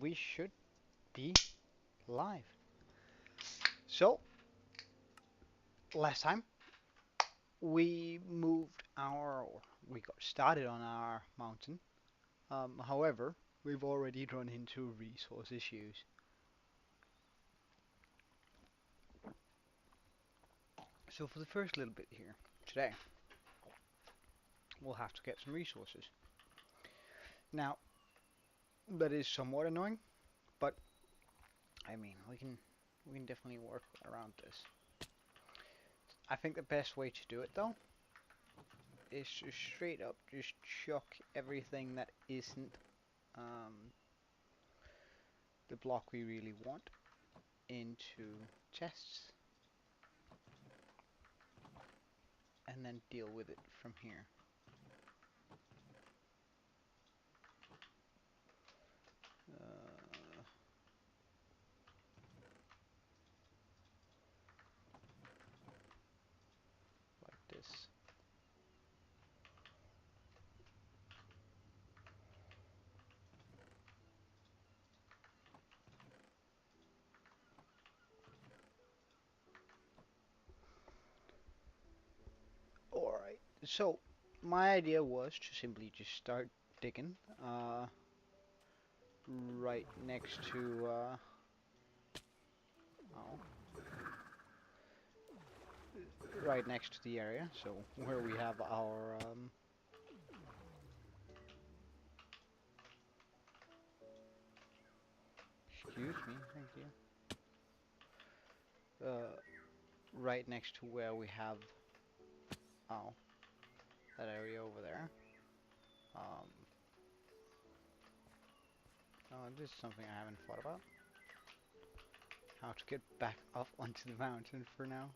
we should be live. So, last time we got started on our mountain. However, we've already run into resource issues. So for the first little bit here, today, we'll have to get some resources. Now, that is somewhat annoying, but I mean, we can definitely work around this. I think the best way to do it though is to straight up just chuck everything that isn't um, the block we really want into chests and then deal with it from here. Uh, like this. Alright, so my idea was to simply just start digging right next to oh, right next to the area, so where we have our excuse me, thank you. Right next to where we have oh, that area over there. Um, this is something I haven't thought about. How to get back up onto the mountain for now.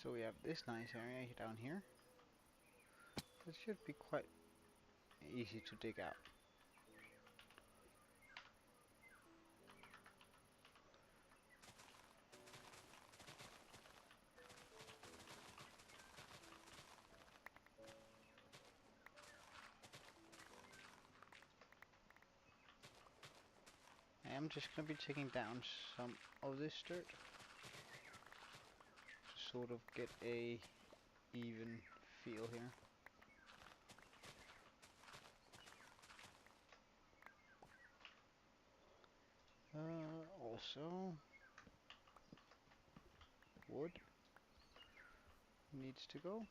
So we have this nice area down here. This should be quite easy to dig out. I am just going to be taking down some of this dirt to sort of get a even feel here. Also, wood needs to go.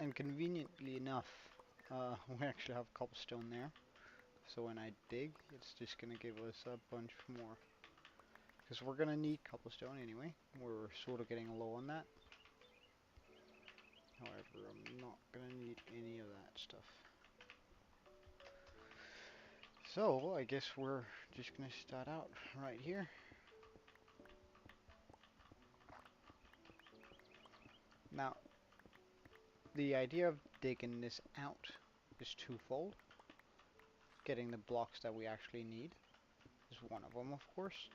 And conveniently enough, we actually have cobblestone there. So when I dig, it's just gonna give us a bunch more. Because we're gonna need cobblestone anyway. We're sort of getting low on that. However, I'm not gonna need any of that stuff. So, I guess we're just gonna start out right here. Now, the idea of digging this out is twofold. Getting the blocks that we actually need is one of them, of course.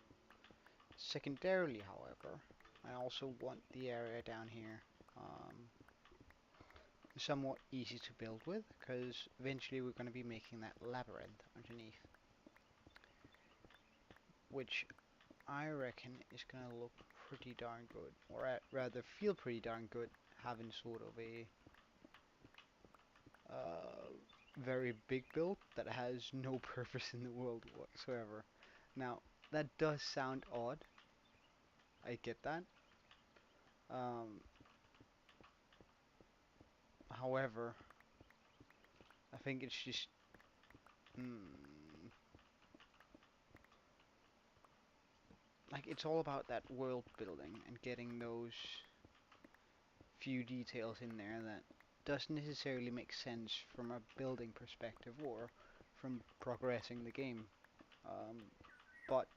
Secondarily, however, I also want the area down here somewhat easy to build with, because eventually we're going to be making that labyrinth underneath, which I reckon is going to look pretty darn good, or rather feel pretty darn good, having sort of a very big build that has no purpose in the world whatsoever. Now, that does sound odd, I get that. Um, However, I think it's just like it's all about that world building and getting those few details in there that doesn't necessarily make sense from a building perspective or from progressing the game. But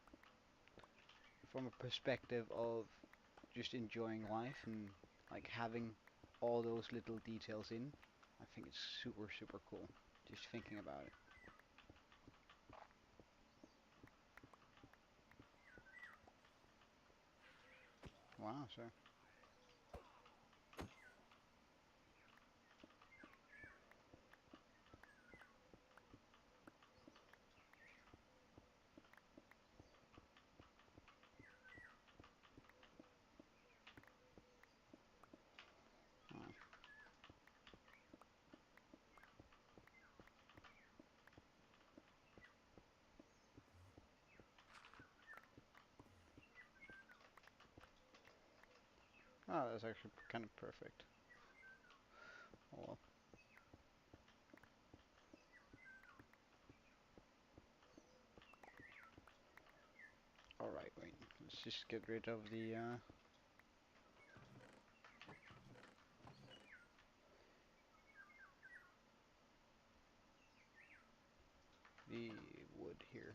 from a perspective of just enjoying life and like having all those little details in, I think it's super super cool. Just thinking about it. Wow, sir. Wow. Oh, that's actually kind of perfect. Oh, well. All right, wait. Let's just get rid of the wood here.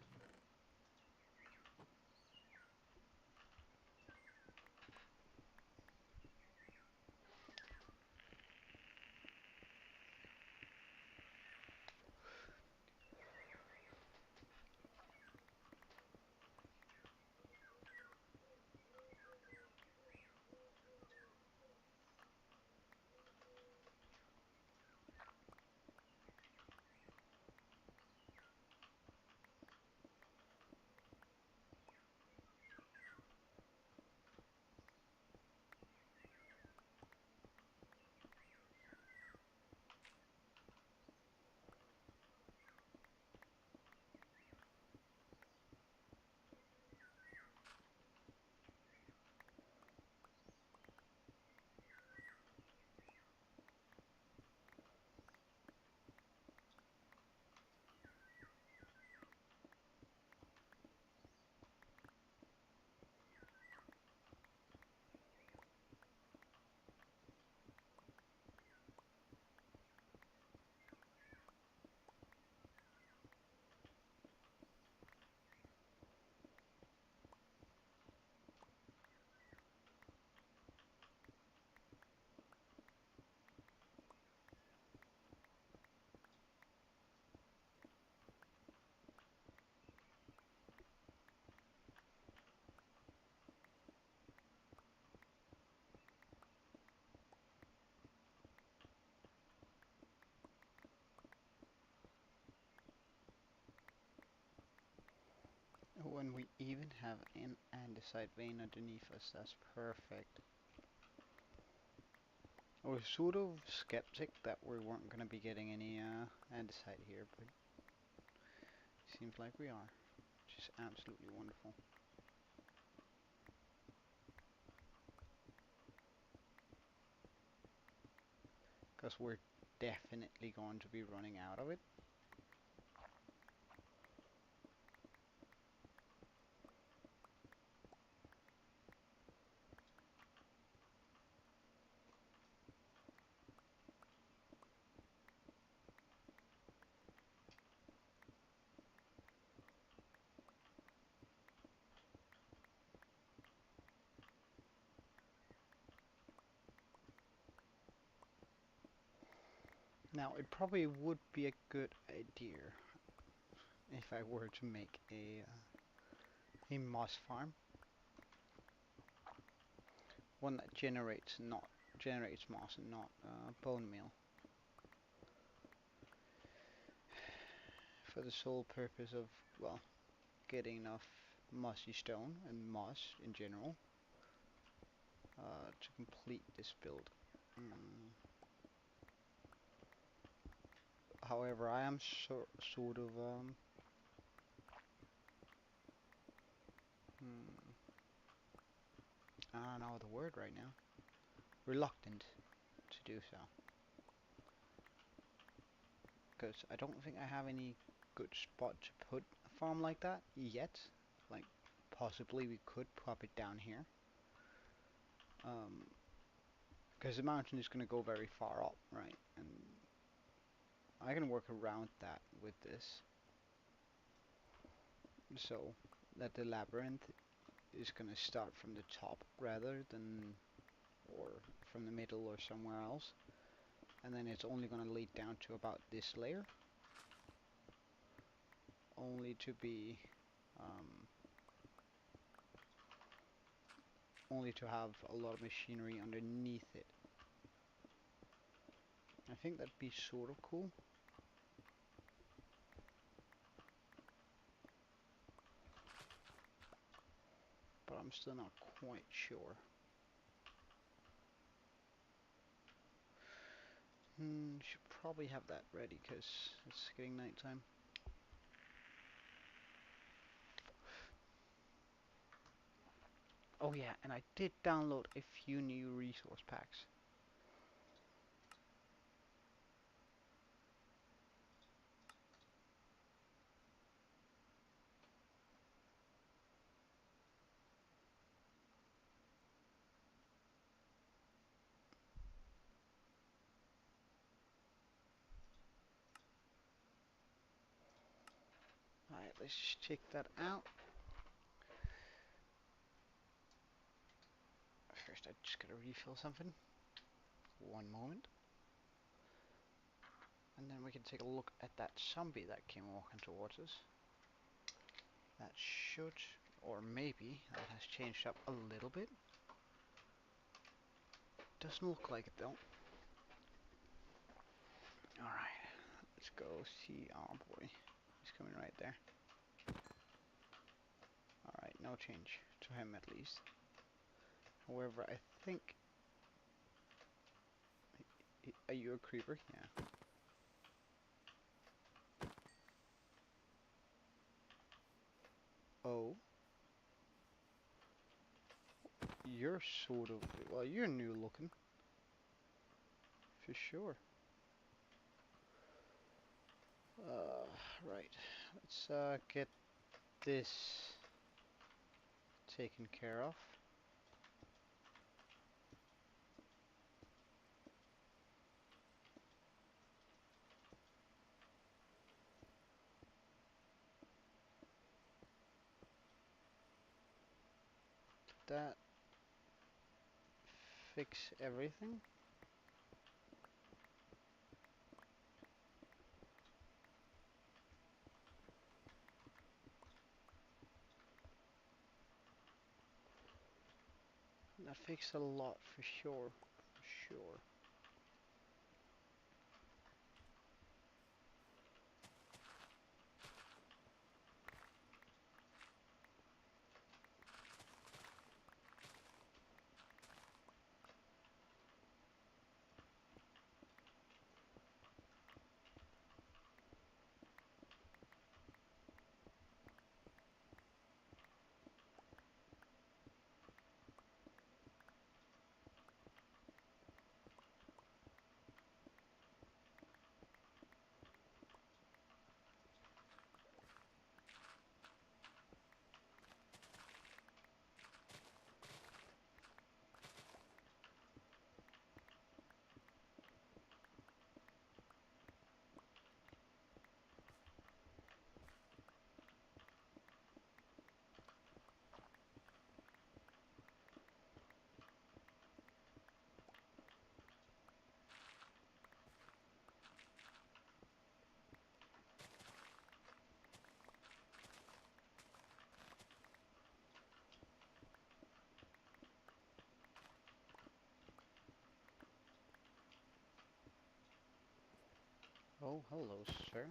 When we even have an andesite vein underneath us, that's perfect. I was sort of skeptic that we weren't going to be getting any andesite here, but seems like we are, which is absolutely wonderful. Because we're definitely going to be running out of it. Now, it probably would be a good idea if I were to make a moss farm, one that generates moss and not bone meal, for the sole purpose of, well, getting enough mossy stone and moss in general to complete this build. Mm. However, I am sort of hmm, I don't know the word right now. Reluctant to do so, because I don't think I have any good spot to put a farm like that yet. Like, possibly we could pop it down here, because the mountain is going to go very far up, right? And I can work around that with this. So let the labyrinth is going to start from the top rather than or from the middle or somewhere else, and then it's only going to lead down to about this layer, only to be only to have a lot of machinery underneath it. I think that'd be sort of cool. But I'm still not quite sure. Should probably have that ready because it's getting nighttime. Oh yeah, and I did download a few new resource packs. Alright, let's just check that out. First, I just gotta refill something. One moment. And then we can take a look at that zombie that came walking towards us. That should, or maybe, that has changed up a little bit. Doesn't look like it though. Alright, let's go see our boy. He's coming right there. Alright, no change to him at least. However, I think... Are you a creeper? Yeah. Oh. You're sort of... Well, you're new looking. For sure. Right. Let's get this taken care of. That fix everything. That fixed a lot for sure. For sure. Oh, hello, sir.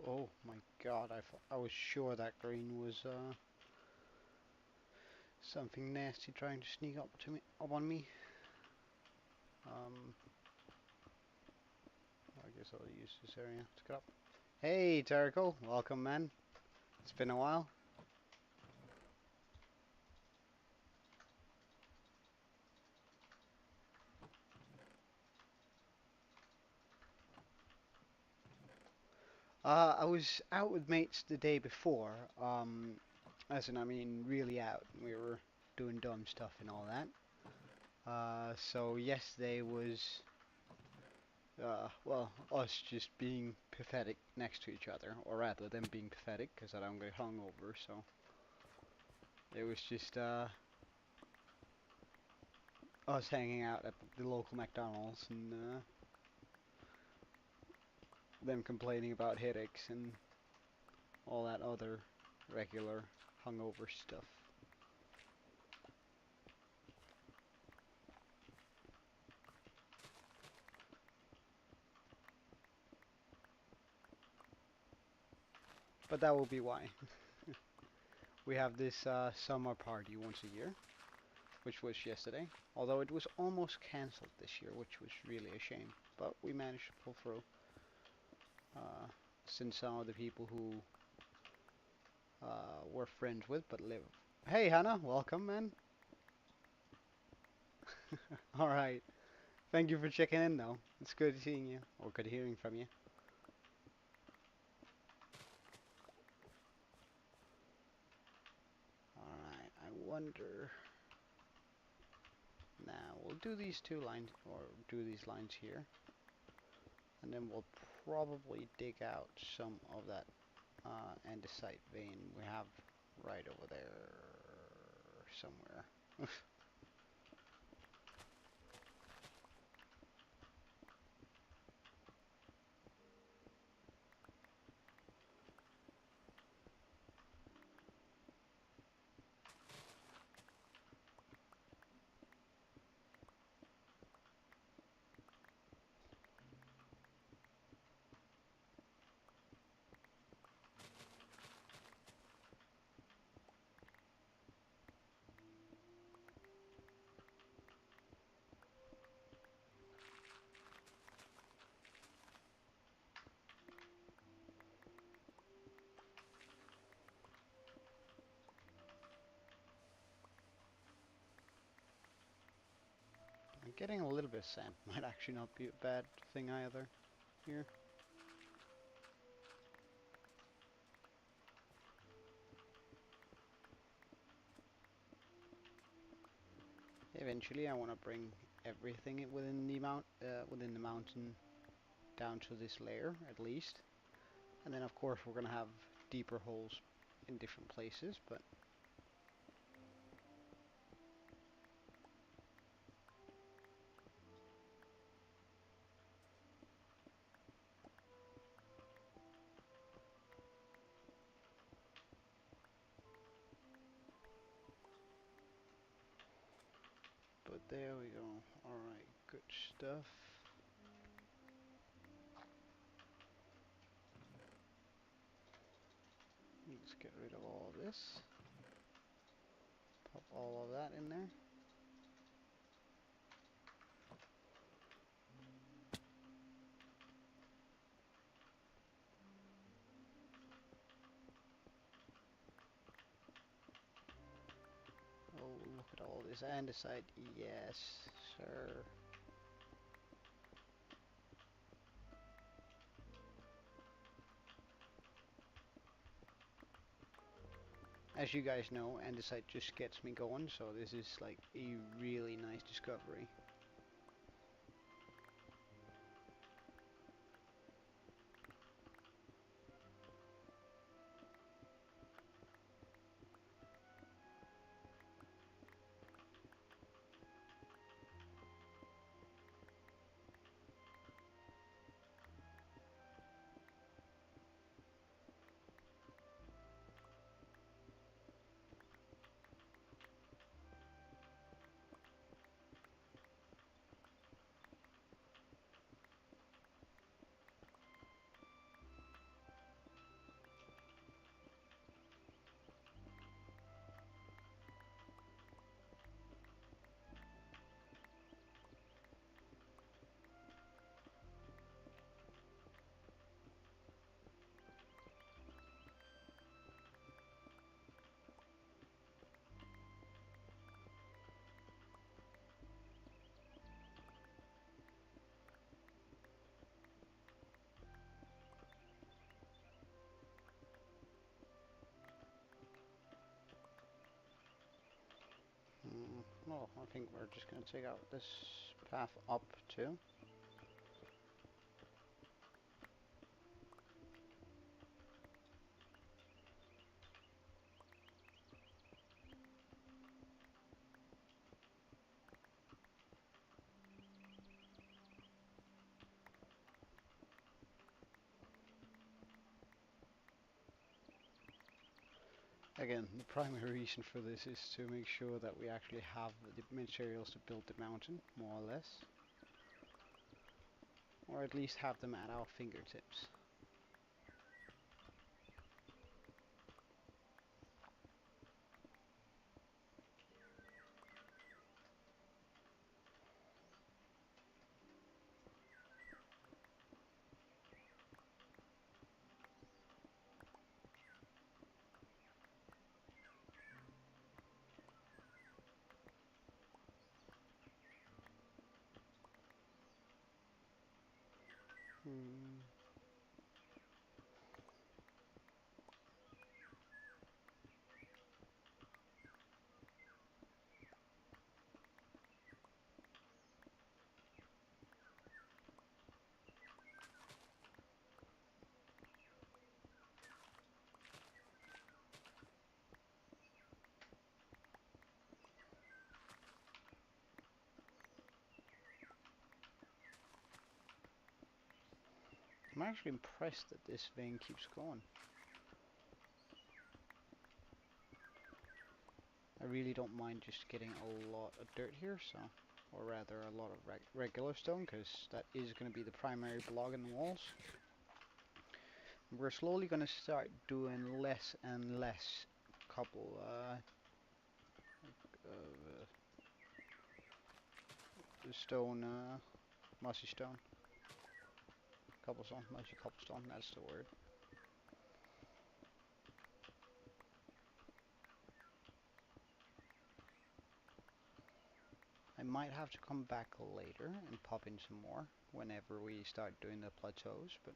Oh my god, I was sure that green was something nasty trying to sneak up on me. I guess I'll use this area to get up. Hey, Terrical, welcome, man. It's been a while. I was out with mates the day before. As in, I mean, really out. We were doing dumb stuff and all that. So yesterday was, well, us just being pathetic next to each other, or rather, them being pathetic, because I don't get hungover. So it was just us hanging out at the local McDonald's and them complaining about headaches and all that other regular hungover stuff. But that will be why. We have this summer party once a year, which was yesterday. Although it was almost cancelled this year, which was really a shame. But we managed to pull through. Since some of the people who we're friends with but live. Hey Hannah, welcome man. Alright. Thank you for checking in though. It's good seeing you, or good hearing from you. Alright, I wonder. Now we'll do these two lines, or do these lines here. And then we'll probably dig out some of that andesite vein we have right over there somewhere. Getting a little bit of sand might actually not be a bad thing either here. Eventually I want to bring everything within the mountain down to this layer at least. And then of course we're gonna have deeper holes in different places, but there we go. Alright, good stuff. Let's get rid of all of this. Pop all of that in there. Oh, look at all this andesite. Yes, sir. As you guys know, andesite just gets me going, so this is like a really nice discovery. Well, I think we're just going to take out this path up too. Again, the primary reason for this is to make sure that we actually have the materials to build the mountain, more or less. Or at least have them at our fingertips. Hmm. I'm actually impressed that this vein keeps going. I really don't mind just getting a lot of dirt here, so, or rather a lot of regular stone, because that is going to be the primary block in the walls. We're slowly going to start doing less and less couple stone, mossy stone. Cobblestone, mossy cobblestone, that's the word. I might have to come back later and pop in some more whenever we start doing the plateaus, but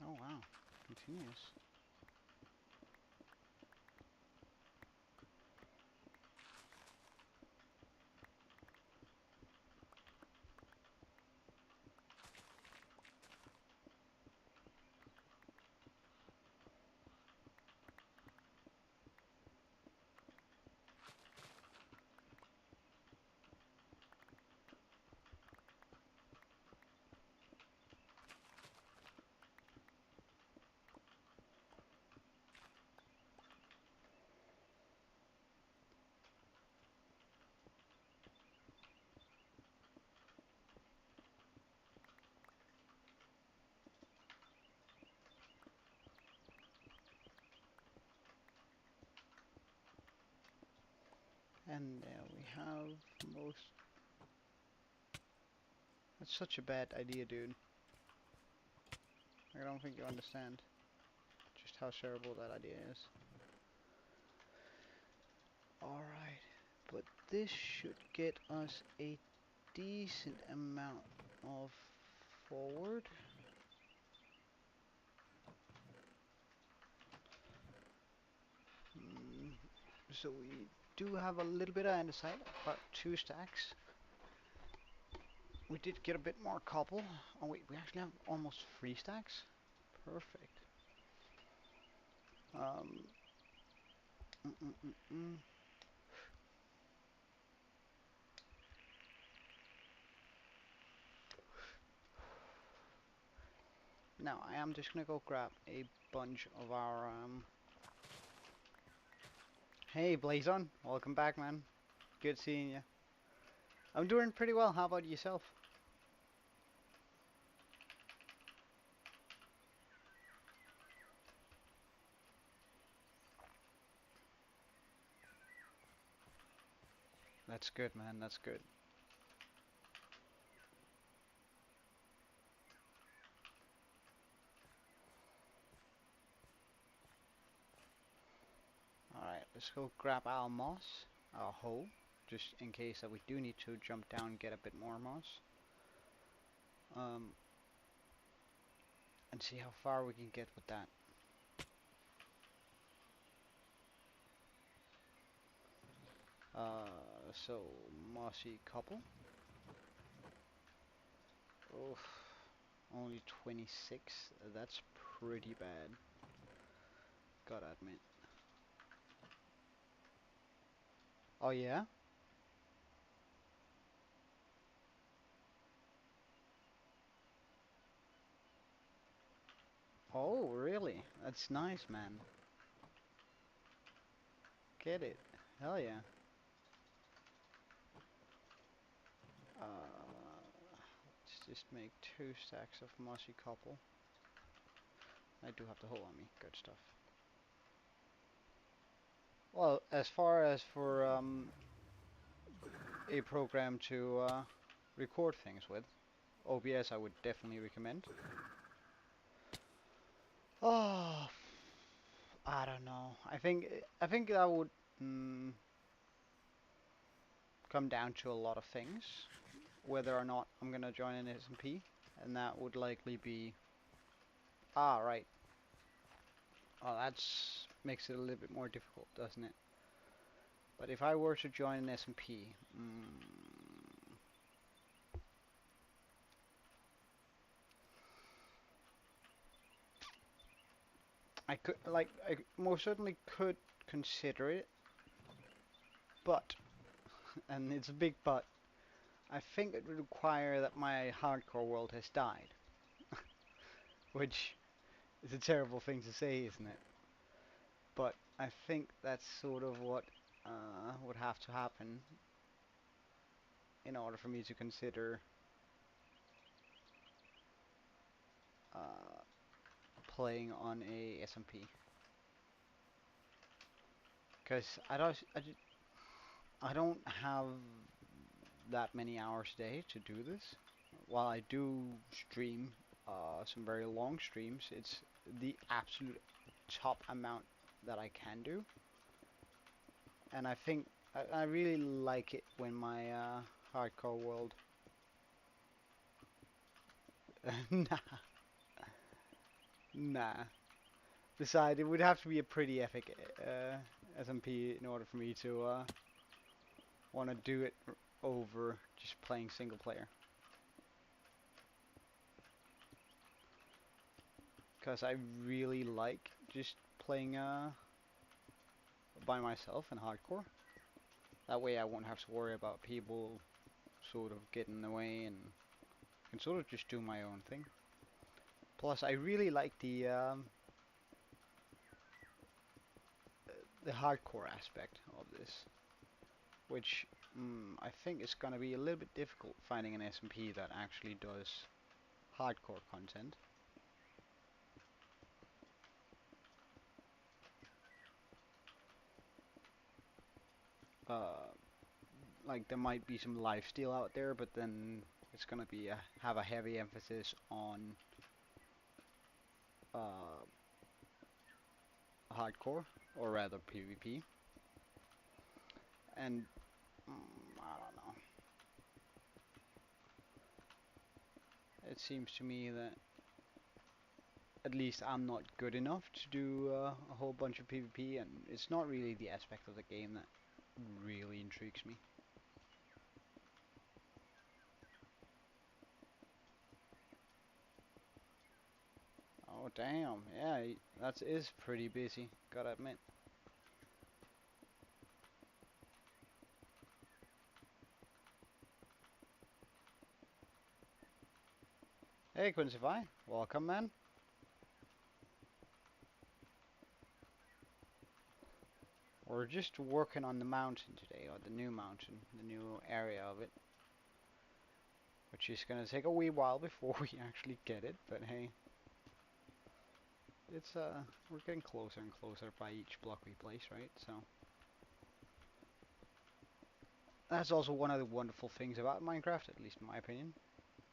oh wow, continuous. And there we have most. That's such a bad idea, dude. I don't think you understand just how terrible that idea is. Alright, but this should get us a decent amount of forward. So we do have a little bit of andesite, about 2 stacks. We did get a bit more cobble. Oh wait, we actually have almost 3 stacks. Perfect. Um, mm, mm, mm, mm. Now I am just gonna go grab a bunch of our Hey Blazon, welcome back, man. Good seeing you. I'm doing pretty well. How about yourself? That's good, man. That's good. Alright, let's go grab our moss, our hoe, just in case that we do need to jump down and get a bit more moss. And see how far we can get with that. So mossy couple. Oof, only 26. That's pretty bad. Gotta admit. Oh yeah? Oh really? That's nice, man. Get it? Hell yeah. Let's just make 2 stacks of mossy couple. I do have the hole on me. Good stuff. Well, as far as for a program to record things with, OBS I would definitely recommend. Oh, I don't know. I think that would come down to a lot of things, whether or not I'm gonna join an SMP, and that would likely be right. Oh, that's makes it a little bit more difficult, doesn't it? But if I were to join an SMP, I could I most certainly could consider it, but and it's a big but. I think it would require that my hardcore world has died, which is a terrible thing to say, isn't it? But I think that's sort of what would have to happen in order for me to consider uh, playing on a SMP. Because I don't have that many hours a day to do this. While I do stream some very long streams, it's the absolute top amount that I can do. And I think I really like it when my hardcore world. Nah, nah. Besides, it would have to be a pretty epic SMP in order for me to want to do it over just playing single player. Because I really like just playing by myself in hardcore. That way I won't have to worry about people sort of getting in the way and can sort of just do my own thing. Plus, I really like the hardcore aspect of this, which I think is gonna be a little bit difficult finding an SMP that actually does hardcore content. Uh, like there might be some lifesteal out there, but then it's gonna be have a heavy emphasis on uh, hardcore, or rather PvP. And I don't know. It seems to me that at least I'm not good enough to do a whole bunch of PvP, and it's not really the aspect of the game that really intrigues me. Oh damn, yeah, that is pretty busy, gotta admit. Hey Quincy, welcome man. We're just working on the mountain today, or the new mountain, the new area of it. Which is gonna take a wee while before we actually get it, but hey. It's we're getting closer and closer by each block we place, right? So That's also one of the wonderful things about Minecraft, at least in my opinion.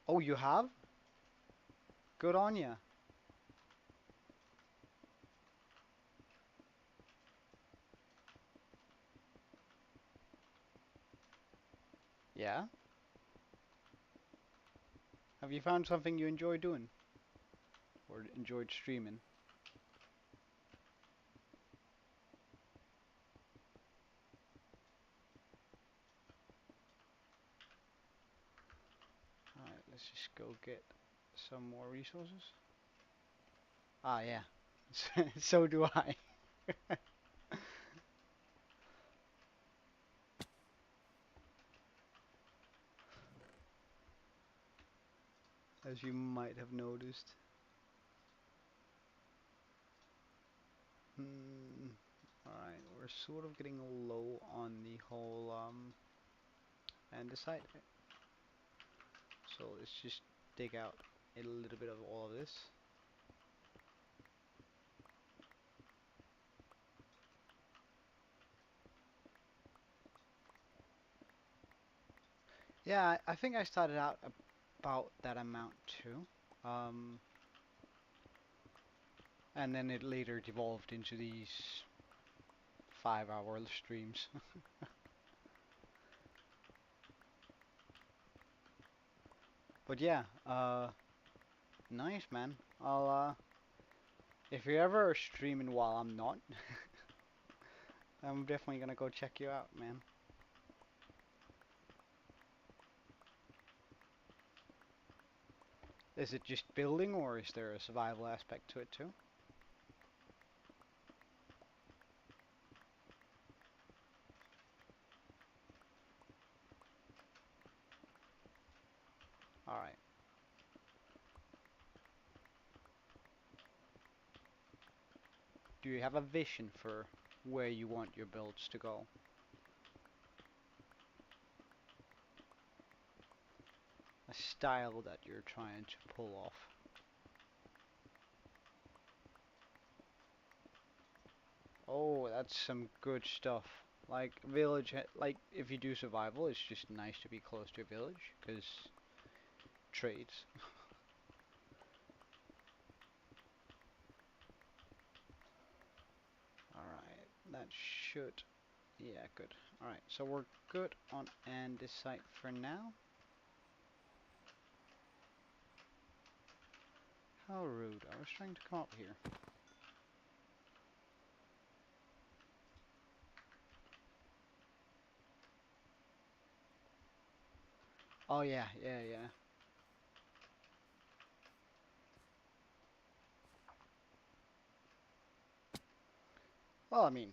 Oh, you have? Good on ya. Yeah? Have you found something you enjoy doing? Or enjoyed streaming? Alright, let's just go get some more resources. Ah, yeah. So do I. As you might have noticed. Hmm. Alright, we're sort of getting low on the whole andesite. So let's just dig out a little bit of all of this. Yeah, I think I started out about that amount too. Um, and then it later devolved into these 5-hour streams. But yeah, nice man. I'll if you're ever streaming while I'm not, I'm definitely gonna go check you out, man. Is it just building or is there a survival aspect to it too? Alright. Do you have a vision for where you want your builds to go? A style that you're trying to pull off? Oh, that's some good stuff. Like village, like if you do survival, it's just nice to be close to a village, because trades. Alright, that should, yeah, good. Alright, so we're good on andesite for now. How rude, I was trying to come up here. Oh yeah, yeah, yeah. Well, I mean,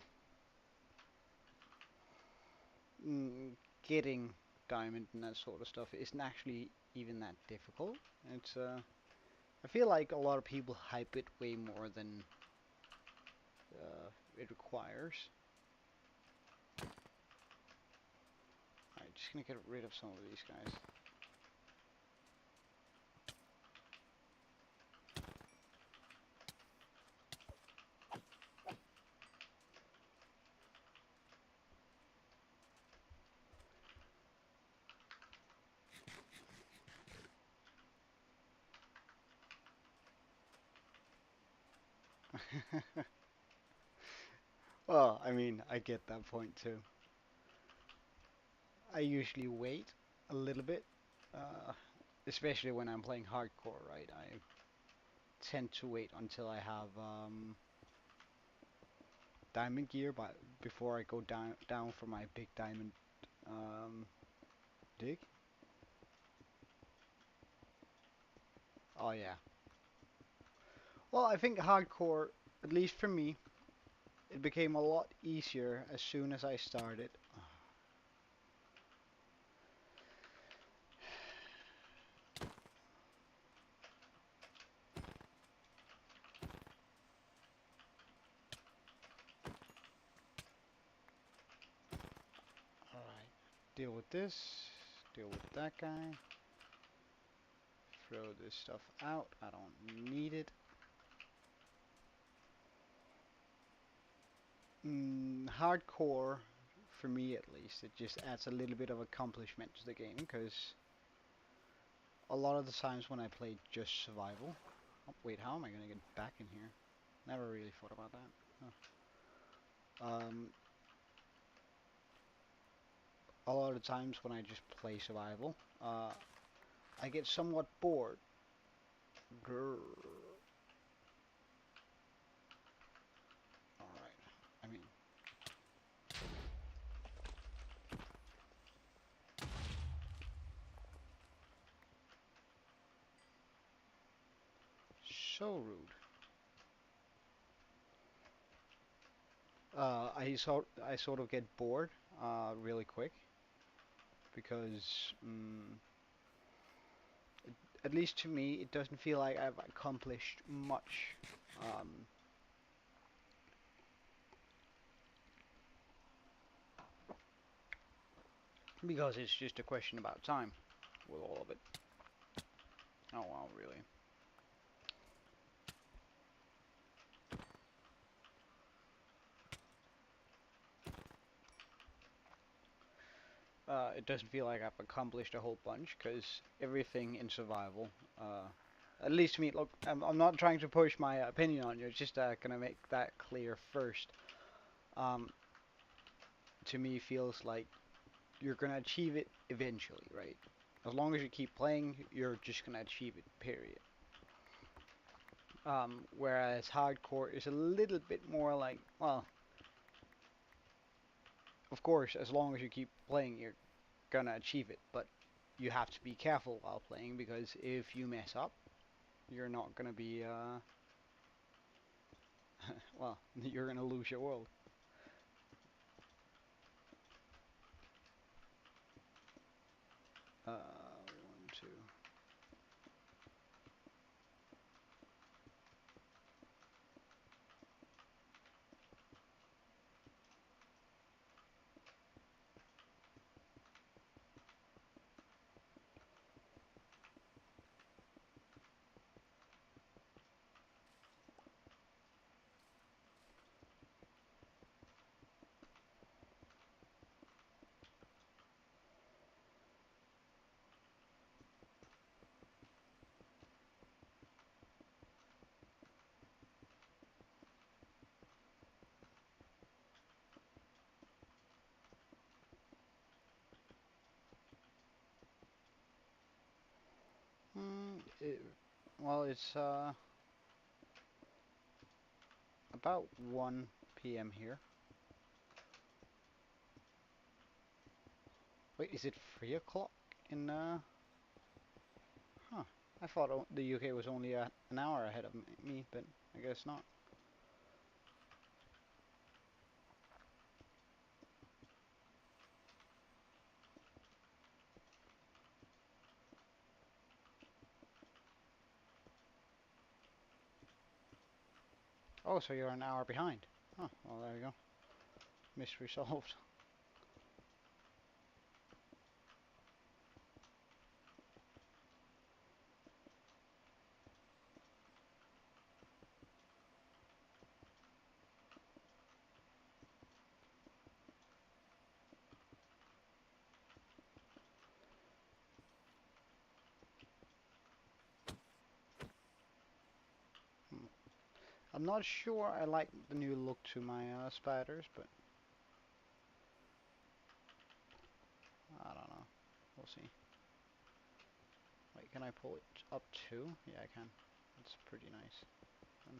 mm, getting diamond and that sort of stuff isn't actually even that difficult. It's I feel like a lot of people hype it way more than it requires. Alright, just gonna get rid of some of these guys. Well, I mean, I get that point too. I usually wait a little bit, uh, especially when I'm playing hardcore, right? I tend to wait until I have diamond gear, but before I go down for my big diamond um, dig. Oh yeah. Well, I think hardcore, at least for me, it became a lot easier as soon as I started. Alright, deal with this, deal with that guy, throw this stuff out, I don't need it. Hardcore, for me at least, it just adds a little bit of accomplishment to the game, because a lot of the times when I play just survival, oh, wait, how am I gonna get back in here? Never really thought about that. A lot of the times when I just play survival, I get somewhat bored. Grrr. Alright, I mean, so rude. I sort of get bored really quick because at least to me it doesn't feel like I've accomplished much. Um, because it's just a question about time with all of it. Oh wow, really? It doesn't feel like I've accomplished a whole bunch because everything in survival, at least to me, look, I'm not trying to push my opinion on you, it's just gonna make that clear first. Um, to me feels like you're gonna achieve it eventually, right? As long as you keep playing, you're just gonna achieve it, period. Whereas hardcore is a little bit more like, well, of course, as long as you keep playing, you're gonna achieve it, but you have to be careful while playing because if you mess up, you're not gonna be, well, you're gonna lose your world. One, two. It, well, it's about 1 p.m. here. Wait, is it 3 o'clock in, huh. I thought the UK was only an hour ahead of me, but I guess not. Oh, so you're an hour behind. Oh, well, there you go. Mystery solved. Hmm. I'm not sure I like the new look to my spiders, but I don't know. We'll see. Wait, can I pull it up too? Yeah, I can. That's pretty nice. Um,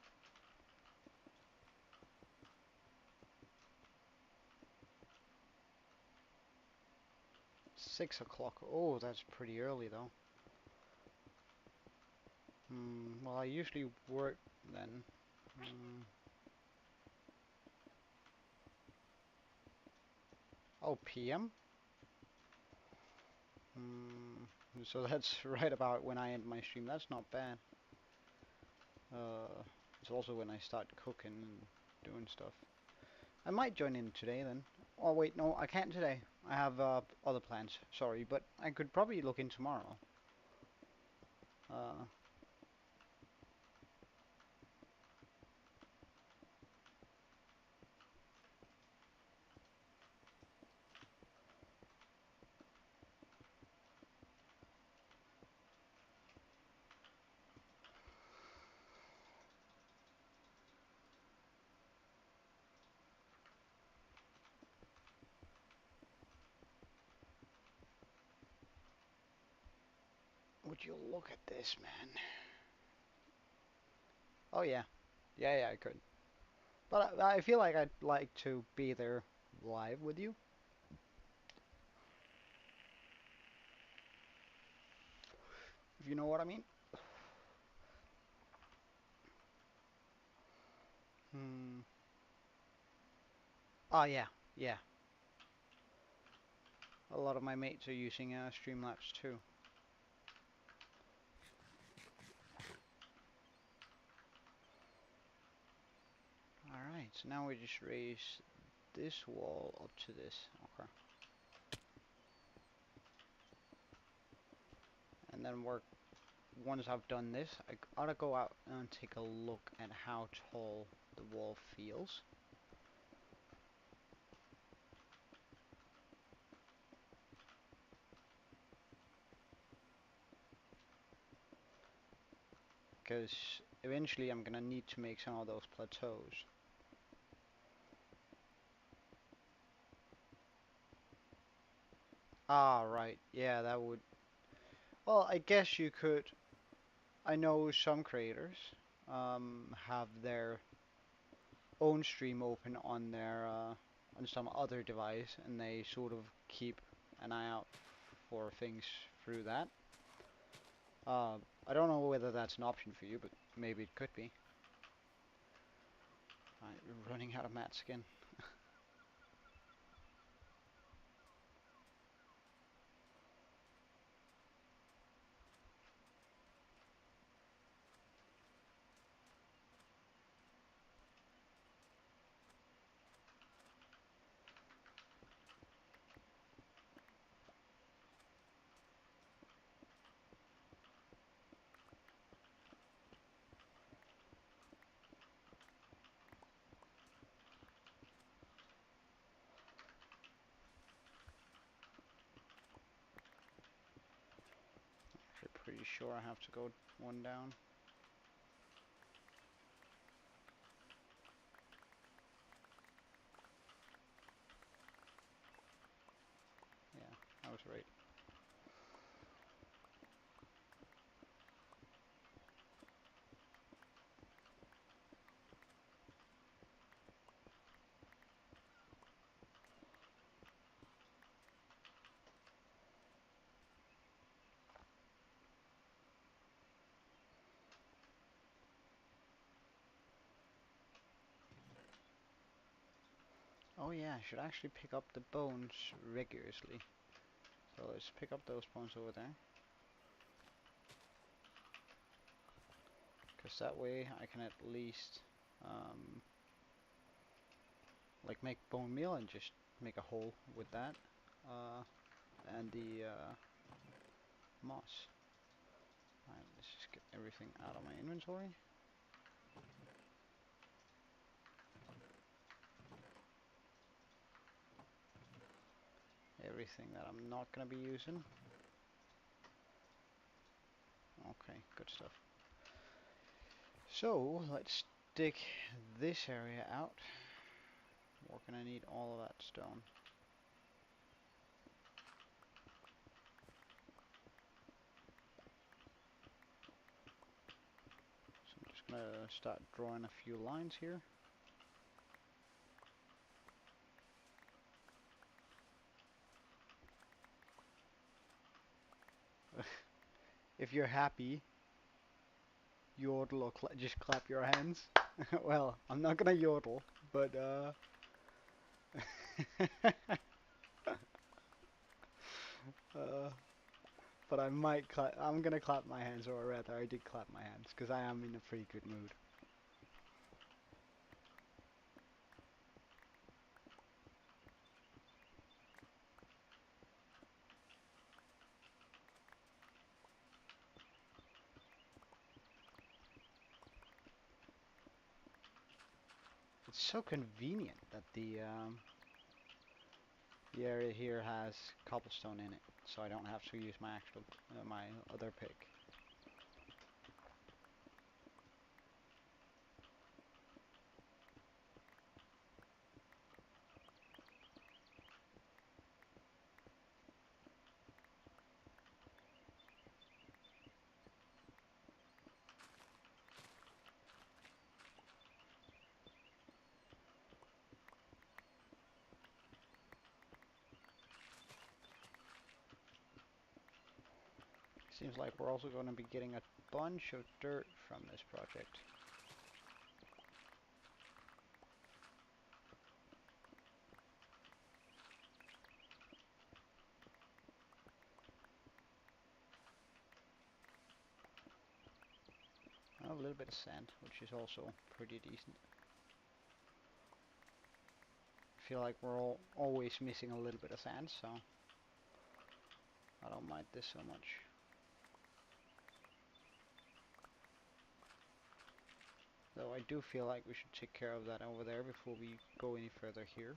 6 o'clock. Oh, that's pretty early though. Well, I usually work then. Oh, PM? So that's right about when I end my stream. That's not bad. It's also when I start cooking and doing stuff. I might join in today then. Oh wait, no, I can't today. I have other plans. Sorry, but I could probably look in tomorrow. Uh, would you look at this, man? Oh yeah, yeah, I could. But I feel like I'd like to be there live with you. If you know what I mean. Hmm. Oh yeah, yeah. A lot of my mates are using Streamlabs too. Alright, so now we just raise this wall up to this. Okay. And then once I've done this, I ought to go out and take a look at how tall the wall feels. Because eventually I'm gonna need to make some of those plateaus. Ah, right. Yeah, that would. Well, I guess you could. I know some creators have their own stream open on their on some other device, and they sort of keep an eye out for things through that. Uh, I don't know whether that's an option for you, but maybe it could be. We're running out of mats again. Actually, pretty sure I have to go one down. Yeah, I was right. Oh yeah, I should actually pick up the bones rigorously. So let's pick up those bones over there. Because that way I can at least like make bone meal and just make a hole with that. Uh, and the moss. Alright, let's just get everything out of my inventory. Everything that I'm not gonna be using. Okay, good stuff. So let's dig this area out. We're gonna need all of that stone. So I'm just gonna start drawing a few lines here. If you're happy, yodel or just clap your hands. Well, I'm not gonna yodel, but uh, but I might clap. I'm gonna clap my hands, or rather, I did clap my hands because I am in a pretty good mood. It's so convenient that the area here has cobblestone in it, so I don't have to use my actual my other pick. Seems like we're also going to be getting a bunch of dirt from this project. A little bit of sand, which is also pretty decent. I feel like we're always missing a little bit of sand, so I don't mind this so much. Though I do feel like we should take care of that over there before we go any further here.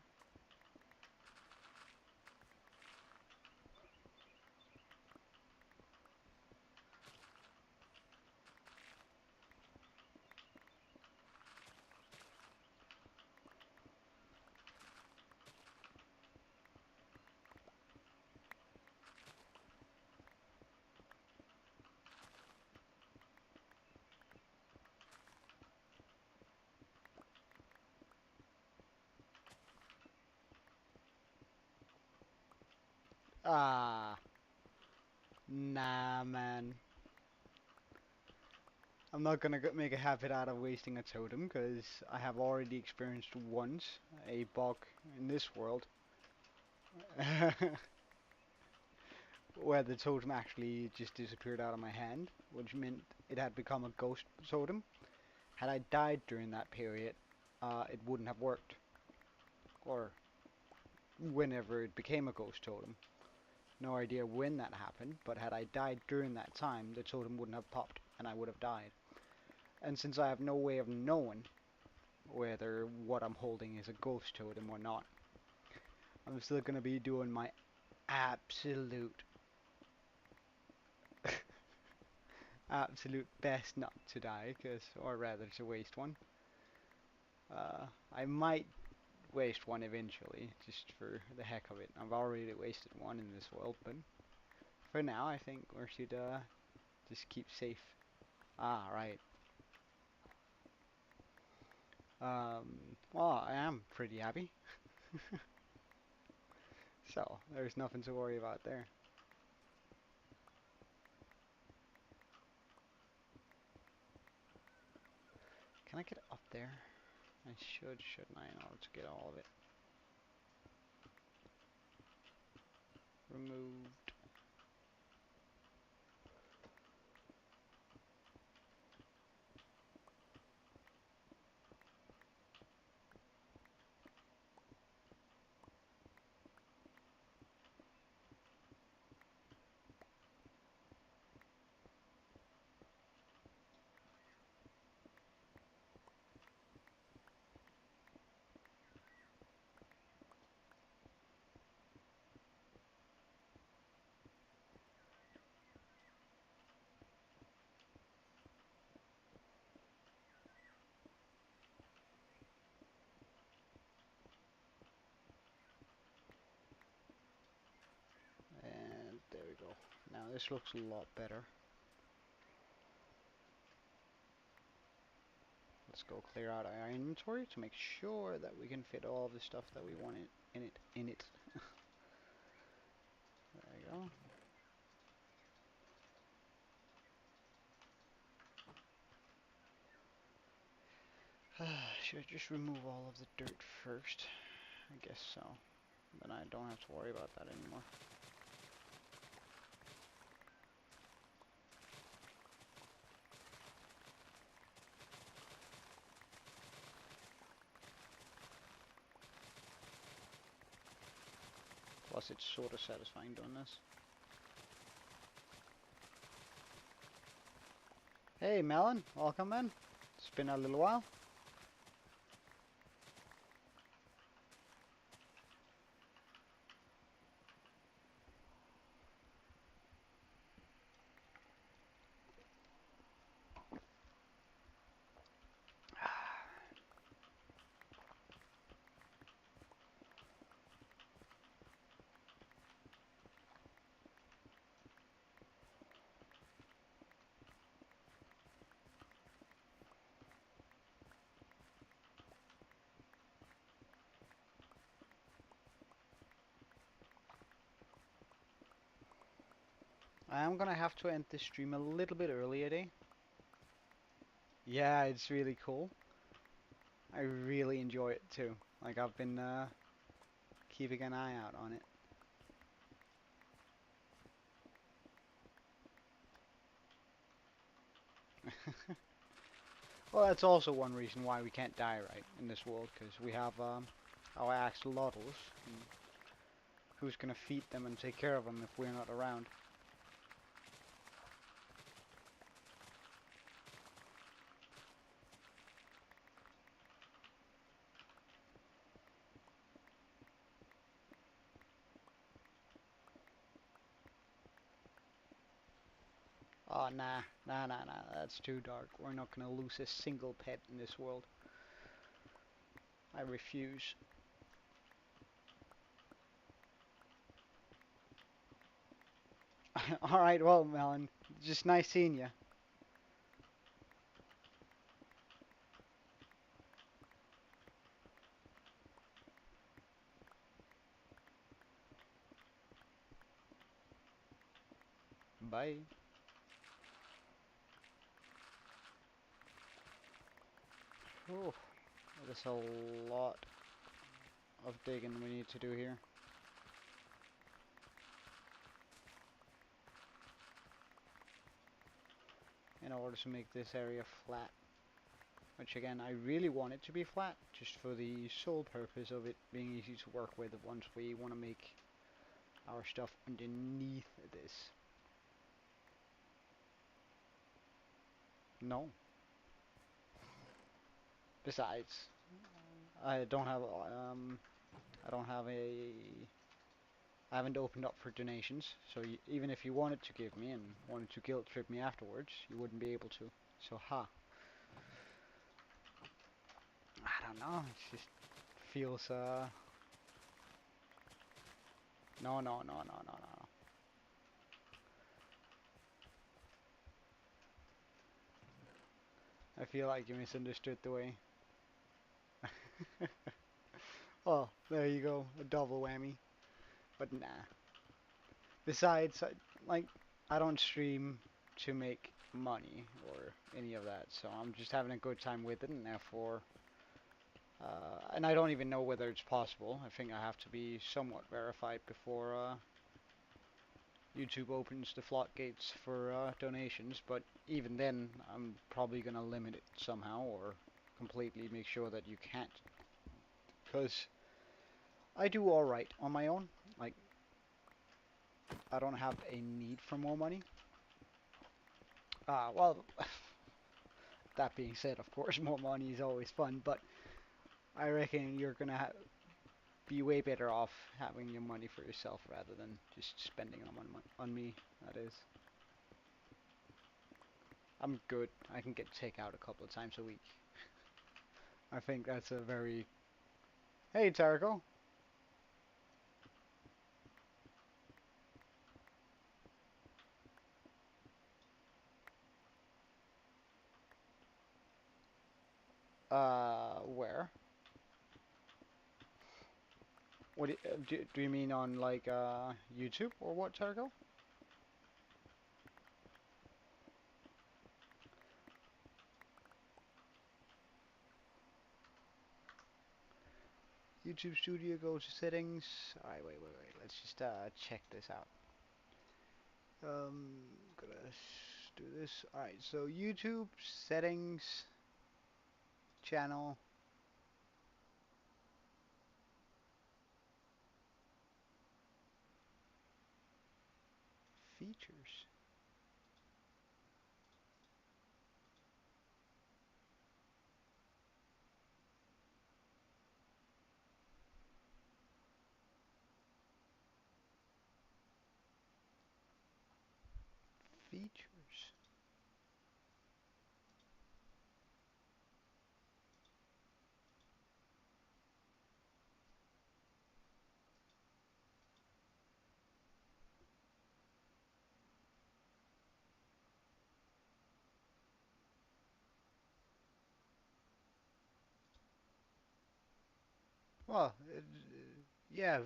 Ah, nah, man. I'm not gonna make a habit out of wasting a totem, because I have already experienced once a bug in this world where the totem actually just disappeared out of my hand, which meant it had become a ghost totem. Had I died during that period, it wouldn't have worked, or whenever it became a ghost totem. No idea when that happened, but had I died during that time, the totem wouldn't have popped, and I would have died. And since I have no way of knowing whether what I'm holding is a ghost totem or not, I'm still gonna be doing my absolute, absolute best not to die, or rather to waste one. I might waste one eventually, just for the heck of it. I've already wasted one in this world, but for now, I think we should just keep safe. Ah, right. Well, I am pretty happy. So, there's nothing to worry about there. Can I get up there? I should, shouldn't I, in order to get all of it? Removed. And there we go. Now this looks a lot better. Let's go clear out our inventory to make sure that we can fit all of the stuff that we want in it. There we go. Should I just remove all of the dirt first? I guess so. Then I don't have to worry about that anymore. Plus it's sort of satisfying doing this. Hey Melon, welcome in. It's been a little while. I am gonna have to end this stream a little bit early today. Yeah, it's really cool. I really enjoy it too. Like I've been keeping an eye out on it. Well, that's also one reason why we can't die right in this world, because we have our axolotls. And who's gonna feed them and take care of them if we're not around? Oh, nah, that's too dark. We're not gonna lose a single pet in this world. I refuse. Alright, well, Melon, just nice seeing you. Bye. Oh, there's a lot of digging we need to do here. In order to make this area flat. Which again, I really want it to be flat, just for the sole purpose of it being easy to work with once we want to make our stuff underneath this. No. Besides, I don't have I don't have a I haven't opened up for donations, so even if you wanted to give me and wanted to guilt trip me afterwards, you wouldn't be able to. So I don't know. It just feels no. I feel like you misunderstood the way. Well, there you go, a double whammy. But nah. Besides, like, I don't stream to make money or any of that, so I'm just having a good time with it, and therefore, and I don't even know whether it's possible. I think I have to be somewhat verified before YouTube opens the floodgates for donations, but even then, I'm probably gonna limit it somehow or completely make sure that you can't, because I do alright on my own. Like, I don't have a need for more money. Well, that being said, of course, more money is always fun, but I reckon you're gonna be way better off having your money for yourself rather than just spending them on me. That is, I'm good. I can get takeout a couple of times a week. I think that's a very hey Tariko. Where? What do you mean on like YouTube or what, Tariko? YouTube Studio, go to settings. Alright, wait. Let's just check this out. Gonna do this. Alright, so YouTube settings, channel, features. Features. Well, yeah,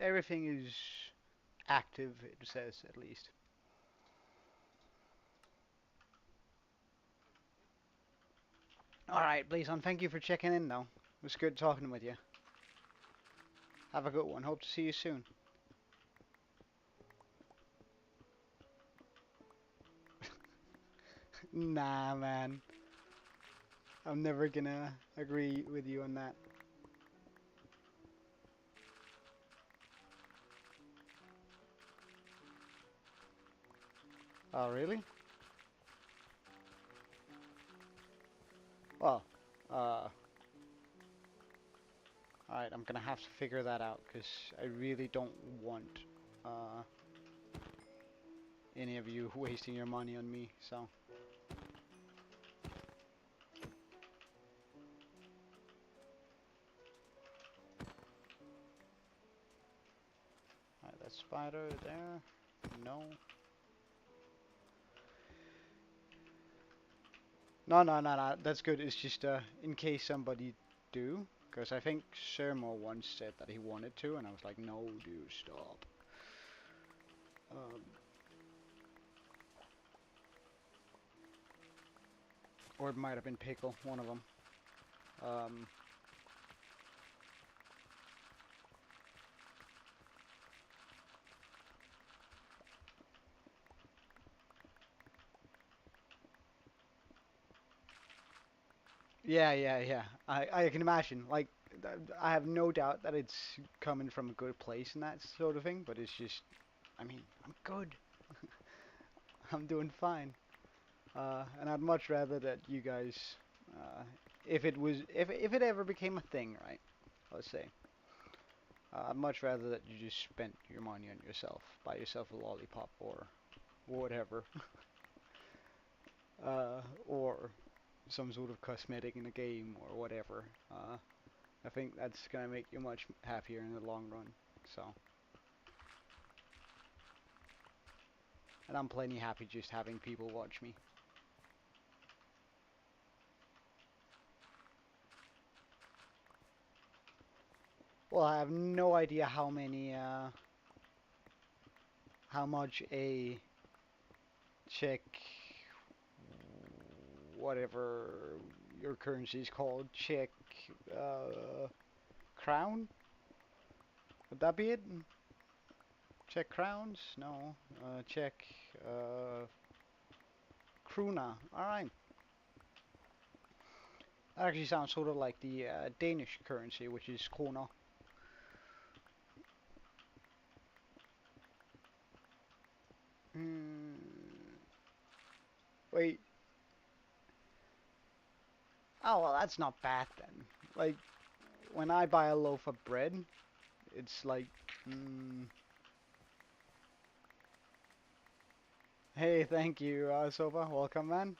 everything is active, it says at least. Alright, Blazon, thank you for checking in though. It was good talking with you. Have a good one. Hope to see you soon. Nah, man. I'm never gonna agree with you on that. Oh, really? Well, alright, I'm gonna have to figure that out, because I really don't want, uh, any of you wasting your money on me, so. Alright, that spider there. No. No. That's good. It's just, in case somebody do, because I think Sermo once said that he wanted to, and I was like, no, dude, stop. Um, or it might have been Pickle, one of them. Um, yeah. I can imagine. Like, I have no doubt that it's coming from a good place and that sort of thing, but it's just, I mean, I'm good. I'm doing fine. And I'd much rather that you guys, uh, if it ever became a thing, right? Let's say, I'd much rather that you just spent your money on yourself, buy yourself a lollipop or whatever, or some sort of cosmetic in a game or whatever. I think that's gonna make you much happier in the long run. So, and I'm plenty happy just having people watch me. Well, I have no idea how much a Czech, whatever your currency is called, Czech crown. Would that be it? Czech crowns? No. Czech krona. All right. That actually sounds sort of like the Danish currency, which is krona. Hmm. Wait. Oh, well, that's not bad then. Like, when I buy a loaf of bread, it's like, mm, hey, thank you, Soba. Welcome, man.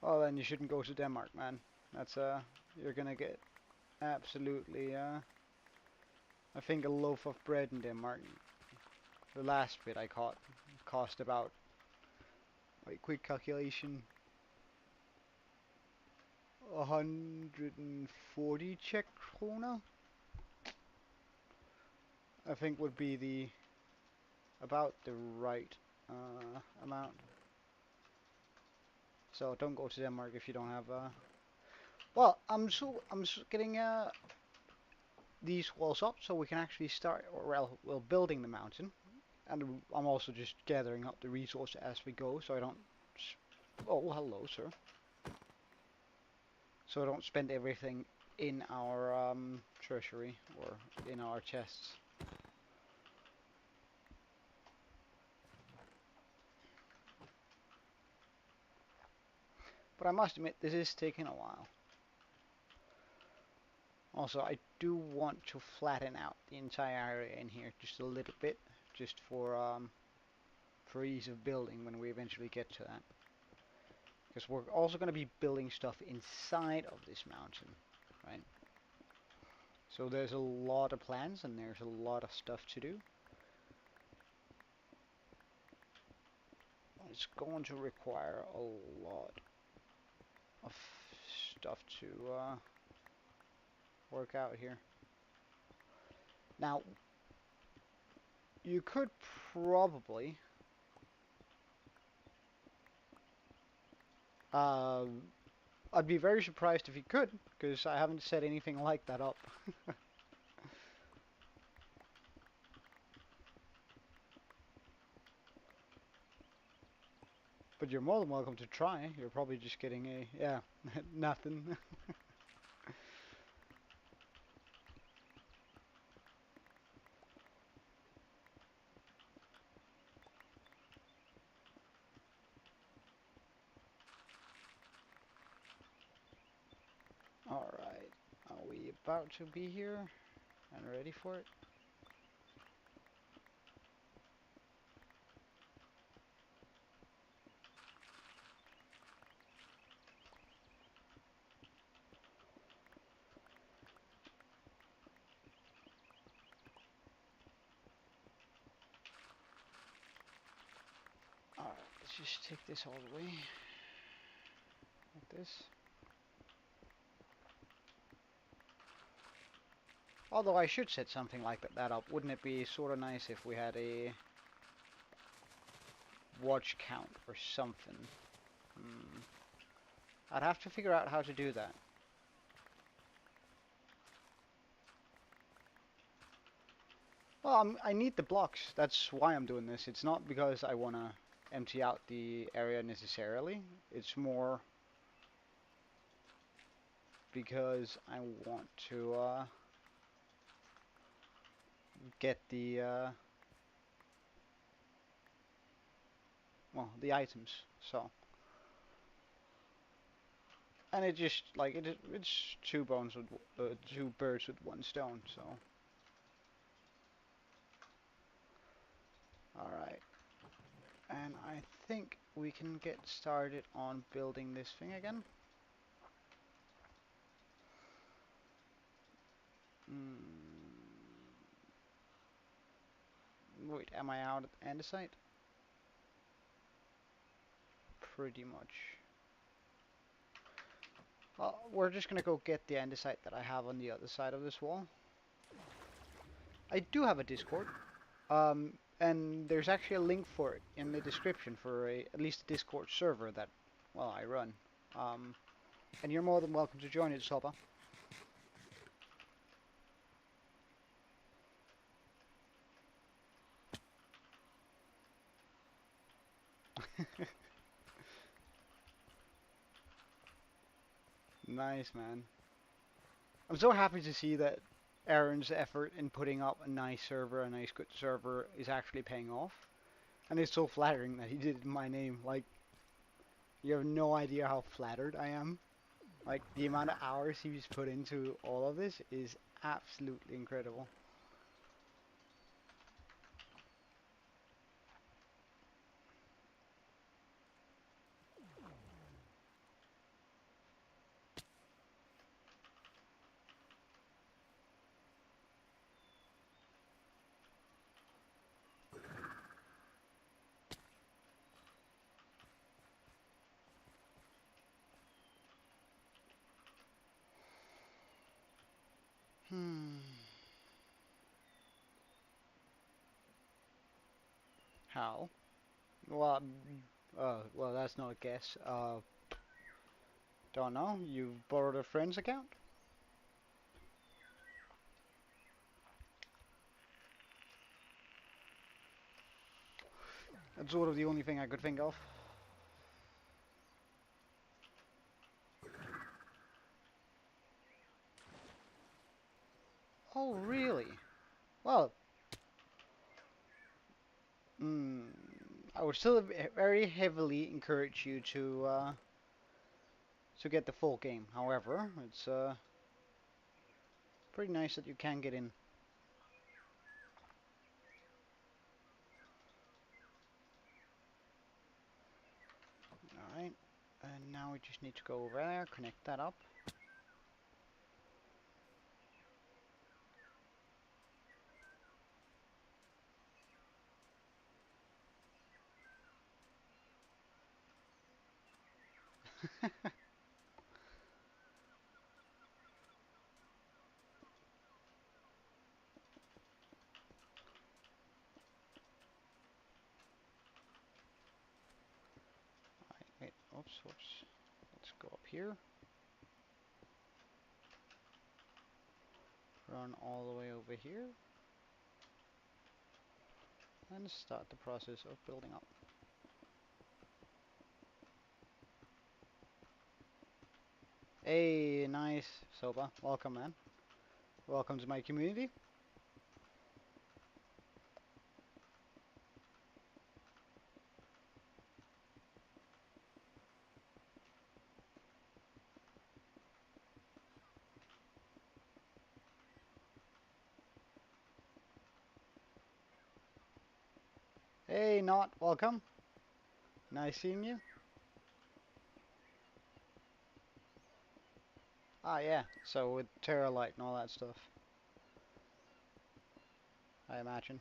Well, then you shouldn't go to Denmark, man. That's, you're gonna get absolutely, I think a loaf of bread in Denmark, the last bit I caught, cost about, wait, quick calculation, 140 Czech krona, I think would be the, about the right, amount. So don't go to Denmark if you don't have, well, I'm getting, these walls up so we can actually start, or well, building the mountain. And I'm also just gathering up the resources as we go, so I don't... Oh, hello, sir. So I don't spend everything in our treasury, or in our chests. But I must admit, this is taking a while. Also, I do want to flatten out the entire area in here just a little bit, just for ease of building when we eventually get to that. Because we're also going to be building stuff inside of this mountain, right? So there's a lot of plans and there's a lot of stuff to do. It's going to require a lot of stuff to work out here. Now, you could probably Um, I'd be very surprised if he could, because I haven't set anything like that up. But you're more than welcome to try. You're probably just getting a, yeah, nothing. Alright, are we about to be here and ready for it? Alright, let's just take this all the way, like this. Although I should set something like that up. Wouldn't it be sort of nice if we had a watch count or something? Hmm. I'd have to figure out how to do that. Well, I need the blocks. That's why I'm doing this. It's not because I want to empty out the area necessarily. It's more because I want to get the well, the items. So, and it just like it's two birds with one stone. So, all right. And I think we can get started on building this thing again. Wait, am I out at andesite? Pretty much. We're just gonna go get the andesite that I have on the other side of this wall. I do have a Discord, and there's actually a link for it in the description for at least a Discord server that, well, I run. And you're more than welcome to join it, Soba. Nice, man. I'm so happy to see that Aaron's effort in putting up a nice server, a nice good server, is actually paying off. And it's so flattering that he did it in my name. Like, you have no idea how flattered I am. Like, the amount of hours he's put into all of this is absolutely incredible. Hmm. How? Well, well, that's not a guess. Don't know. You borrowed a friend's account? That's sort of the only thing I could think of. Oh, really? Well, mm, I would still very heavily encourage you to get the full game. However, it's pretty nice that you can get in. All right, and now we just need to go over there, connect that up. Wait, oops, whoops. here. Run all the way over here. And start the process of building up. Hey, nice. Soba, welcome man. Welcome to my community. Hey, Not, welcome. Nice seeing you. Ah, yeah, so with Terralight and all that stuff, I imagine.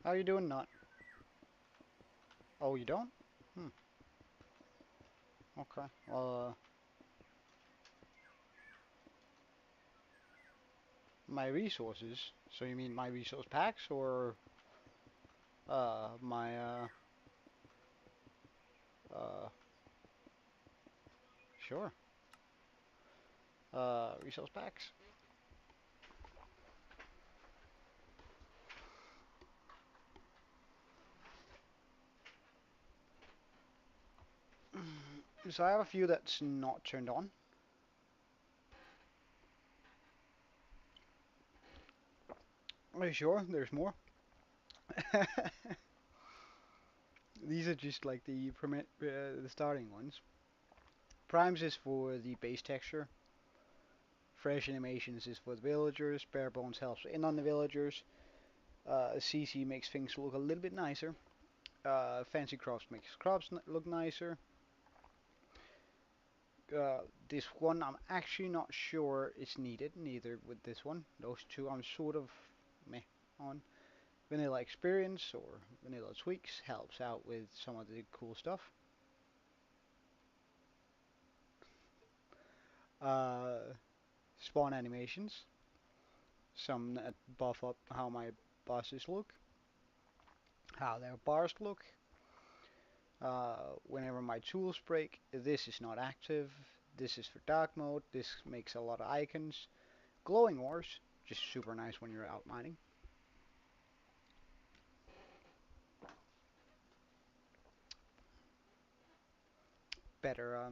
How you doing, Not? Oh, you don't? Hmm, okay. Well, my resources? So you mean my resource packs, or, my, uh, sure. Resource packs? So I have a few that's not turned on. Are you sure? There's more? These are just like the starting ones. Primes is for the base texture. Fresh animations is for the villagers. Bare bones helps in on the villagers. CC makes things look a little bit nicer. Fancy crops makes crops look nicer. This one I'm actually not sure it's needed, neither with this one. Those two I'm sort of meh on. Vanilla experience or vanilla tweaks helps out with some of the cool stuff. Uh, Spawn animations, some that buff up how my bosses look, how their bars look. Whenever my tools break, this is not active. This is for dark mode. This makes a lot of icons. Glowing ores, just super nice when you're out mining. Better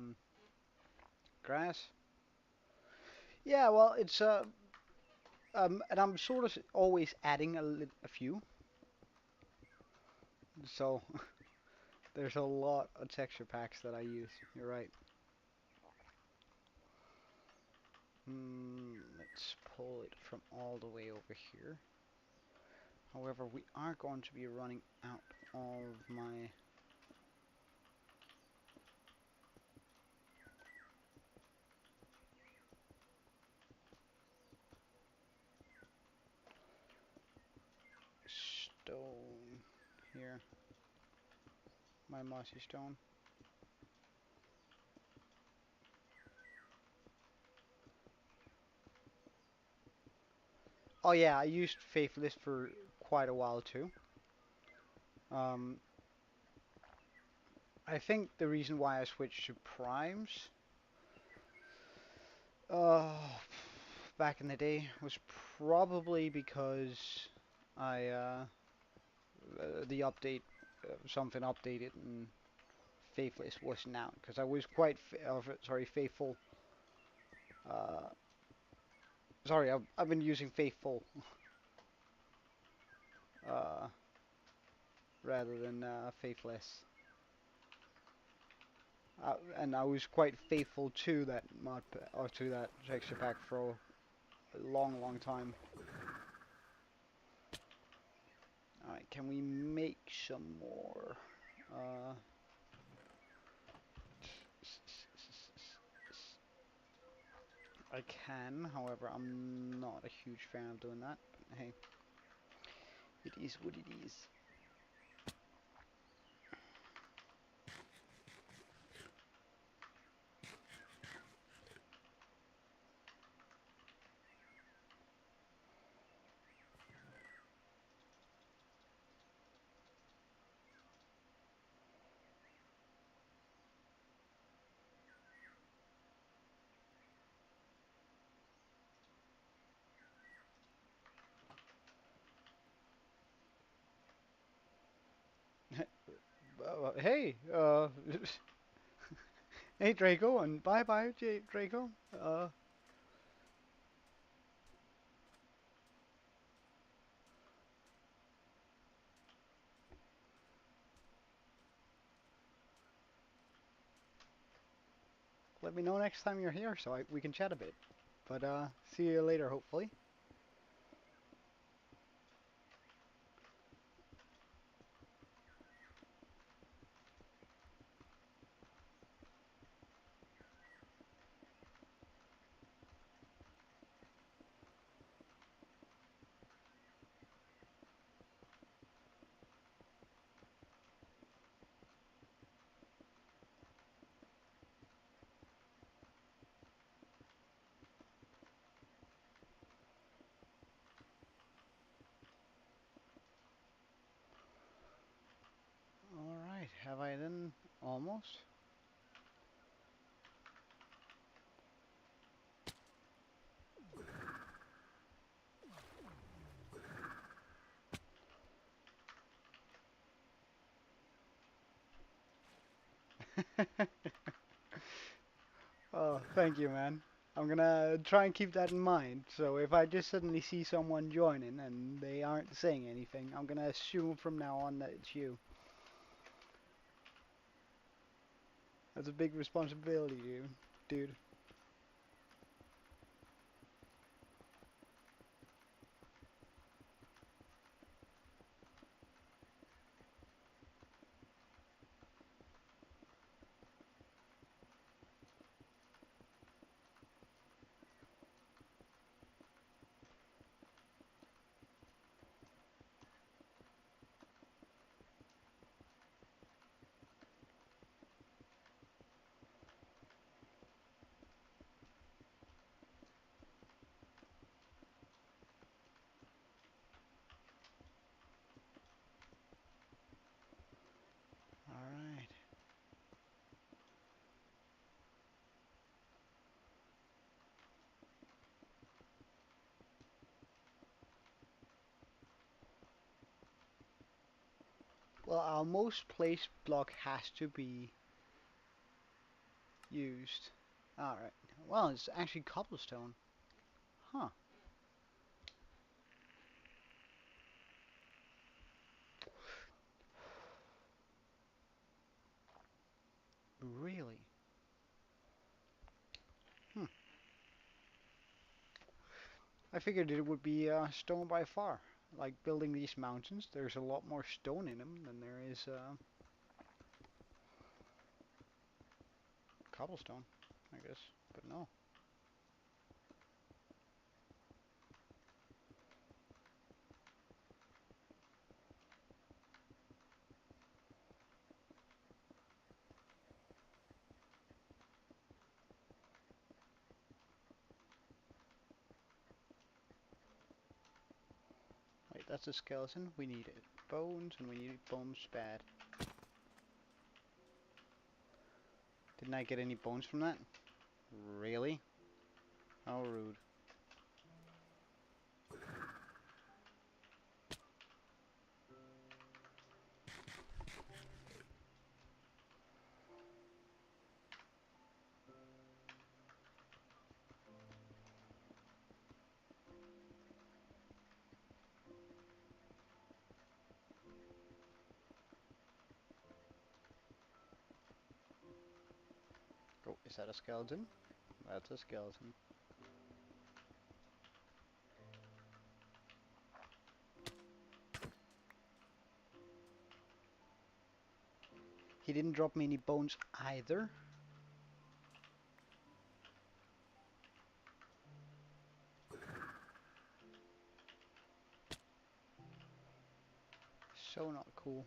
grass. Yeah, well, it's and I'm sort of always adding a few. So there's a lot of texture packs that I use. You're right. Let's pull it from all the way over here. However, we are going to be running out of my stone here. My mossy stone. Oh yeah, I used Faithless for quite a while too. Um, I think the reason why I switched to Primes, uh, back in the day was probably because I the update something updated and Faithless wasn't out because I was quite sorry faithful. Uh, Sorry, I've been using Faithful uh, rather than Faithless. And I was quite faithful to that or to that texture pack for a long, long time. Alright, can we make some more? Uh, I can, however, I'm not a huge fan of doing that. But hey, it is what it is. Hey, hey Draco, and bye bye, Draco. Let me know next time you're here so we can chat a bit. But see you later, hopefully. All right, have I then almost? Oh, thank you, man. I'm gonna try and keep that in mind. So if I just suddenly see someone joining and they aren't saying anything, I'm gonna assume from now on that it's you. That's a big responsibility, dude. All right. Well, our most placed block has to be used. All right. Well, it's actually cobblestone. Huh. Really? Hmm. I figured it would be stone by far. Like building these mountains, there's a lot more stone in them than there is cobblestone, I guess. But no. Wait, that's a skeleton. We need bones, and we need bones bad. Didn't I get any bones from that? Really? How rude. Oh, is that a skeleton? That's a skeleton. He didn't drop me any bones either. So not cool.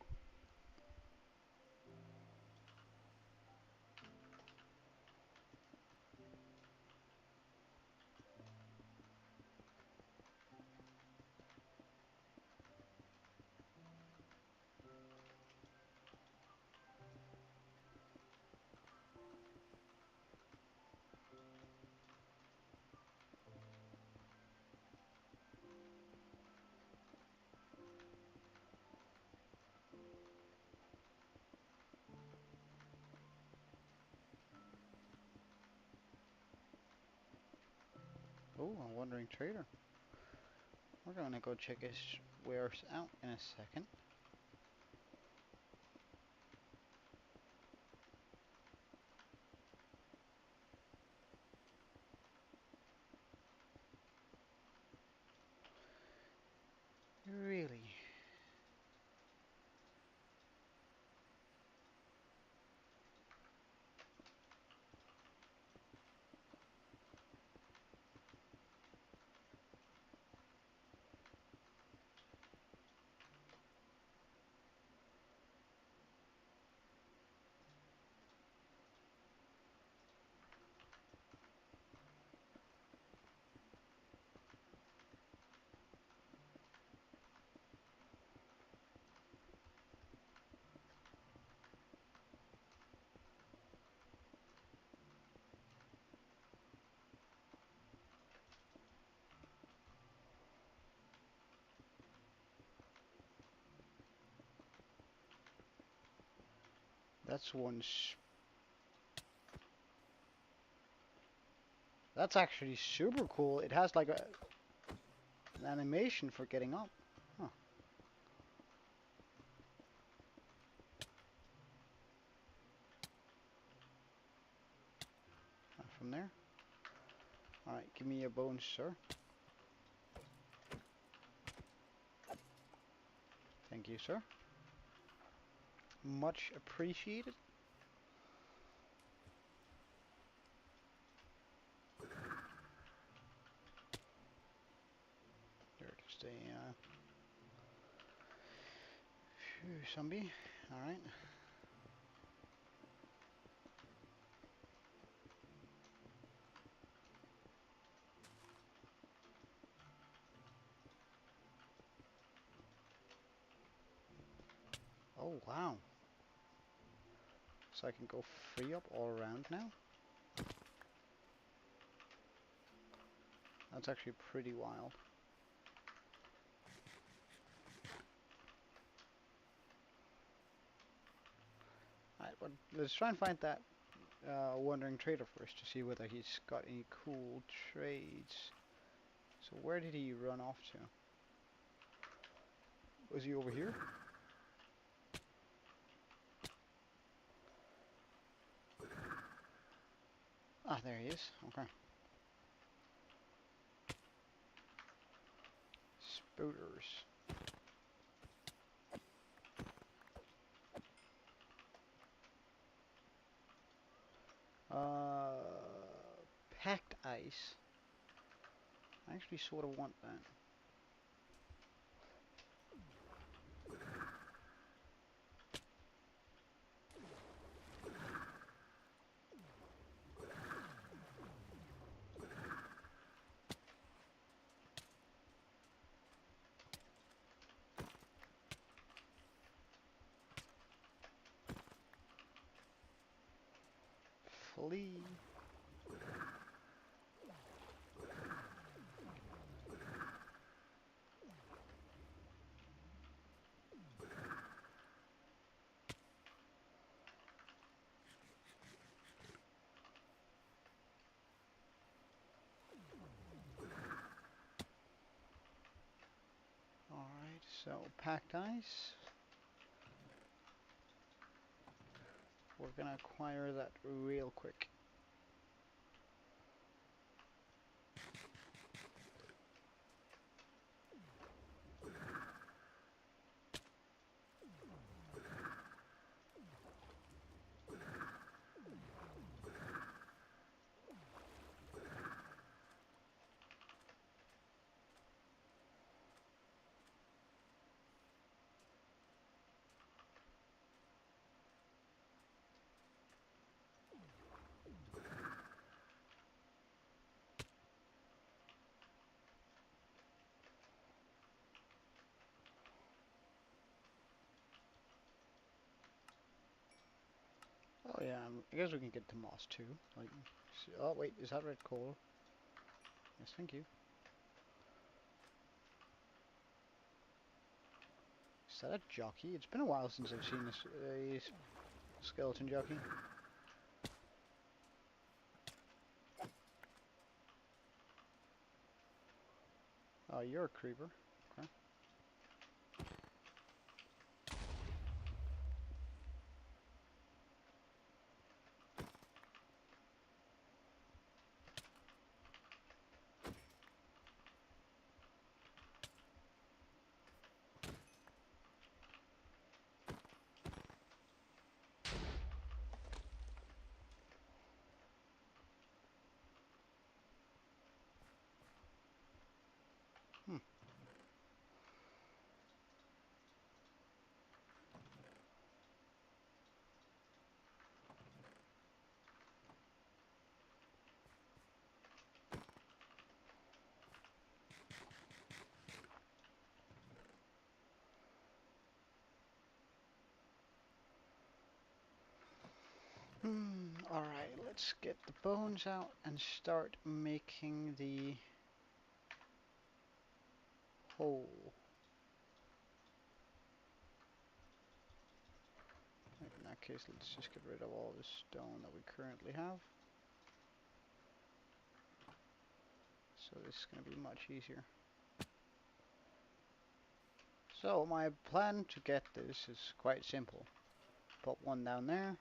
Oh, a wandering trader. We're gonna go check his wares out in a second. Really? That's one. That's actually super cool. It has like an animation for getting up. Huh. From there. Alright, give me your bones, sir. Thank you, sir. Much appreciated. There's a zombie. Alright. Oh, wow. So I can go free up all around now? That's actually pretty wild. Alright, but let's try and find that wandering trader first to see whether he's got any cool trades. So where did he run off to? Was he over here? Ah, there he is. Okay. Spooters. Uh, packed ice. I actually sort of want that. Flee. Alright, so packed ice. We're gonna acquire that real quick. Oh yeah, I guess we can get the moss too. Like, oh wait, is that red coal? Yes, thank you. Is that a jockey? It's been a while since I've seen a skeleton jockey. you're a creeper. Okay. Hmm. Alright, let's get the bones out and start making the hole. In that case, let's just get rid of all the stone that we currently have. So this is going to be much easier. So my plan to get this is quite simple. Put one down there.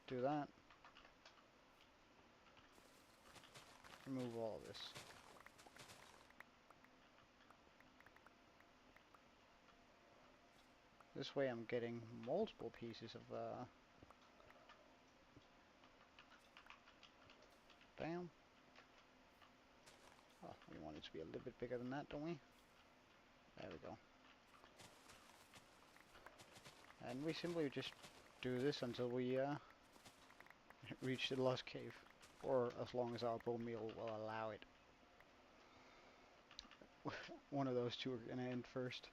Do that. Remove all of this. This way I'm getting multiple pieces of bam. Oh, we want it to be a little bit bigger than that, don't we? There we go. And we simply just do this until we reach the lost cave. Or as long as our bone meal will allow it. One of those two are going to end first.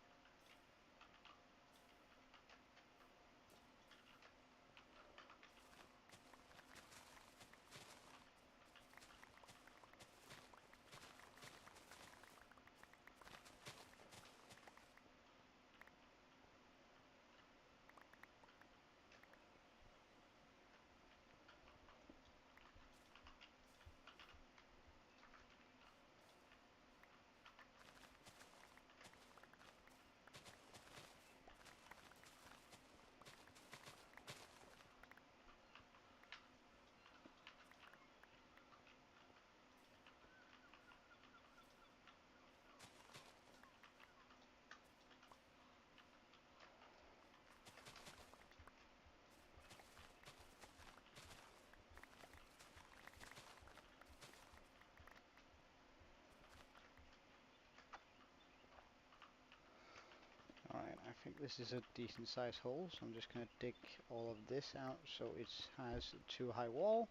Alright, I think this is a decent sized hole, so I'm just going to dig all of this out so it has a too high wall.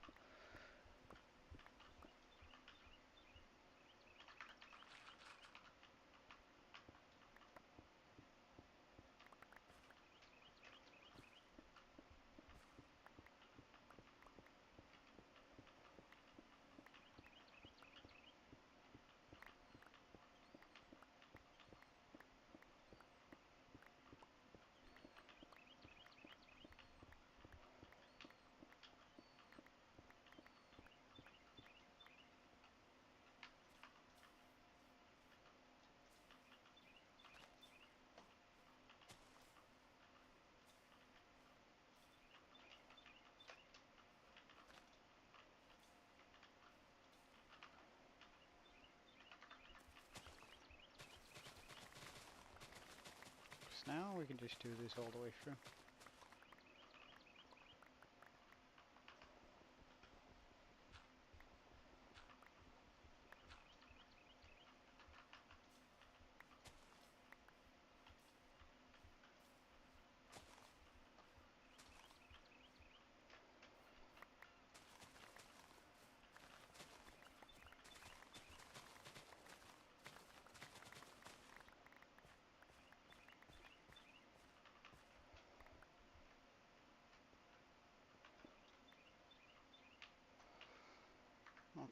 So now we can just do this all the way through.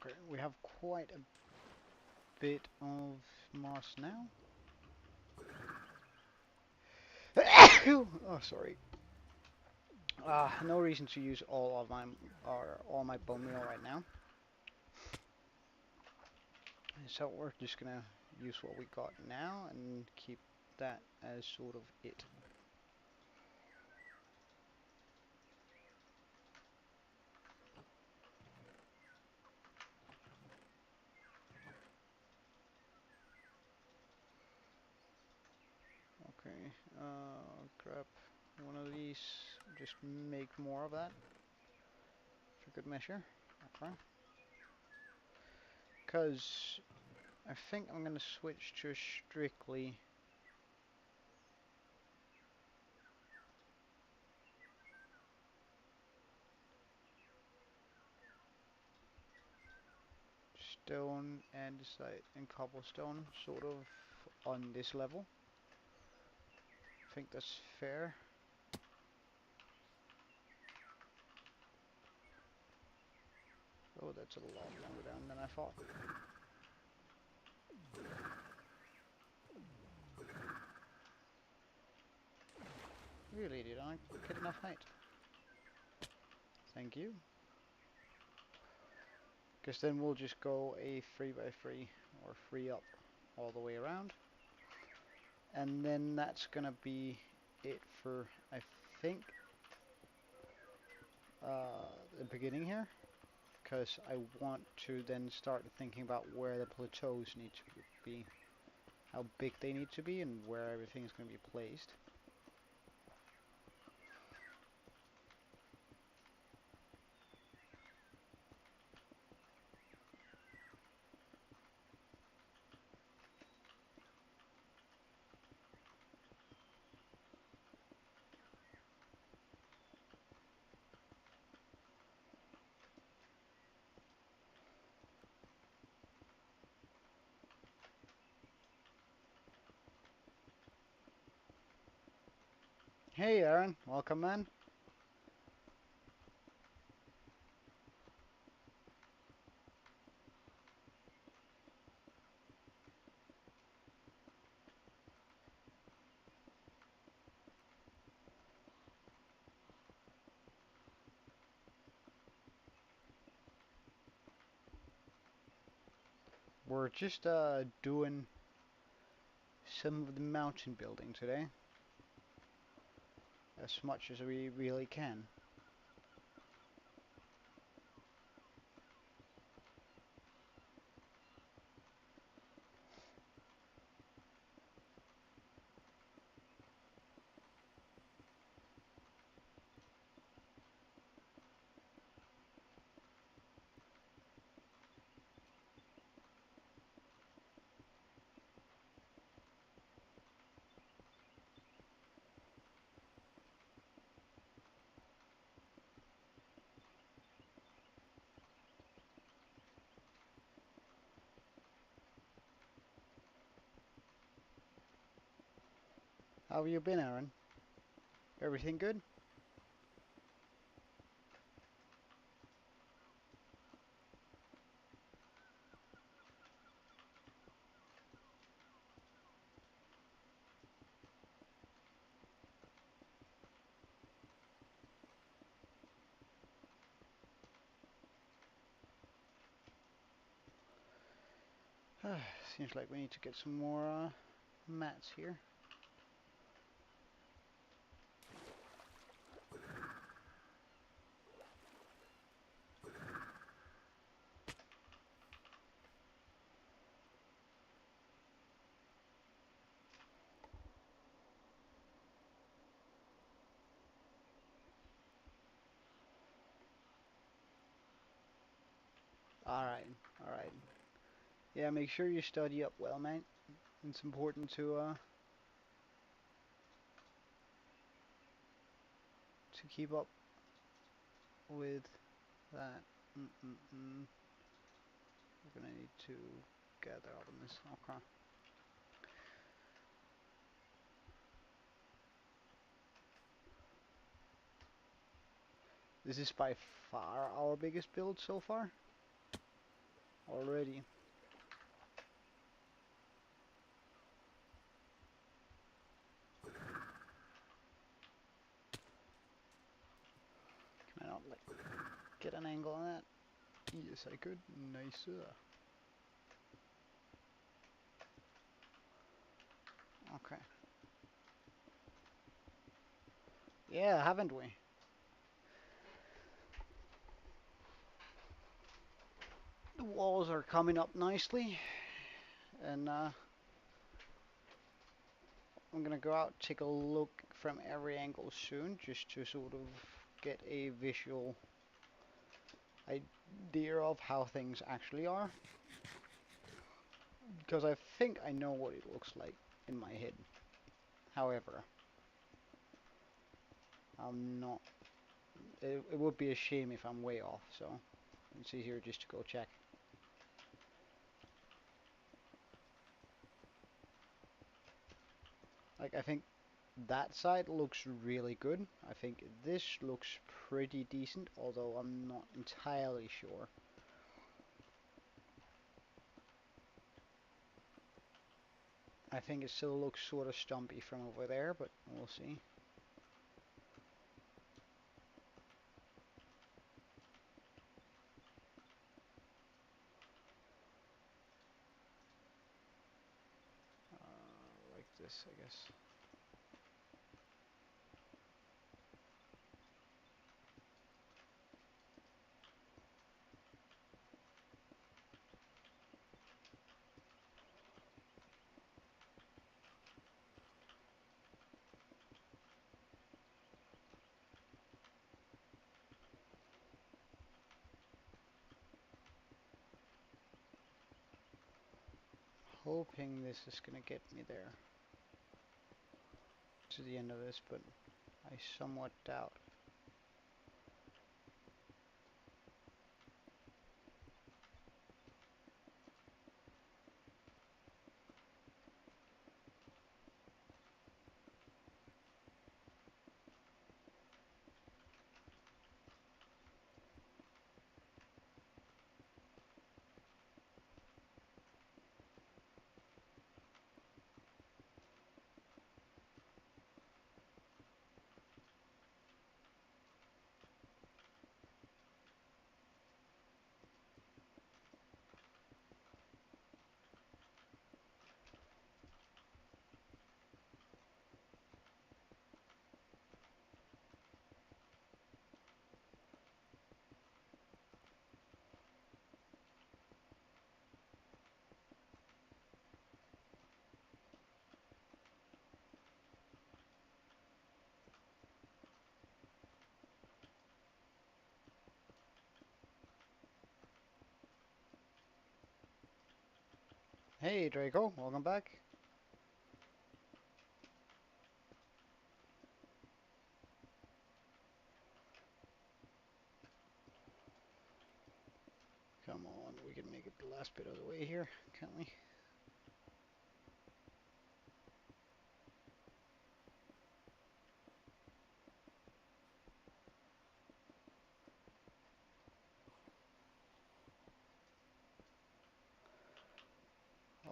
Okay, we have quite a bit of moss now. Oh, sorry. No reason to use all my bone meal right now. So we're just gonna use what we got now and keep that as sort of it. Okay, grab one of these, just make more of that for good measure. Okay. Because I think I'm gonna switch to strictly stone andesite and cobblestone, sort of on this level. I think that's fair. Oh, that's a lot longer down than I thought. Really, did I get enough height? Thank you. Because then we'll just go a 3x3 or 3 up all the way around. And then that's gonna be it for, I think, the beginning here. Because I want to then start thinking about where the plateaus need to be, how big they need to be, and where everything is going to be placed. Hey Aaron, welcome man. We're just doing some of the mountain building today, as much as we really can. How have you been, Aaron? Everything good? Seems like we need to get some more mats here. Alright, alright. Yeah, make sure you study up well, mate. It's important to keep up with that. We're gonna need to gather up on this. Okay. This is by far our biggest build so far. Already. get an angle on that? Yes, I could. Nice. Okay. Yeah, haven't we? The walls are coming up nicely, and I'm gonna go out, take a look from every angle soon, just to sort of get a visual idea of how things actually are. Because I think I know what it looks like in my head. However, I'm not. It would be a shame if I'm way off, so let's see here just to go check. Like, I think that side looks really good. I think this looks pretty decent, although I'm not entirely sure. I think it still looks sort of stumpy from over there, but we'll see. Like this, I guess. Hoping this is gonna get me there to the end of this, but I somewhat doubt. Hey Draco, welcome back. Come on, we can make it the last bit of the way here, can't we?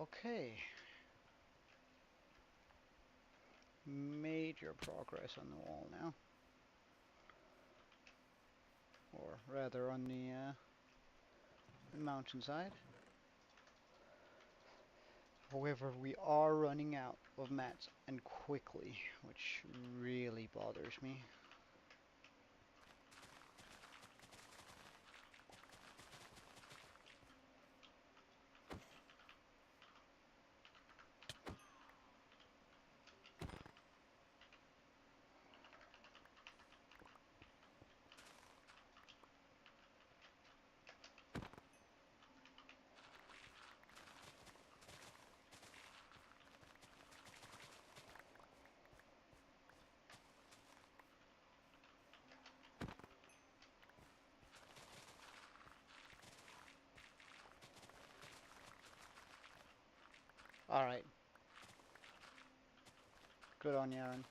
Okay. Major progress on the wall now. Or rather on the mountainside. However, we are running out of mats, and quickly, which really bothers me. Alright. Good on you, Aaron.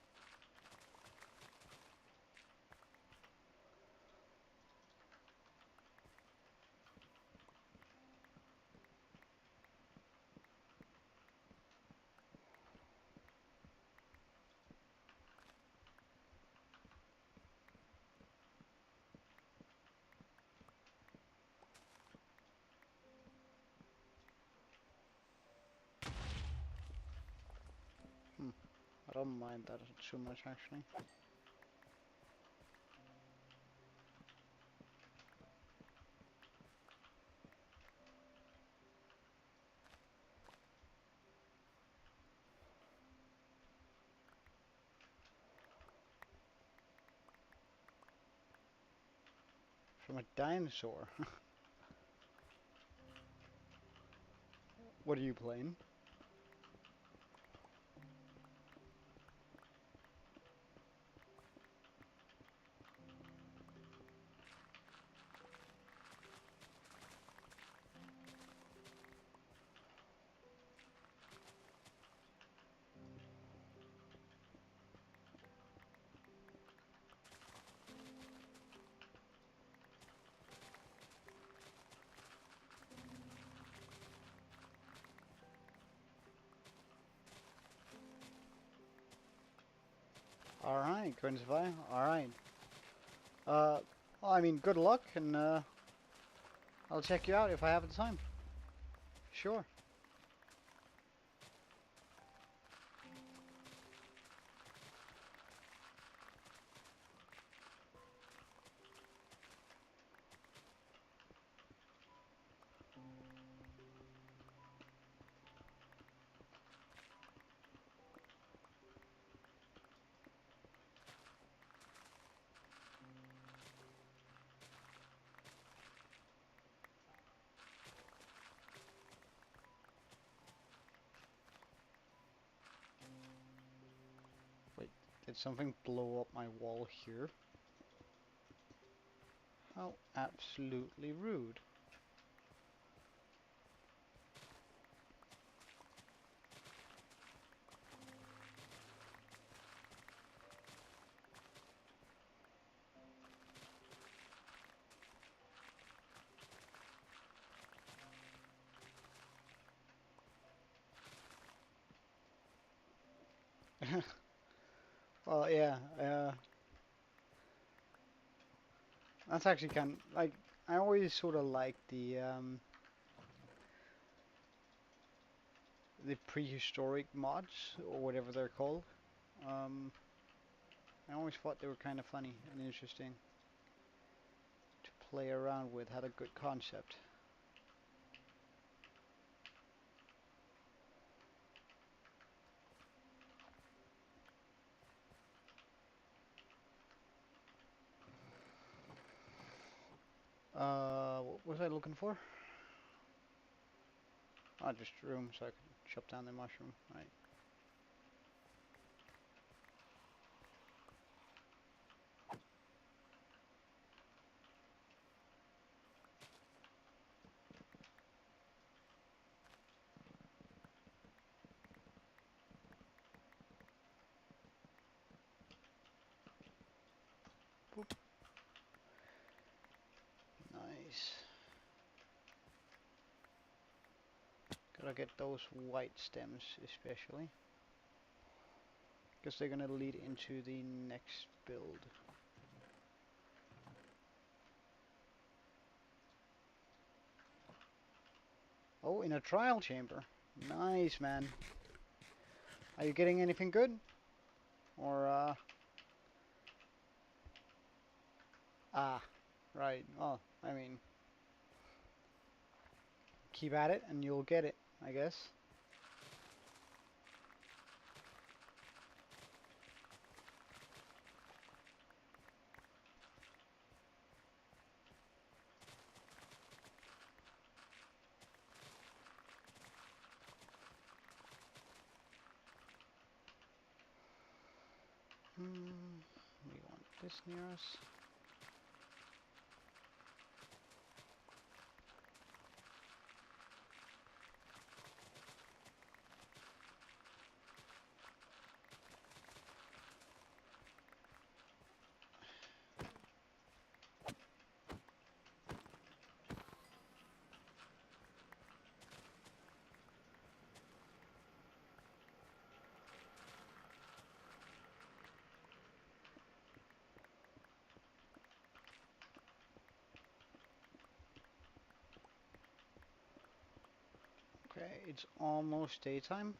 don't mind that too much actually. From a dinosaur. What are you playing? Alright, going to survive? Alright. Well, I mean, good luck, and I'll check you out if I have the time. Sure. Wait, did something blow up my wall here? How absolutely rude. Well, yeah, that's actually kind of, like, I always sort of like the prehistoric mods, or whatever they're called. Um, I always thought they were kind of funny and interesting to play around with, had a good concept. What was I looking for? Oh, just room so I could chop down the mushroom. Right. Boop. Nice. Gotta get those white stems especially, because they're gonna lead into the next build. Oh, in a trial chamber. Nice, man. Are you getting anything good? Or, ah, right. Well, I mean, keep at it and you'll get it, I guess. We want this near us. Okay, it's almost daytime.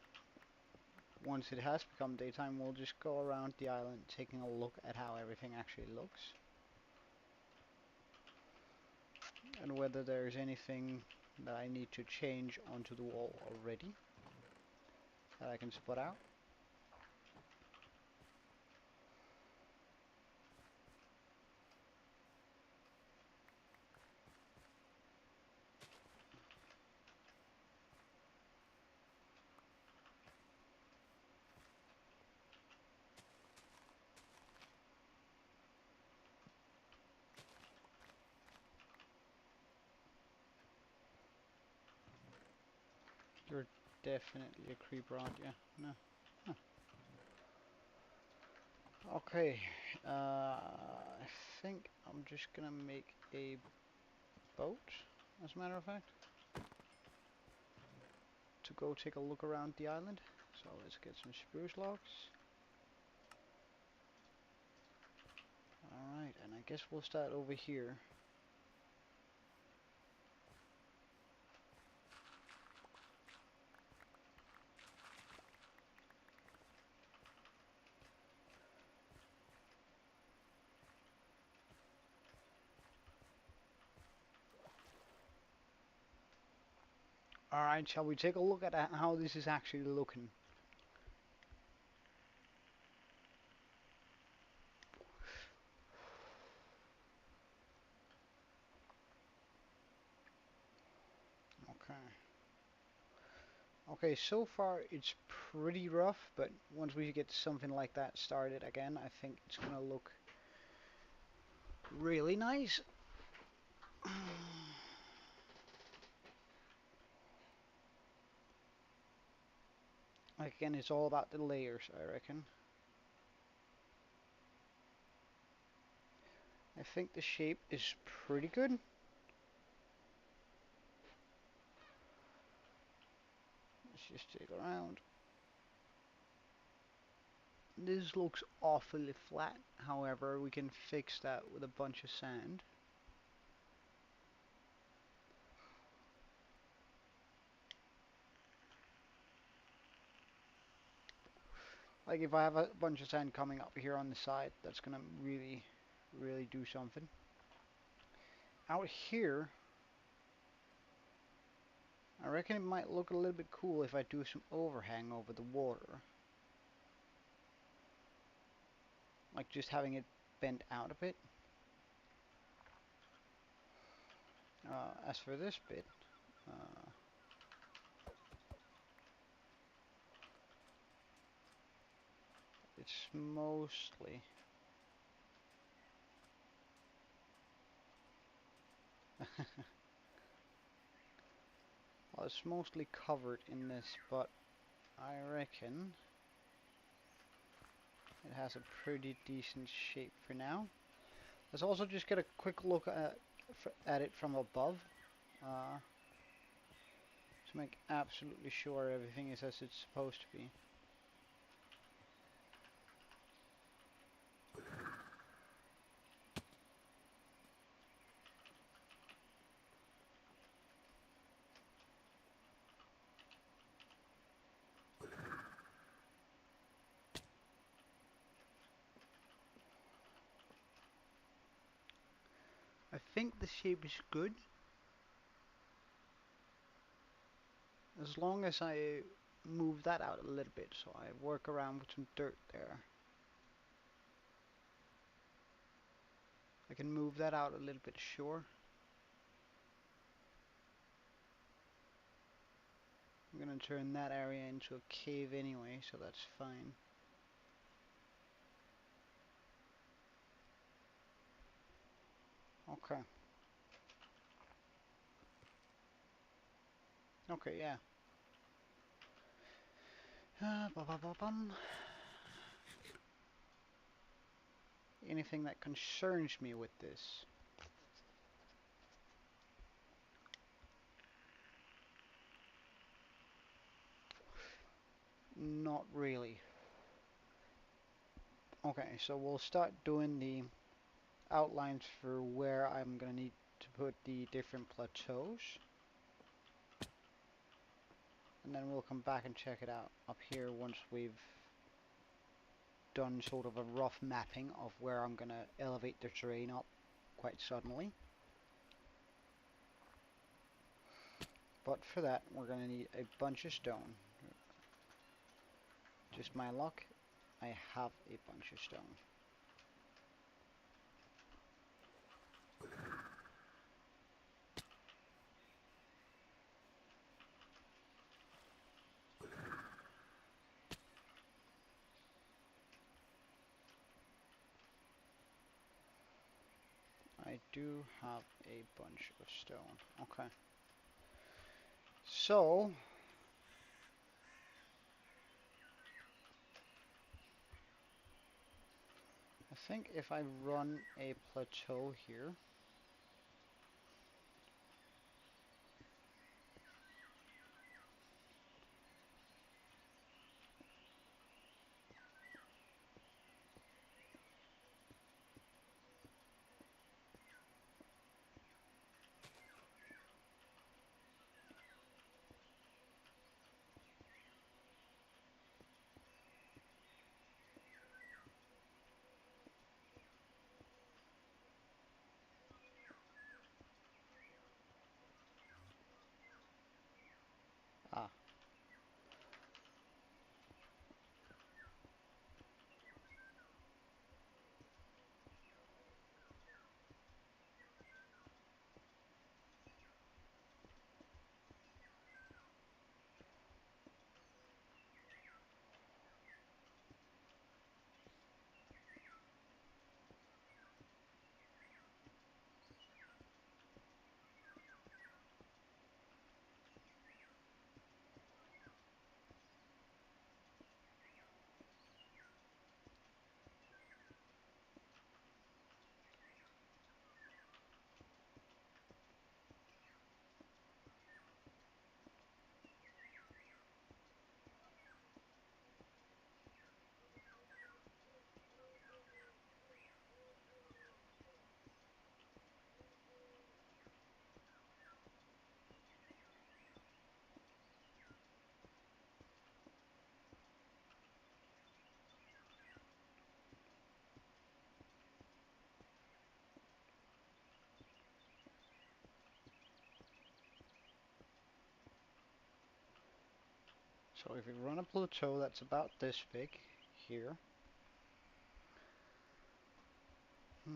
once it has become daytime, we'll just go around the island taking a look at how everything actually looks. And whether there's anything that I need to change onto the wall already that I can spot out. You're definitely a creeper, aren't you? No. Huh. Okay. I think I'm just gonna make a boat, as a matter of fact, to go take a look around the island. So let's get some spruce logs. Alright, and I guess we'll start over here. Alright, shall we take a look at how this is actually looking? Okay. Okay, so far it's pretty rough, but once we get something like that started again, I think it's gonna look really nice. Again, it's all about the layers, I reckon. I think the shape is pretty good. Let's just take it around. This looks awfully flat, however, we can fix that with a bunch of sand. Like if I have a bunch of sand coming up here on the side, that's gonna really do something. Out here, I reckon it might look a little bit cool if I do some overhang over the water. Like just having it bent out a bit. As for this bit, uh, it's mostly well, it's mostly covered in this, but I reckon it has a pretty decent shape for now. Let's also just get a quick look at it from above to make absolutely sure everything is as it's supposed to be. I think the shape is good, as long as I move that out a little bit, so I work around with some dirt there. I can move that out a little bit, sure. I'm gonna turn that area into a cave anyway, so that's fine. Okay. Okay, yeah. Ba -ba -ba -bum. Anything that concerns me with this? Not really. Okay, so we'll start doing the outlines for where I'm gonna need to put the different plateaus. and then we'll come back and check it out up here once we've done sort of a rough mapping of where I'm gonna elevate the terrain up quite suddenly. But for that, we're gonna need a bunch of stone. Just my luck, I have a bunch of stone. I do have a bunch of stone. Okay. So, I think if I run a plateau here, ah, so if we run a plateau that's about this big here, and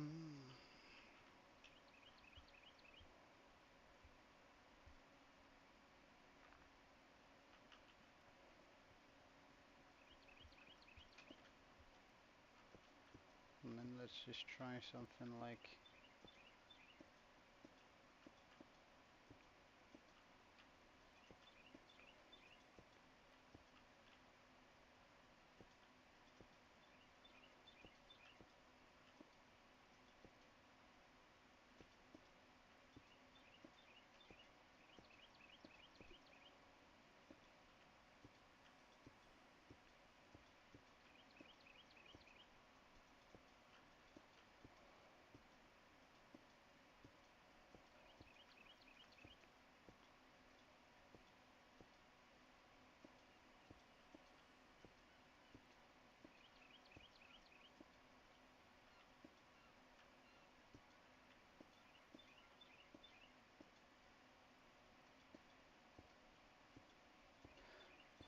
then let's just try something like,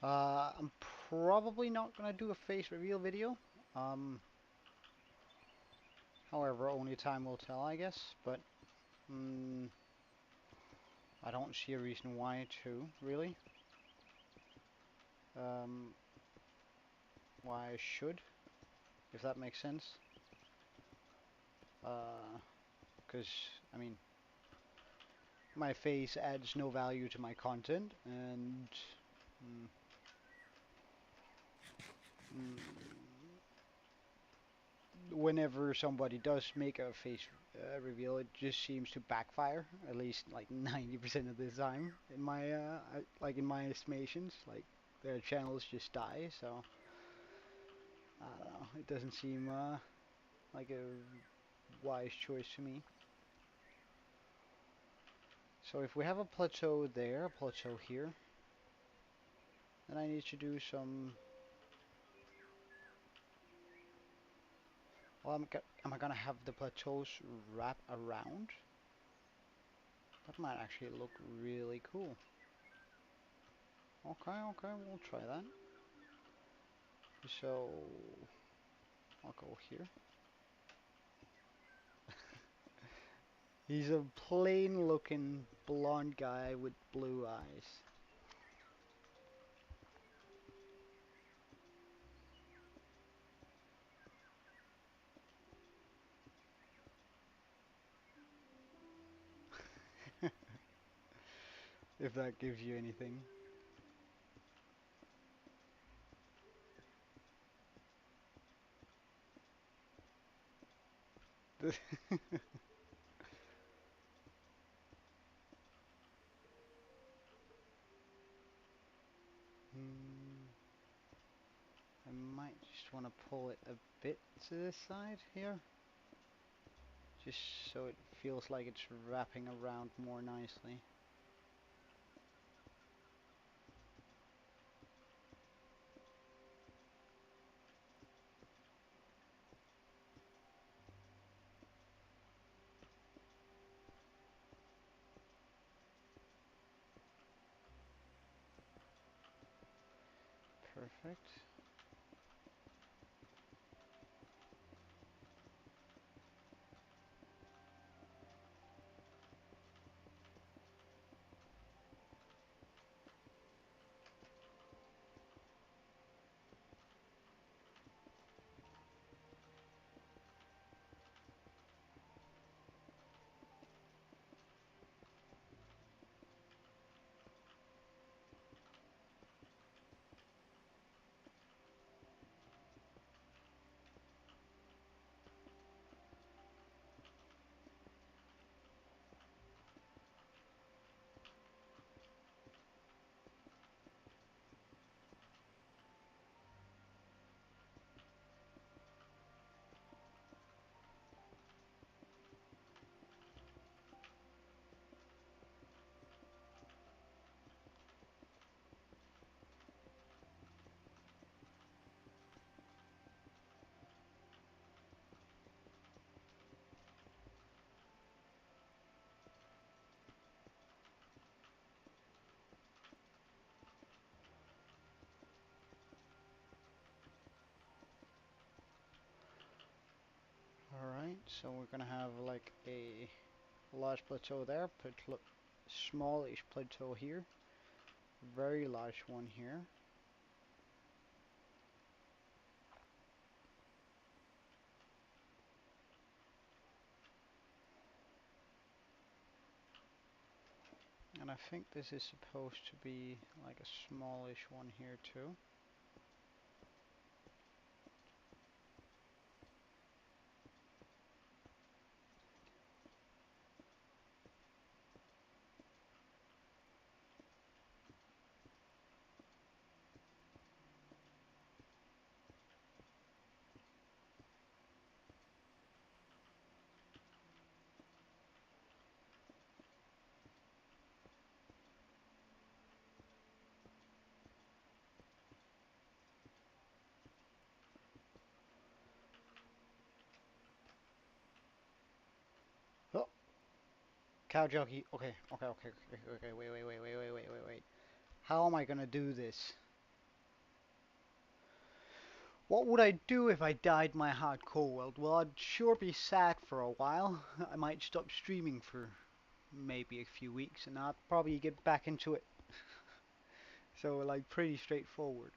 I'm probably not gonna do a face reveal video. Um, However, only time will tell, I guess. But I don't see a reason why to, really. Um, why I should, if that makes sense. Because, I mean, my face adds no value to my content, and mm, mm, whenever somebody does make a face reveal, it just seems to backfire. At least like 90% of the time, in my like in my estimations, like their channels just die. So I don't know. It doesn't seem like a wise choice to me. So if we have a plateau there, a plateau here, Then I need to do some. Well, am I gonna have the plateaus wrap around? That might actually look really cool. Okay, okay, we'll try that. So I'll go here. He's a plain looking blonde guy with blue eyes. If that gives you anything. Hmm, I might just want to pull it a bit to this side here, just so it feels like it's wrapping around more nicely. Perfect. Alright, so we're gonna have like a large plateau there, smallish plateau here, very large one here. And I think this is supposed to be like a smallish one here too. Oh, cow jockey. Okay, okay, okay, okay, okay. Wait. How am I gonna do this? What would I do if I dyed my hardcore world? Well, I'd sure be sad for a while. I might stop streaming for maybe a few weeks, and I'd probably get back into it. So, like, pretty straightforward.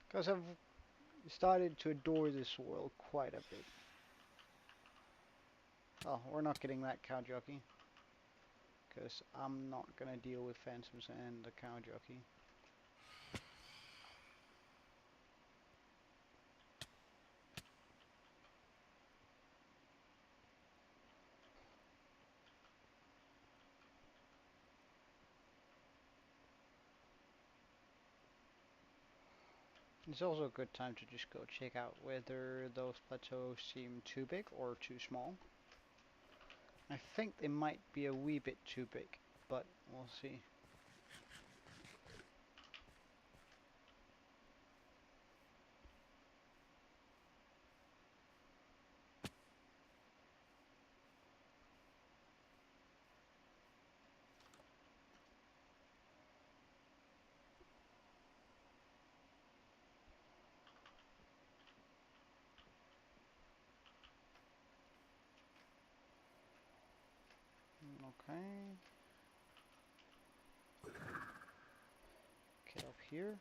Because I've started to adore this world quite a bit. Oh, we're not getting that cow jockey. Because I'm not gonna deal with phantoms and the cow jockey. It's also a good time to just go check out whether those plateaus seem too big or too small. I think they might be a wee bit too big, but we'll see. Okay. Get up here.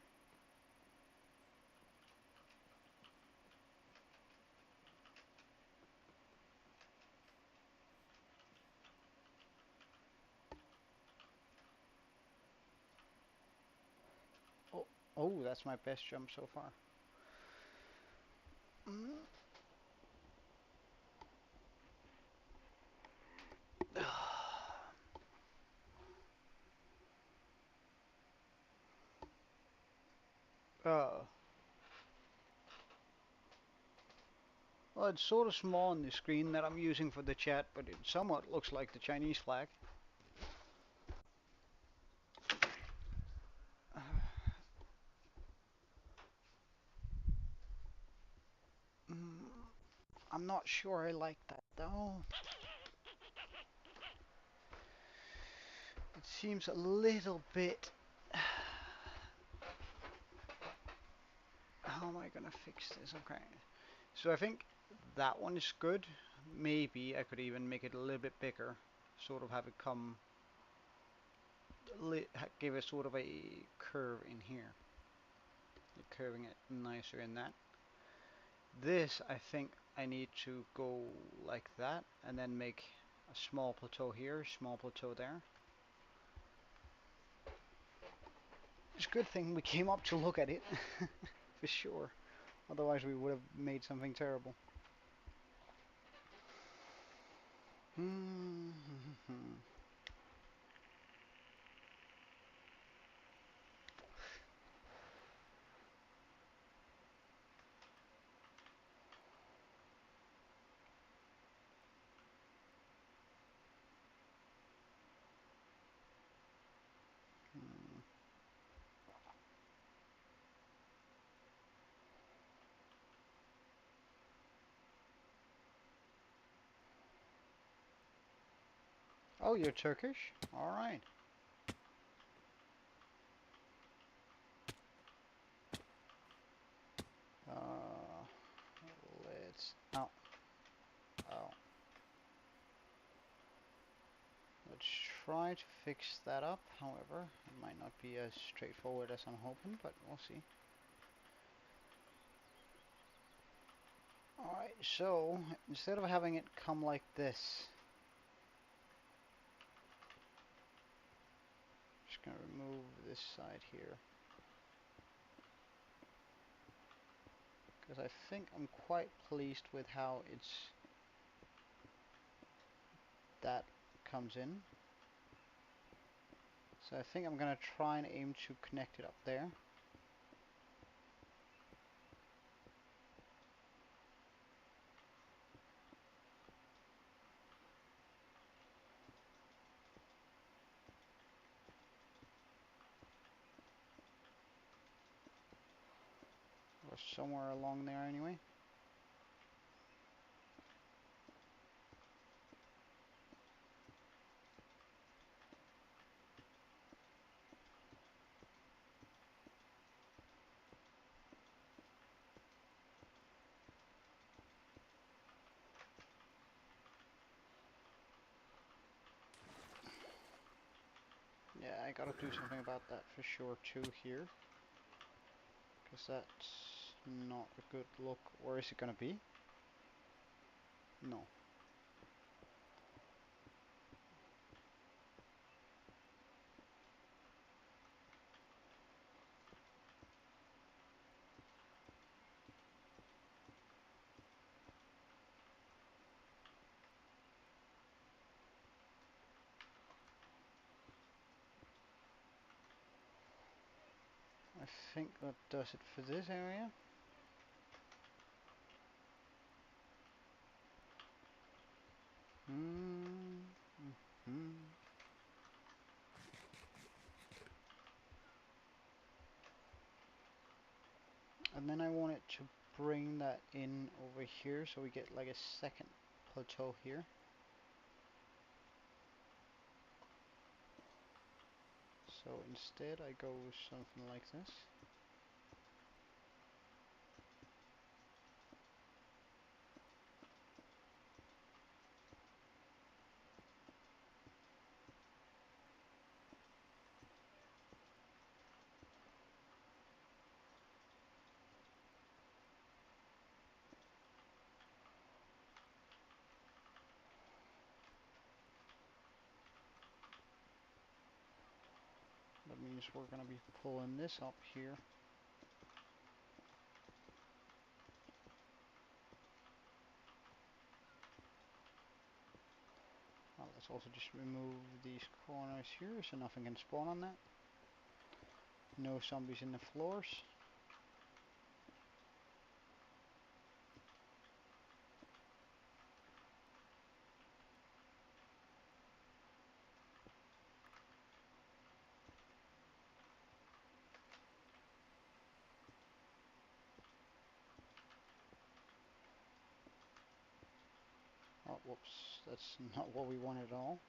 Oh, oh, that's my best jump so far. Mm. Uh, well, it's sort of small on the screen that I'm using for the chat, but it somewhat looks like the Chinese flag. Mm, I'm not sure I like that though. It seems a little bit. How am I gonna fix this? Okay. So I think that one is good. Maybe I could even make it a little bit bigger. Sort of have it come. Give it sort of a curve in here. Curving it nicer in that. This, I think I need to go like that and then make a small plateau here, small plateau there. It's a good thing we came up to look at it, for sure. Otherwise we would have made something terrible. Oh, you're Turkish? Alright. Uh, let's... Oh. Oh. Let's try to fix that up. However, it might not be as straightforward as I'm hoping, but we'll see. Alright, so instead of having it come like this, I'm just going to remove this side here. Because I think I'm quite pleased with how that comes in. So I think I'm going to try and aim to connect it up there. Or somewhere along there anyway. Yeah, I gotta do something about that for sure too here. Because that's not a good look. Or is it gonna be? No. I think that does it for this area. And then I want it to bring that in over here so we get like a second plateau here. So instead I go with something like this. That means we're going to be pulling this up here. Let's also just remove these corners here so nothing can spawn on that. No zombies in the floors. Oh, whoops, that's not what we want at all.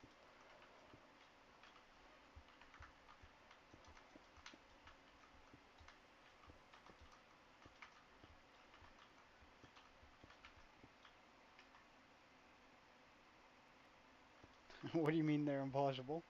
What do you mean they're impossible?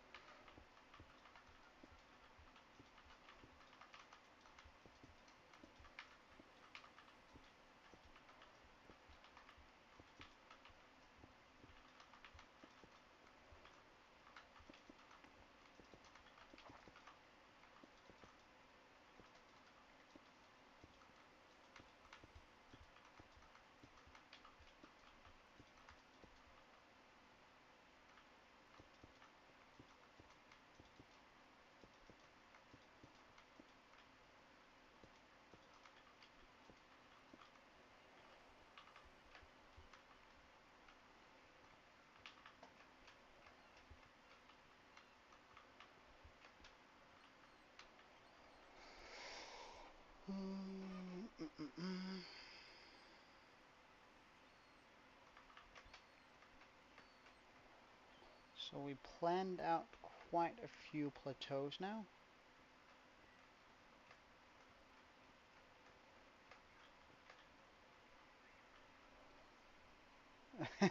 So we planned out quite a few plateaus now.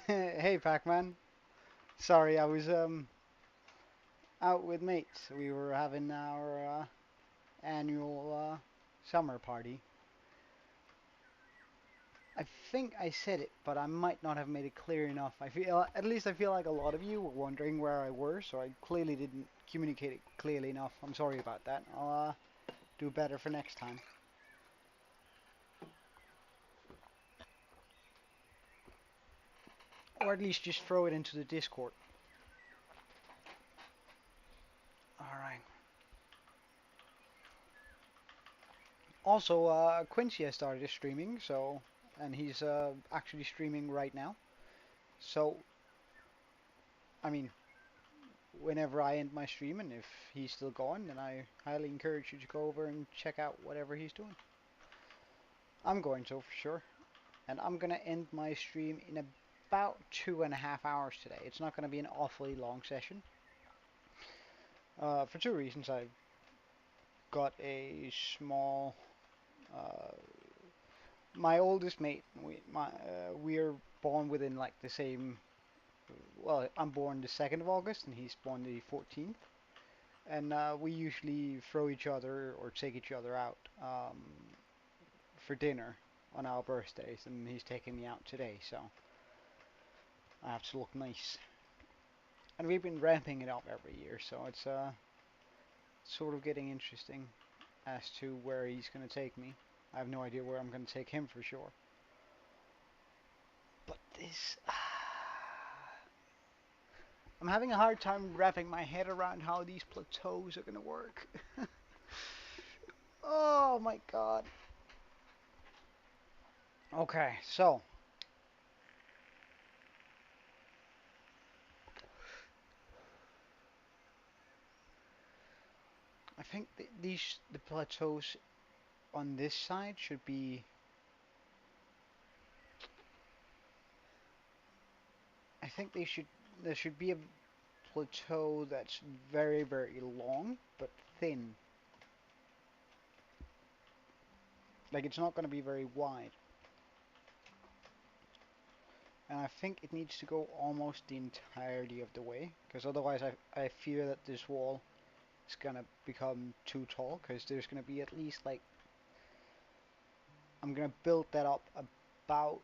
Hey Pac-Man. Sorry, I was out with mates. We were having our annual summer party. I think I said it, but I might not have made it clear enough. At least I feel like a lot of you were wondering where I were, so I clearly didn't communicate it clearly enough. I'm sorry about that. I'll do better for next time. Or at least just throw it into the Discord. Alright. Also, Quincy has started streaming, so, and he's actually streaming right now. So, I mean, whenever I end my stream, and if he's still going, then I highly encourage you to go over and check out whatever he's doing. I'm going to, for sure. And I'm going to end my stream in about 2.5 hours today. It's not going to be an awfully long session. For two reasons. I've got a small... Uh, my oldest mate, we're born within like the same... Well, I'm born the 2nd of August and he's born the 14th. And we usually throw each other or take each other out for dinner on our birthdays. And he's taking me out today, so I have to look nice. And we've been ramping it up every year, so it's sort of getting interesting as to where he's going to take me. I have no idea where I'm going to take him for sure. But this... I'm having a hard time wrapping my head around how these plateaus are going to work. Oh my god. Okay, so... I think the plateaus on this side should be, I think there should be a plateau that's very, very long, but thin. Like it's not going to be very wide. And I think it needs to go almost the entirety of the way, because otherwise I fear that this wall is going to become too tall, because there's going to be at least like, I'm going to build that up about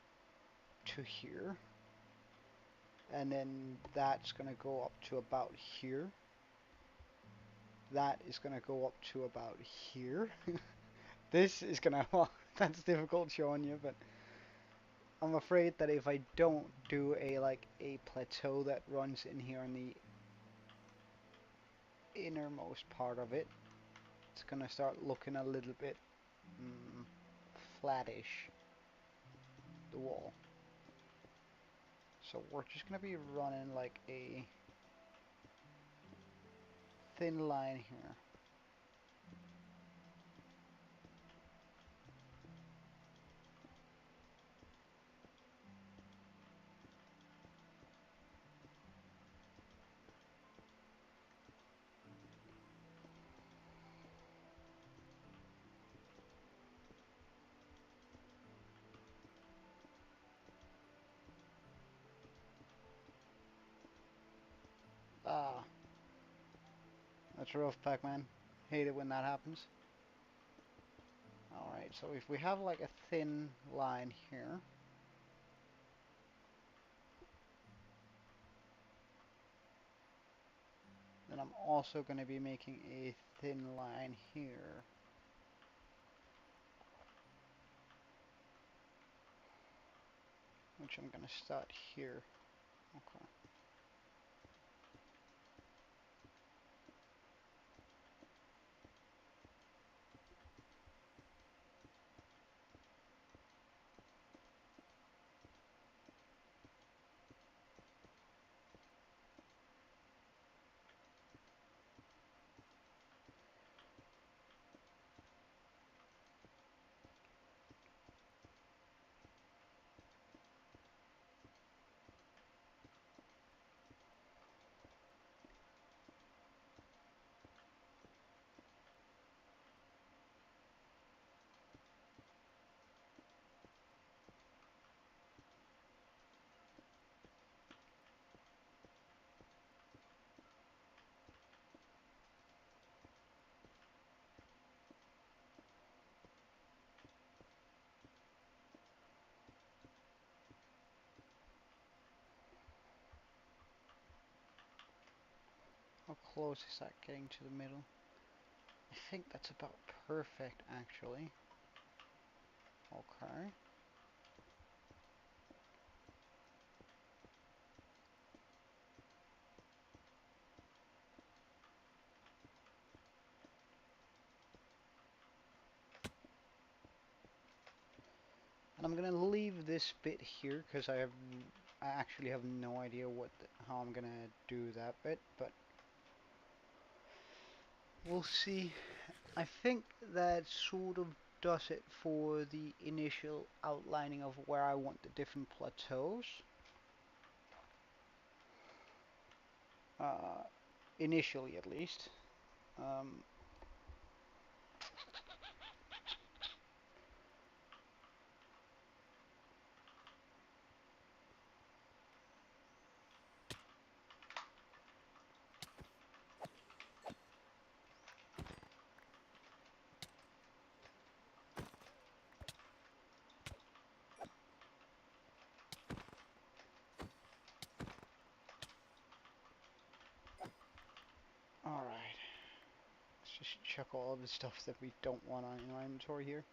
to here, and then that's going to go up to about here. That is going to go up to about here. This is going to, well, that's difficult showing you, but I'm afraid that if I don't do a plateau that runs in here on the innermost part of it, it's gonna start looking a little bit flattish, the wall. So we're just gonna be running like a thin line here. Ah, that's rough, Pac-Man. Hate it when that happens. Alright, so if we have like a thin line here, then I'm also going to be making a thin line here. Which I'm going to start here. Okay. How close is that getting to the middle? I think that's about perfect, actually. Okay. And I'm gonna leave this bit here because I actually have no idea how I'm gonna do that bit, but we'll see. I think that sort of does it for the initial outlining of where I want the different plateaus. Uh, Initially, at least. Um, Alright. Let's just check all of the stuff that we don't want on in our inventory here.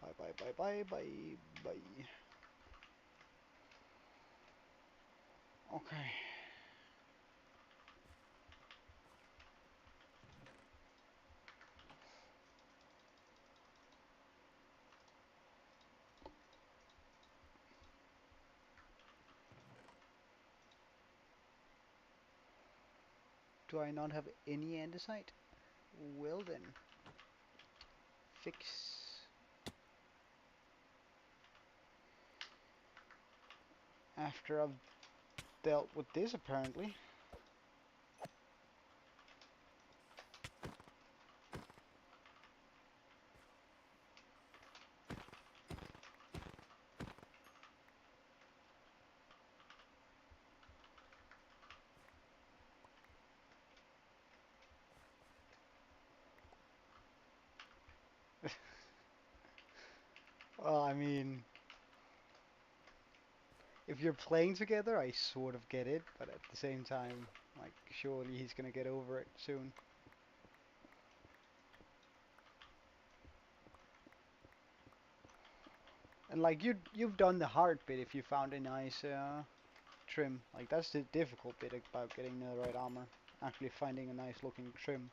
Bye, bye, bye, bye, bye, bye. Okay. Do I not have any andesite? Well then. fix. After I've dealt with this, apparently. Well, I mean, if you're playing together, I sort of get it, but at the same time, like, surely he's gonna get over it soon. And like you've done the hard bit if you found a nice trim. Like that's the difficult bit about getting the right armor. Actually finding a nice looking trim.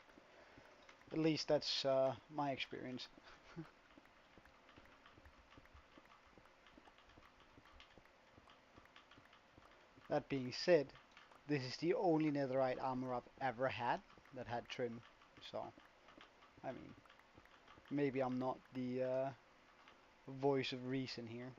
At least that's my experience. That being said, this is the only netherite armor I've ever had that had trim. So, I mean, maybe I'm not the voice of reason here.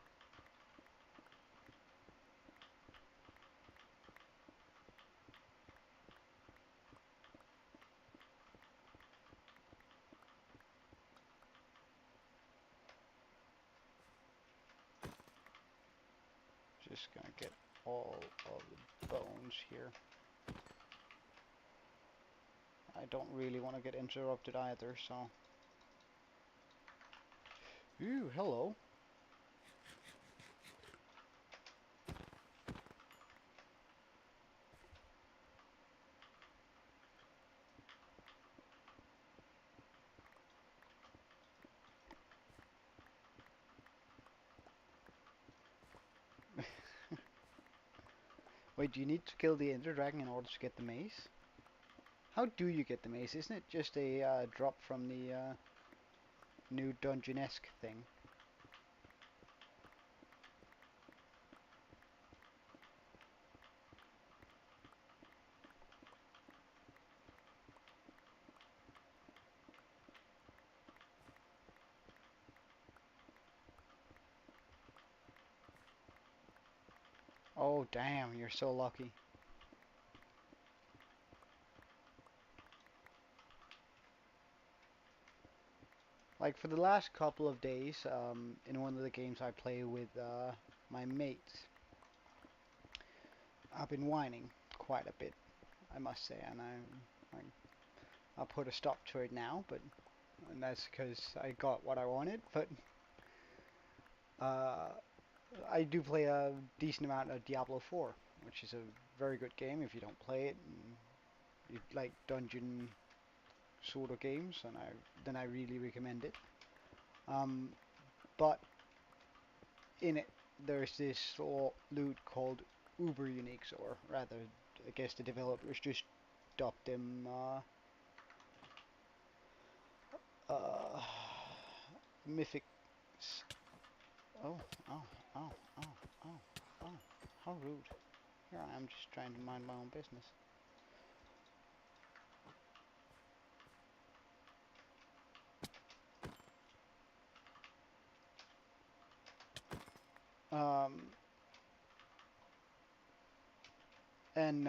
Just gonna get all of the bones here. I don't really want to get interrupted either, so. Ooh, hello. Wait, do you need to kill the Ender Dragon in order to get the mace? How do you get the mace? Isn't it just a drop from the new dungeon-esque thing? Oh damn, you're so lucky. Like for the last couple of days, in one of the games I play with my mates, I've been whining quite a bit, I must say, and I'll put a stop to it now, and that's because I got what I wanted, but uh, I do play a decent amount of Diablo 4, which is a very good game if you don't play it and you like dungeon sort of games, and then I really recommend it. Um, but in it, there's this loot called Uber Uniques, or rather, I guess the developers just dubbed them uh, mythics. Oh, oh, oh, oh, oh, oh! How rude! Here I am, just trying to mind my own business. Um, and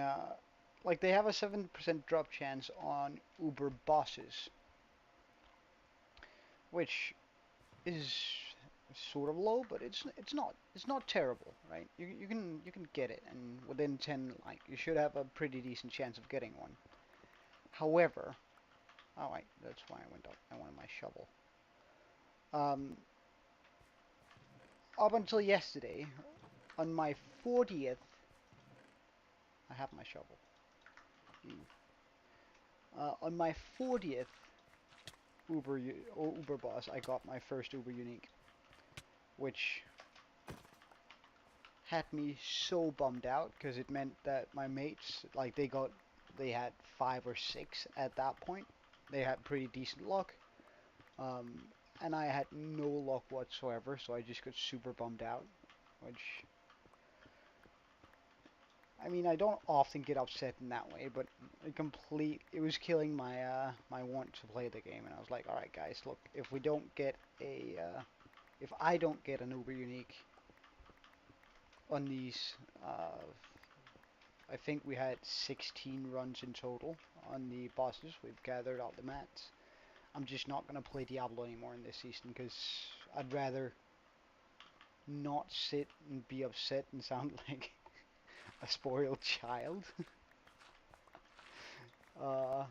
like they have a 7% drop chance on Uber bosses, which is sort of low, but it's not terrible, right? You can get it, and within 10, like you should have a pretty decent chance of getting one. However, oh wait, that's why I went up. I wanted my shovel. Um, Up until yesterday, on my 40th, I have my shovel. On my 40th Uber boss, I got my first Uber unique, which had me so bummed out because it meant that my mates, like they had 5 or 6 at that point. They had pretty decent luck, um, and I had no luck whatsoever, so I just got super bummed out, which I mean, I don't often get upset in that way, but it was killing my my want to play the game, and I was like, all right, guys, look, if we don't get if I don't get an Uber Unique on these, I think we had 16 runs in total on the bosses. We've gathered all the mats. I'm just not gonna play Diablo anymore in this season because I'd rather not sit and be upset and sound like a spoiled child. uh,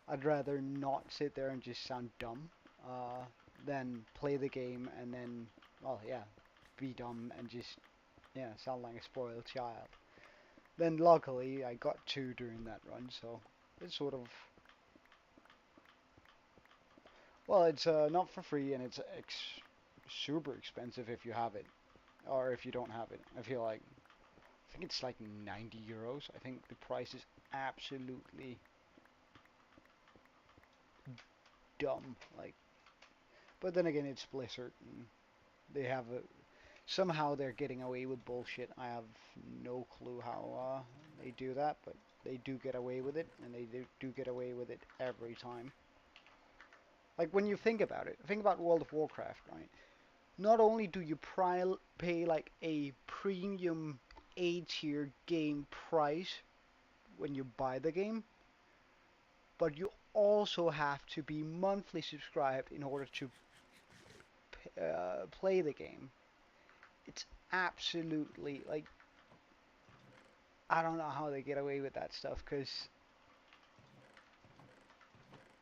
I'd rather not sit there and just sound dumb uh, than play the game and then, well, yeah, be dumb and just, yeah, sound like a spoiled child. Then luckily I got two during that run, so it's sort of, well, it's not for free and it's super expensive if you have it or if you don't have it. I feel like I think it's like 90 euros. I think the price is absolutely dumb. Like, but then again, it's Blizzard, and they have a, somehow they're getting away with bullshit. I have no clue how they do that, but they do get away with it, and they do get away with it every time. Like when you think about World of Warcraft, right? Not only do you pay like a premium A tier game price when you buy the game, but you also have to be monthly subscribed in order to play the game. It's absolutely like I don't know how they get away with that stuff because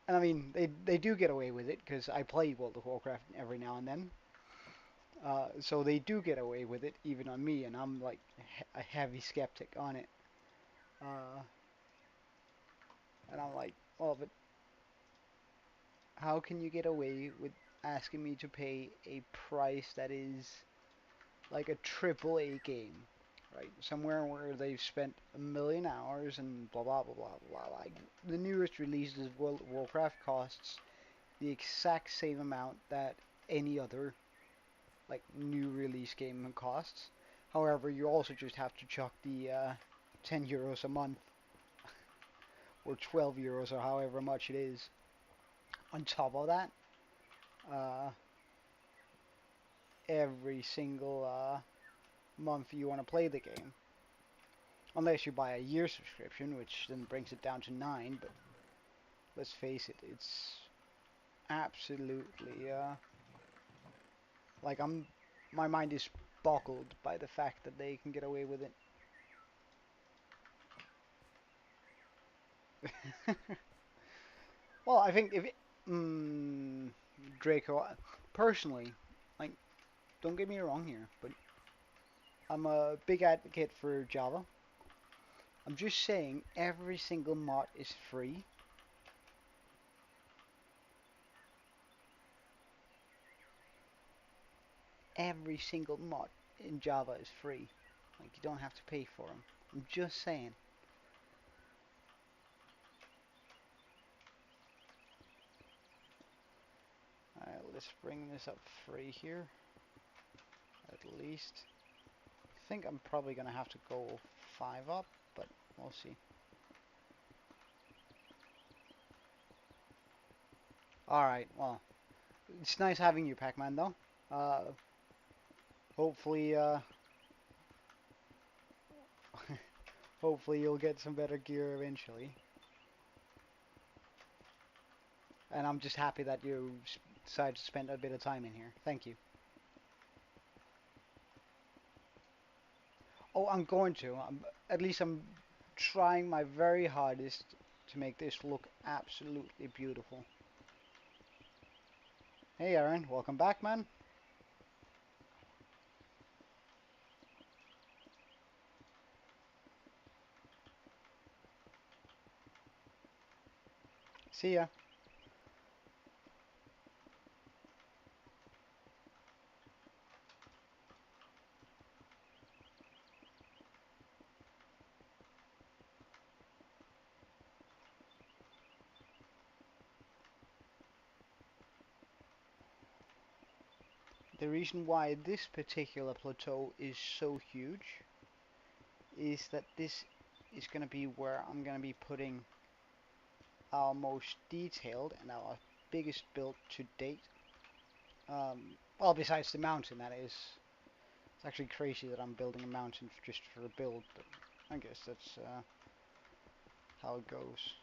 and I mean they do get away with it because I play World of Warcraft every now and then. So they do get away with it even on me, and I'm like a heavy skeptic on it. Uh, and I'm like, oh, but how can you get away with asking me to pay a price that is like a triple A game, right? Somewhere where they've spent a million hours and blah blah blah blah blah. Like the newest release of World of Warcraft costs the exact same amount that any other like new release game costs. However, you also just have to chuck the 10 euros a month or 12 euros or however much it is on top of that uh, every single month you want to play the game. Unless you buy a year subscription, which then brings it down to 9, but let's face it, it's absolutely like my mind is boggled by the fact that they can get away with it. Well, I think if Draco, personally, like, don't get me wrong here, but I'm a big advocate for Java. I'm just saying every single mod is free. Every single mod in Java is free. Like, you don't have to pay for them. I'm just saying. Alright, let's bring this up free here. At least. I think I'm probably going to have to go 5 up, but we'll see. Alright, well, it's nice having you, Pac-Man, though. Hopefully, hopefully you'll get some better gear eventually. And I'm just happy that you decided to spend a bit of time in here. Thank you. Oh, I'm going to. At least I'm trying my very hardest to make this look absolutely beautiful. Hey Aaron, welcome back, man. See ya. The reason why this particular plateau is so huge is that this is going to be where I'm going to be putting our most detailed and our biggest build to date. Well, besides the mountain, that is. It's actually crazy that I'm building a mountain just for a build, but I guess that's how it goes.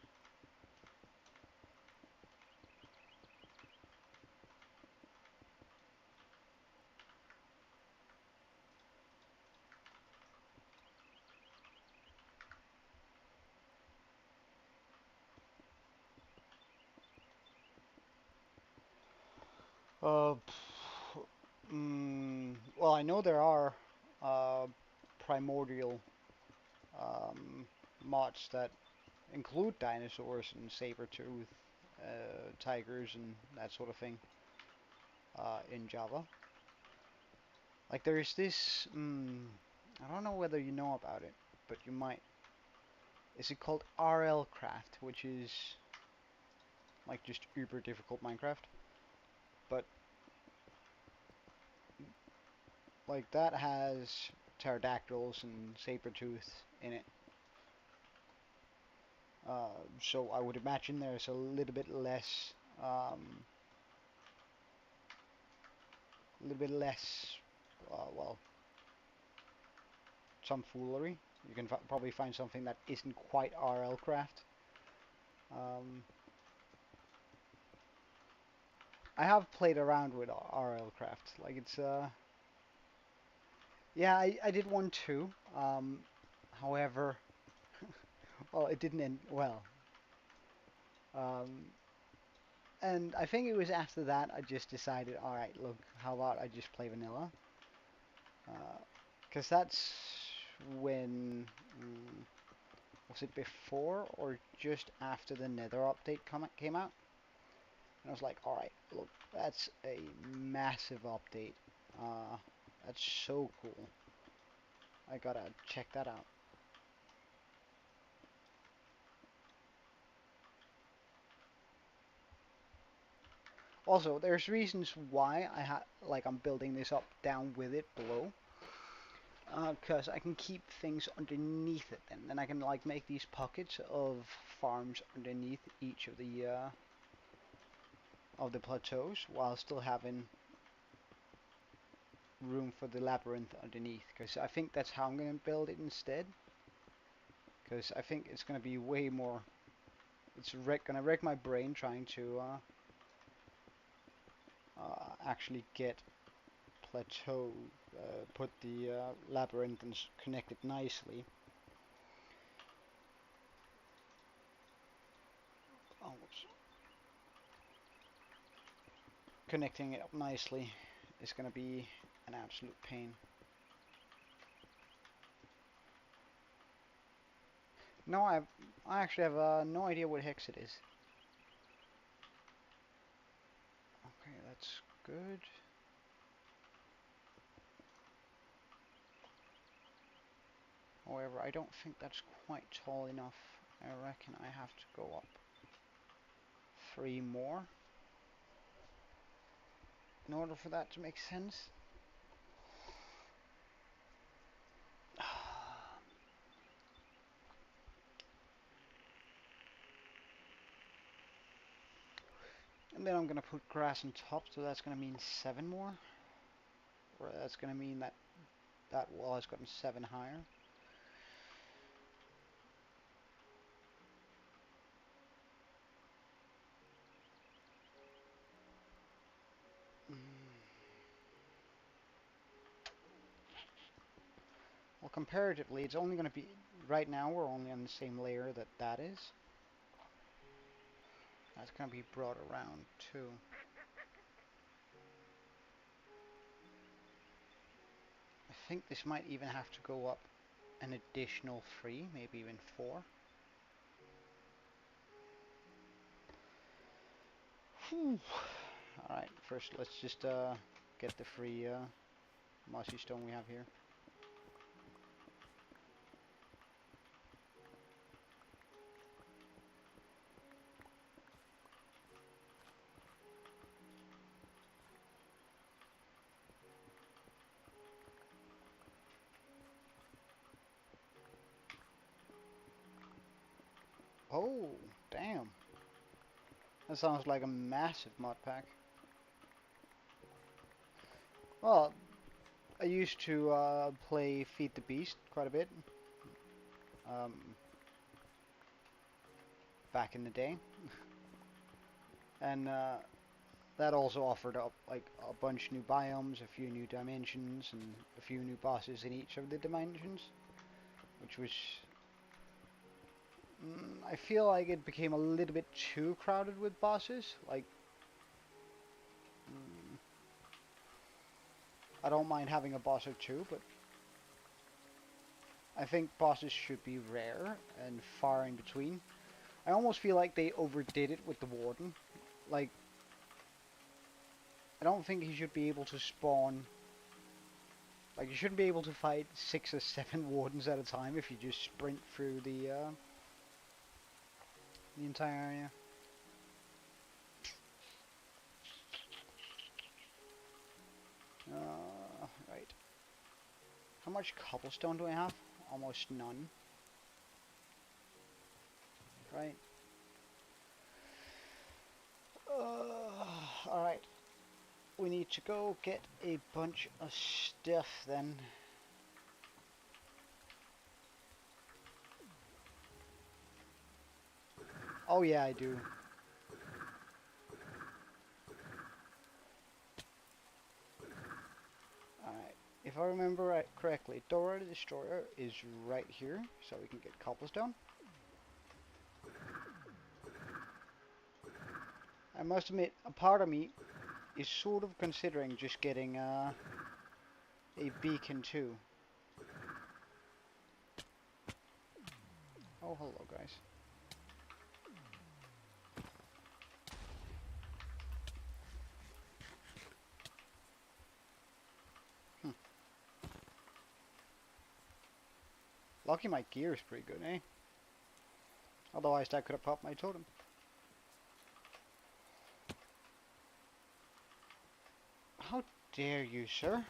Uh, well, I know there are uh, primordial mods that include dinosaurs and saber-tooth tigers and that sort of thing in Java. Like there's this, I don't know whether you know about it, but you might. Is it called RL Craft, which is like just uber difficult Minecraft? But like that has pterodactyls and saber-tooth in it. So I would imagine there's a little bit less, well, some foolery. You can probably find something that isn't quite RL Craft. Um, I have played around with RL Craft. Like it's, yeah, I did one too. However, well, it didn't end well. Um, and I think it was after that I just decided, all right, look, how about I just play vanilla? Because that's when, was it before or just after the Nether update came out? And I was like, all right, look, that's a massive update. Uh, that's so cool. I gotta check that out. Also, there's reasons why I'm building this up down with it below. Because I can keep things underneath it then. Then I can like make these pockets of farms underneath each of the plateaus while still having room for the labyrinth underneath. Because I think that's how I'm going to build it instead. Because I think it's going to be way more. It's going to wreck my brain trying to actually get plateau, put the labyrinth and connect it nicely. Oh, whoops. Connecting it up nicely is going to be an absolute pain. No, I actually have no idea what hex it is. Okay, that's good. However, I don't think that's quite tall enough. I reckon I have to go up 3 more in order for that to make sense. And then I'm going to put grass on top, so that's going to mean 7 more. Or that's going to mean that that wall has gotten 7 higher. Well, comparatively, it's only going to be, right now we're only on the same layer that that is. That's going to be brought around too. I think this might even have to go up an additional 3, maybe even 4. Alright, first let's just get the free mossy stone we have here. Oh, damn. That sounds like a massive mod pack. Well, I used to play Feed the Beast quite a bit um, back in the day, and that also offered up like a bunch of new biomes, a few new dimensions, and a few new bosses in each of the dimensions, which was I feel like it became a little bit too crowded with bosses. Like, mm, I don't mind having a boss or two, but I think bosses should be rare and far in between. I almost feel like they overdid it with the Warden. Like, I don't think he should be able to spawn. Like, you shouldn't be able to fight 6 or 7 Wardens at a time if you just sprint through the entire area. Right. How much cobblestone do I have? Almost none. Right. Alright. We need to go get a bunch of stuff then. Oh yeah, I do. Alright. If I remember correctly, Dora the Destroyer is right here, so we can get cobblestone. I must admit, a part of me is sort of considering just getting a beacon too. Oh, hello guys. Hmm. Lucky my gear is pretty good, eh? Otherwise that could have popped my totem. How dare you, sir?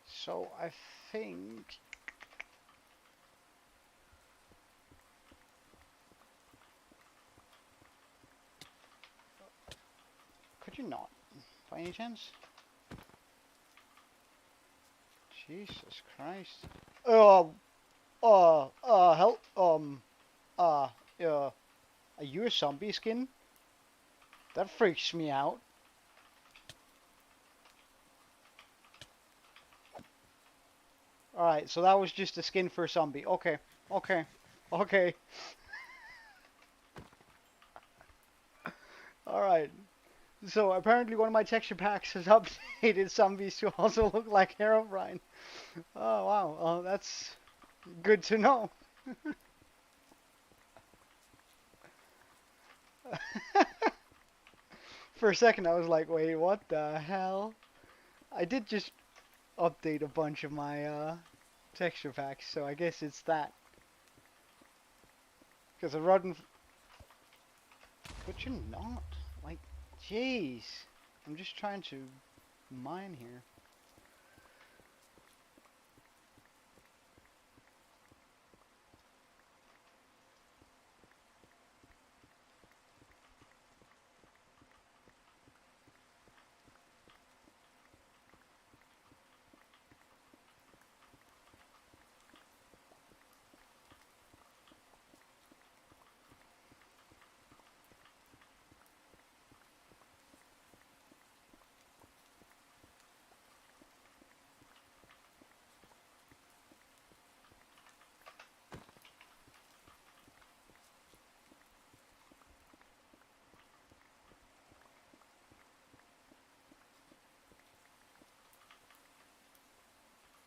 So I think... Could you not, by any chance? Jesus Christ. Help, uh, are you a zombie skin? That freaks me out. Alright, so that was just a skin for a zombie. Okay, okay, okay. Alright. So apparently one of my texture packs has updated zombies to also look like Herobrine. Oh wow, that's good to know. For a second I was like, wait, what the hell? I did just update a bunch of my texture packs, so I guess it's that. Because a rodent... But you're not. Like, jeez. I'm just trying to mine here.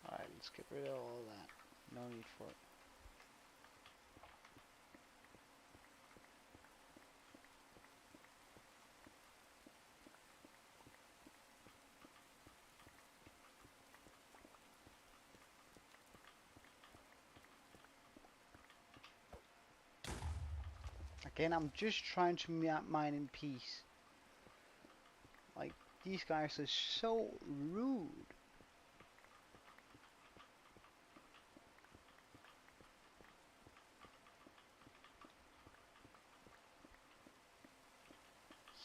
Alright, let's get rid of all that. No need for it. Again, I'm just trying to mine in peace. Like, these guys are so rude.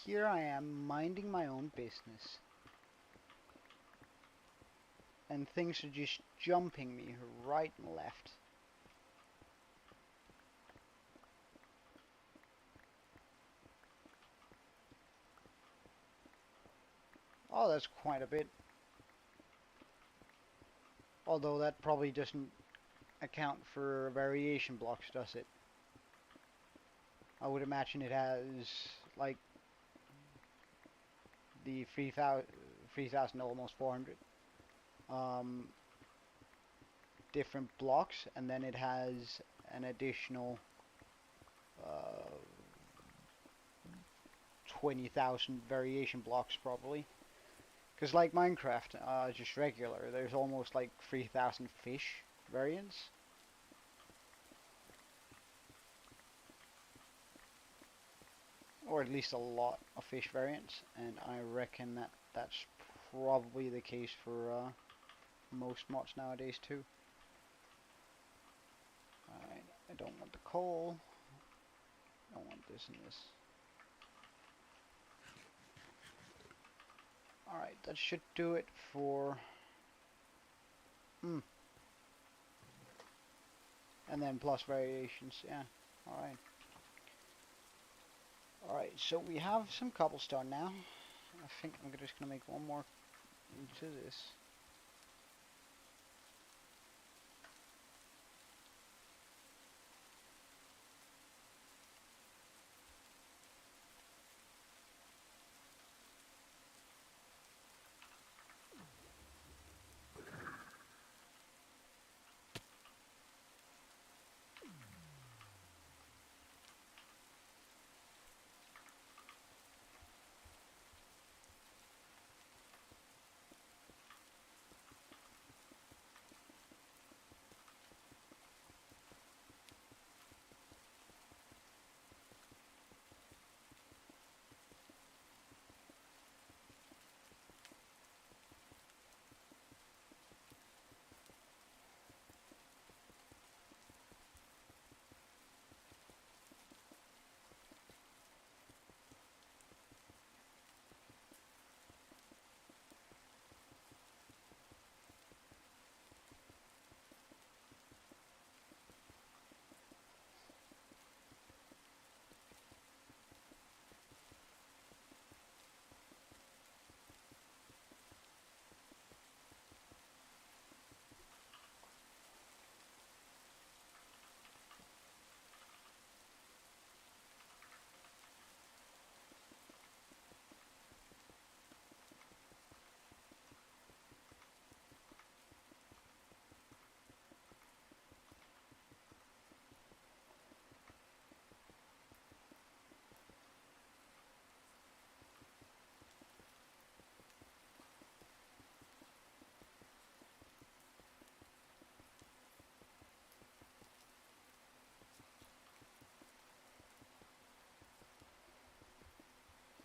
here I am minding my own business, and things are just jumping me right and left. Oh, that's quite a bit. Although that probably doesn't account for variation blocks, does it? I would imagine it has like the 3,000 almost 400 um, different blocks, and then it has an additional 20,000 variation blocks probably. Because like Minecraft, just regular, there's almost like 3,000 fish variants. Or at least a lot of fish variants, and I reckon that that's probably the case for most mods nowadays too. Alright, I don't want the coal. I don't want this and this. Alright, that should do it for... And then plus variations, yeah. Alright. Alright, so we have some cobblestone now. I think I'm just going to make one more into this.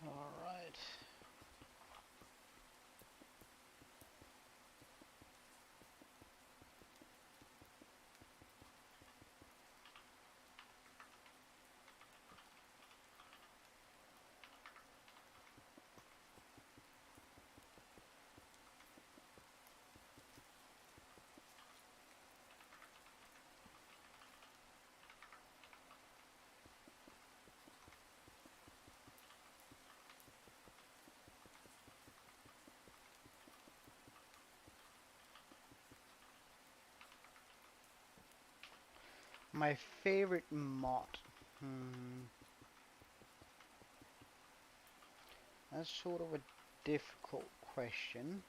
Alright. My favorite mod. That's sort of a difficult question.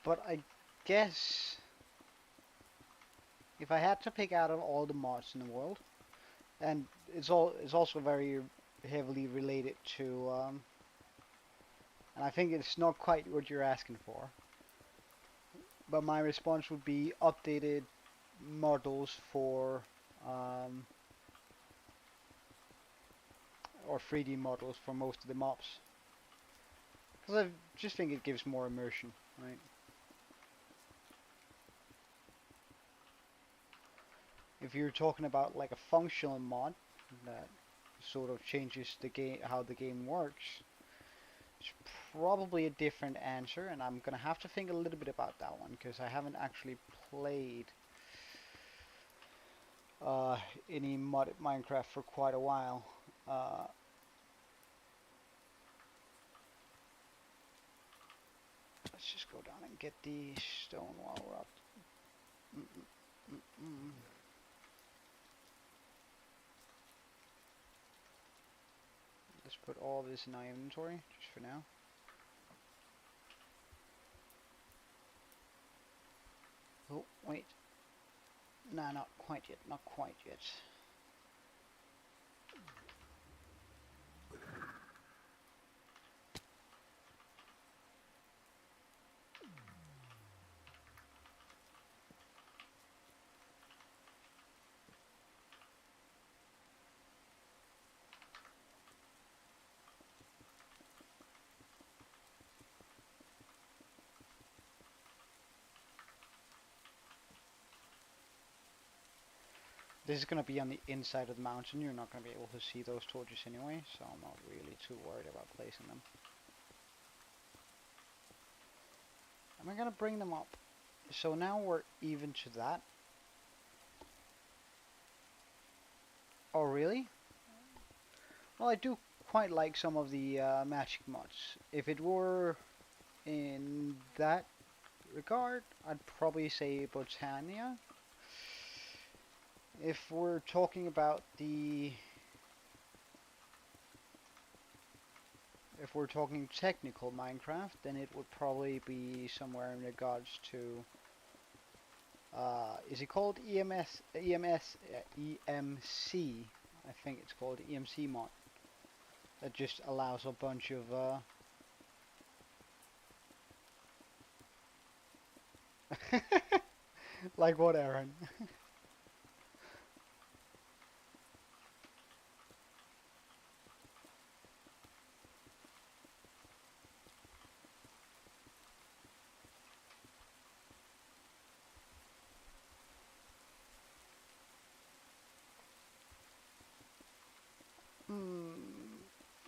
But I guess if I had to pick out of all the mods in the world, and it's also very heavily related to and I think it's not quite what you're asking for. But my response would be updated models for or 3D models for most of the mobs. Because I just think it gives more immersion, right? If you're talking about like a functional mod that sort of changes the game, how the game works, it's probably a different answer, and I'm gonna have to think a little bit about that one because I haven't actually played uh, any modded Minecraft for quite a while. Uh, let's just go down and get the stone while we're up. Mm -mm -mm -mm. Let's put all this in our inventory just for now. Oh, wait. Nah, not quite yet, not quite yet. This is going to be on the inside of the mountain. You're not going to be able to see those torches anyway, so I'm not really too worried about placing them. Am I going to bring them up? So now we're even to that. Oh, really? Well, I do quite like some of the magic mods. If it were in that regard, I'd probably say Botania. If we're talking about the... If we're talking technical Minecraft, then it would probably be somewhere in regards to... is it called EMC? I think it's called EMC mod. That just allows a bunch of... like what, Aaron?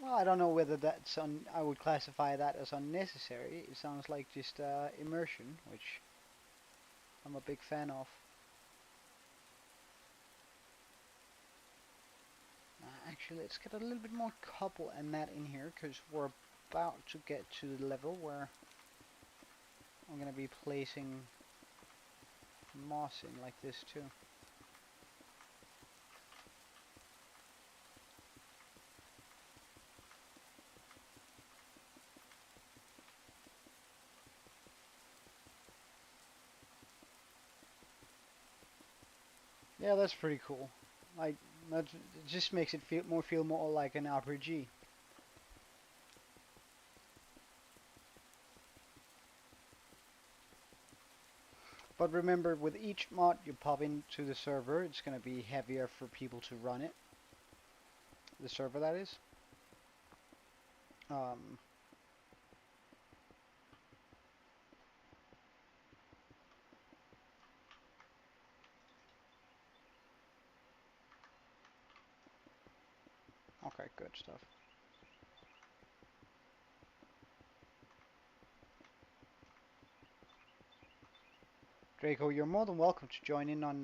Well, I don't know whether that's I would classify that as unnecessary. It sounds like just immersion, which I'm a big fan of. Actually, let's get a little bit more cobble and that in here, because we're about to get to the level where I'm going to be placing moss in like this too. Yeah, that's pretty cool. Like, that just makes it feel more like an RPG. But remember, with each mod you pop into the server, it's going to be heavier for people to run it. The server, that is. Um, okay, good stuff. Draco, you're more than welcome to join in on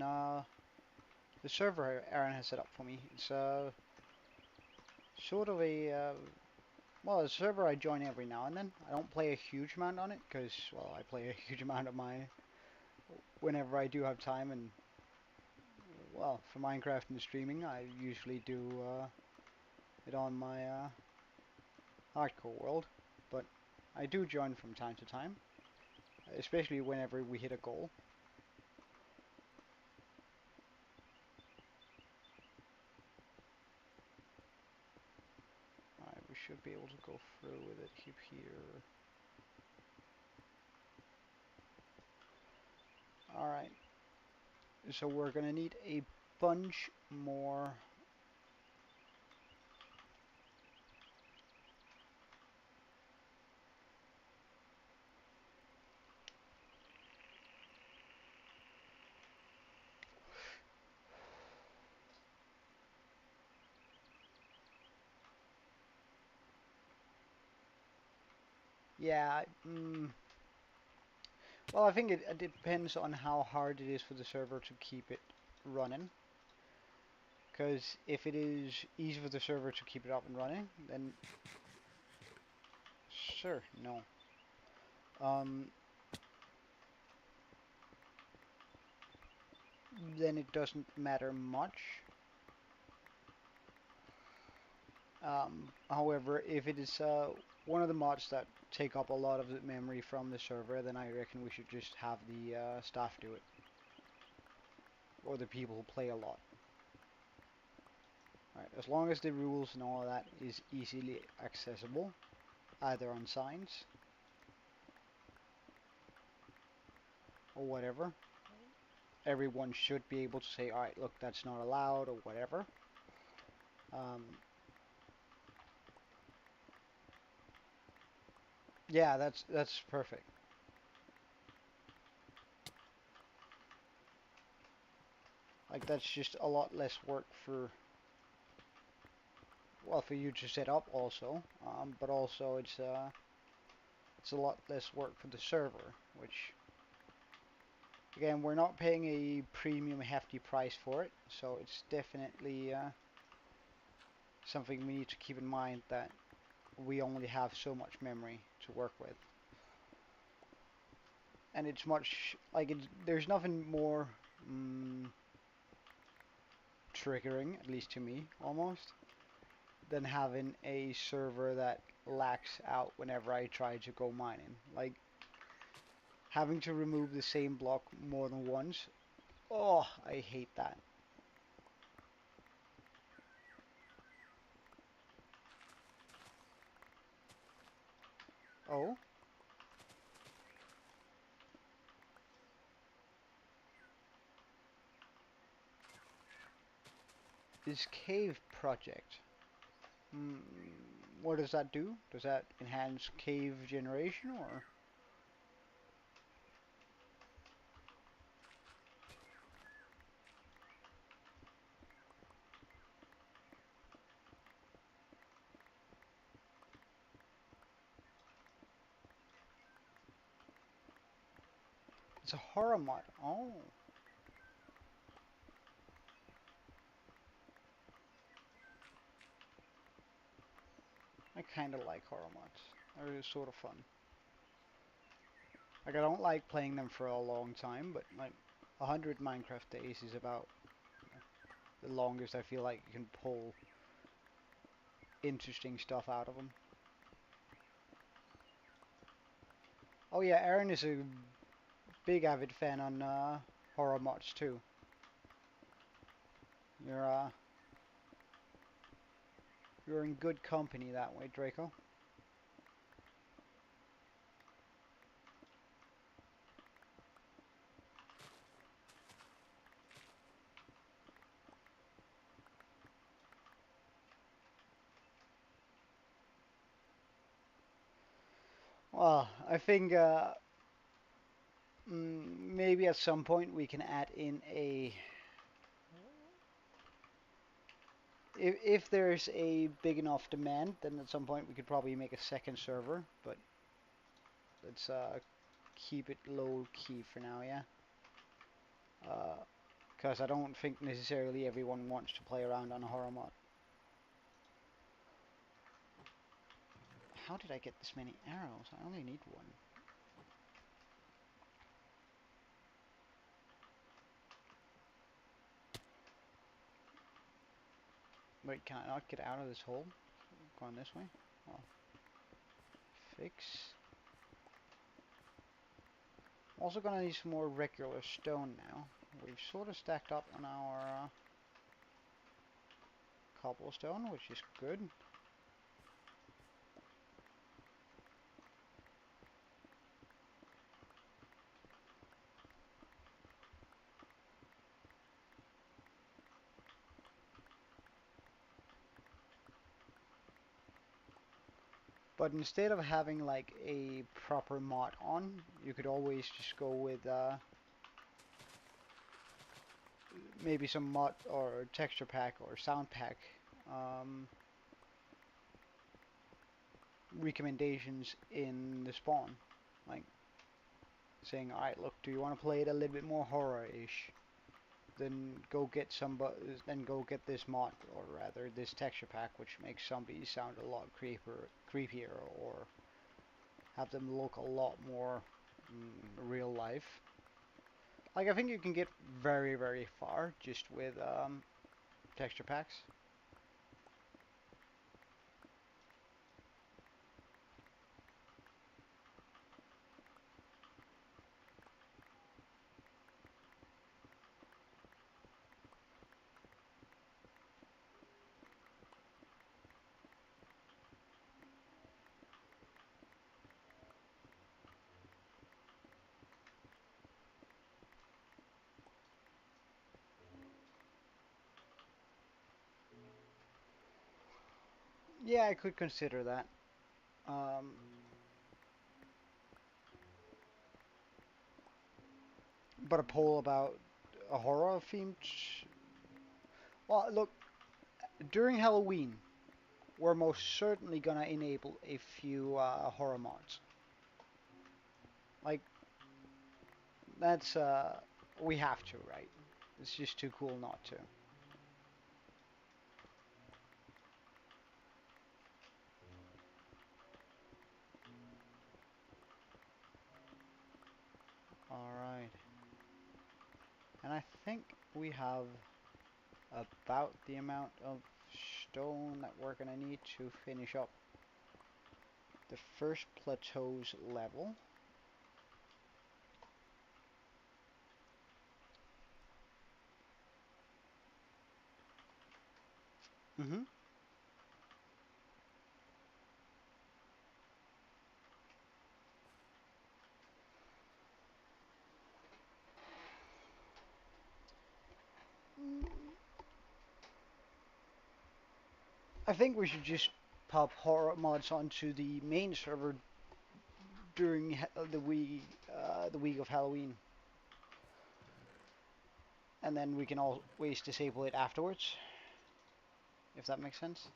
the server Aaron has set up for me. It's sort of a well, a server I join every now and then. I don't play a huge amount on it because, well, I play a huge amount of my whenever I do have time, and well, for Minecraft and streaming, I usually do it on my hardcore world. But I do join from time to time, especially whenever we hit a goal. Alright, we should be able to go through with it here. Alright, so we're gonna need a bunch more. Yeah. Well, I think it depends on how hard it is for the server to keep it running. Because if it is easy for the server to keep it up and running, then sure, no. Um, then it doesn't matter much. However, if it is one of the mods that take up a lot of the memory from the server, then I reckon we should just have the staff do it. Or the people who play a lot. Right, as long as the rules and all of that is easily accessible, either on signs or whatever, everyone should be able to say, alright, look, that's not allowed or whatever. Um, yeah, that's perfect. Like that's just a lot less work for, well, for you to set up also, but also it's a lot less work for the server, which again, we're not paying a premium hefty price for it, so it's definitely something we need to keep in mind, that we only have so much memory to work with. And it's much, like, there's nothing more triggering, at least to me, almost, than having a server that lacks out whenever I try to go mining. Like, having to remove the same block more than once, oh, I hate that. Oh, this cave project. Hmm, what does that do? Does that enhance cave generation, or? It's a horror mod. Oh, I kind of like horror mods. They're sort of fun. Like, I don't like playing them for a long time, but like 100 Minecraft days is about the longest I feel like you can pull interesting stuff out of them. Oh yeah, Aaron is a big avid fan on horror mods too. You're uh, you're in good company that way, Draco. Well, I think maybe at some point we can add in a, if there's a big enough demand, then at some point we could probably make a second server, but let's keep it low key for now, yeah. Because I don't think necessarily everyone wants to play around on a horror mod. How did I get this many arrows? I only need one. Wait, can I not get out of this hole? Going this way? Oh, fix. Also gonna need some more regular stone now. We've sort of stacked up on our cobblestone, which is good. But instead of having like a proper mod on, you could always just go with maybe some mod or texture pack or sound pack. Um, recommendations in the spawn, like saying, "All right, look, do you want to play it a little bit more horror-ish? Then go get then go get this mod, or rather this texture pack, which makes zombies sound a lot creepier, or have them look a lot more real life." Like, I think you can get very, very far just with texture packs. Yeah, I could consider that. Um, but a poll about a horror themed. Well, look, during Halloween, we're most certainly gonna enable a few horror mods. Like, that's we have to, right? It's just too cool not to. All right, and I think we have about the amount of stone that we're gonna need to finish up the first plateau's level. Mm-hmm. I think we should just pop horror mods onto the main server during the week of Halloween, and then we can always disable it afterwards, if that makes sense.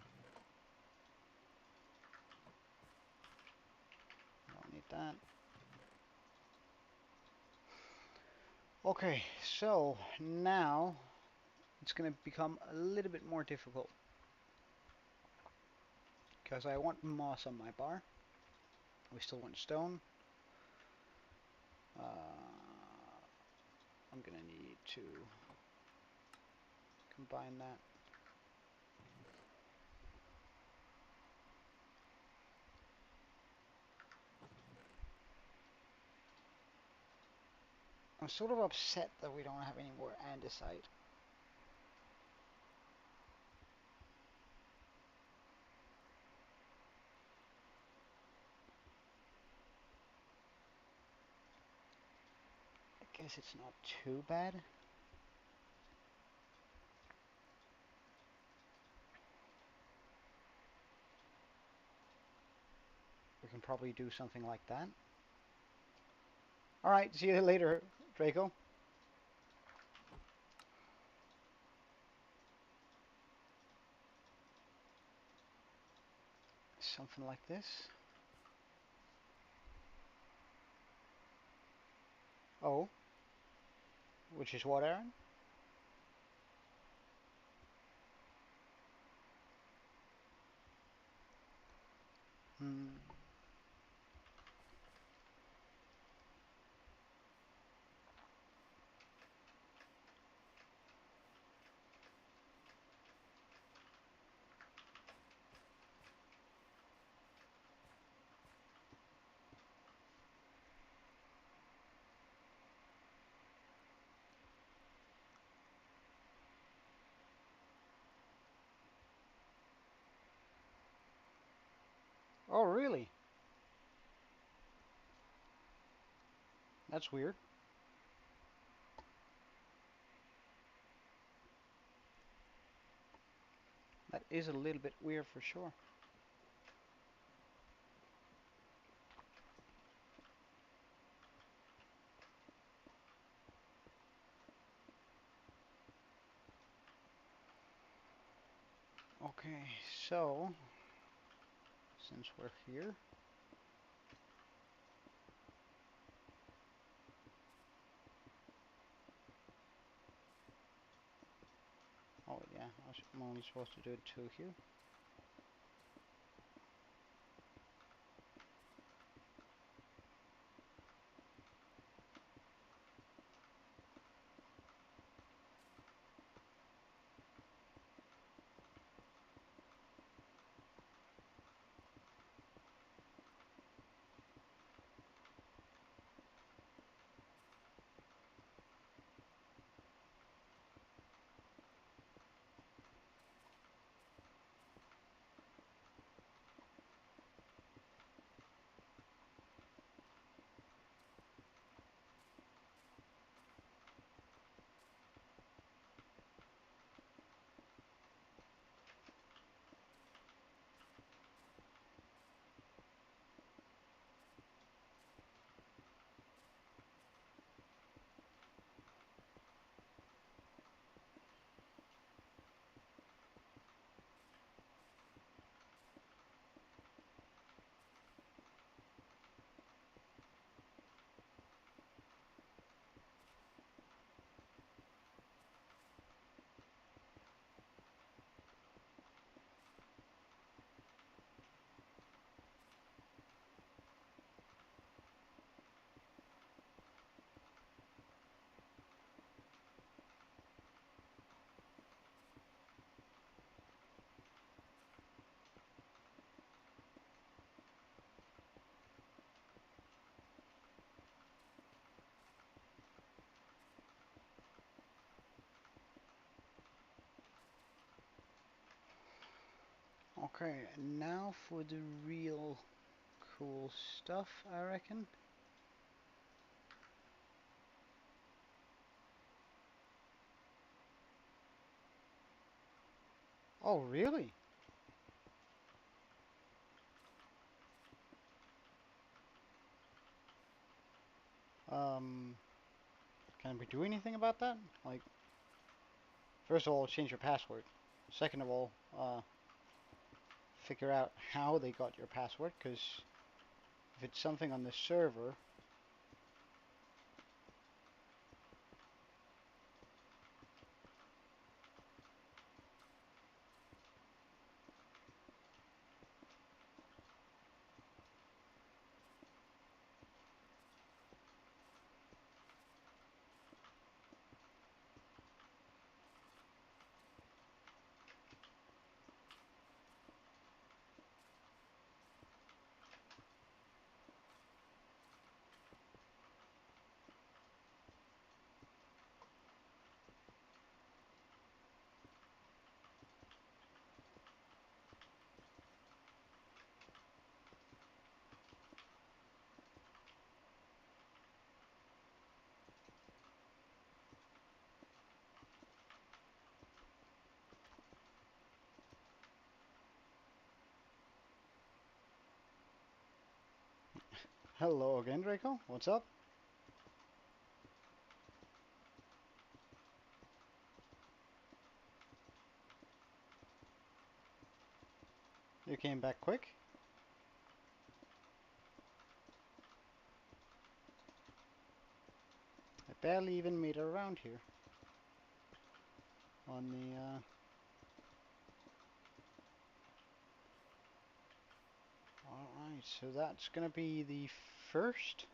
Don't need that. Okay, so now it's going to become a little bit more difficult because I want moss on my bar. We still want stone. I'm going to need to combine that. I'm sort of upset that we don't have any more andesite. I guess it's not too bad. We can probably do something like that. Alright, see you later, Draco. Something like this. Oh. Which is what, Aaron? Hmm. Oh, really? That's weird. That is a little bit weird for sure. Okay, so since we're here. Oh yeah, I'm only supposed to do 2 here. Okay, now for the real cool stuff, I reckon. Oh, really? Um, can we do anything about that? Like, first of all, change your password. Second of all, figure out how they got your password, because if it's something on the server, hello again, Draco. What's up? You came back quick. I barely even made it around here. On the, Alright, so that's gonna be the first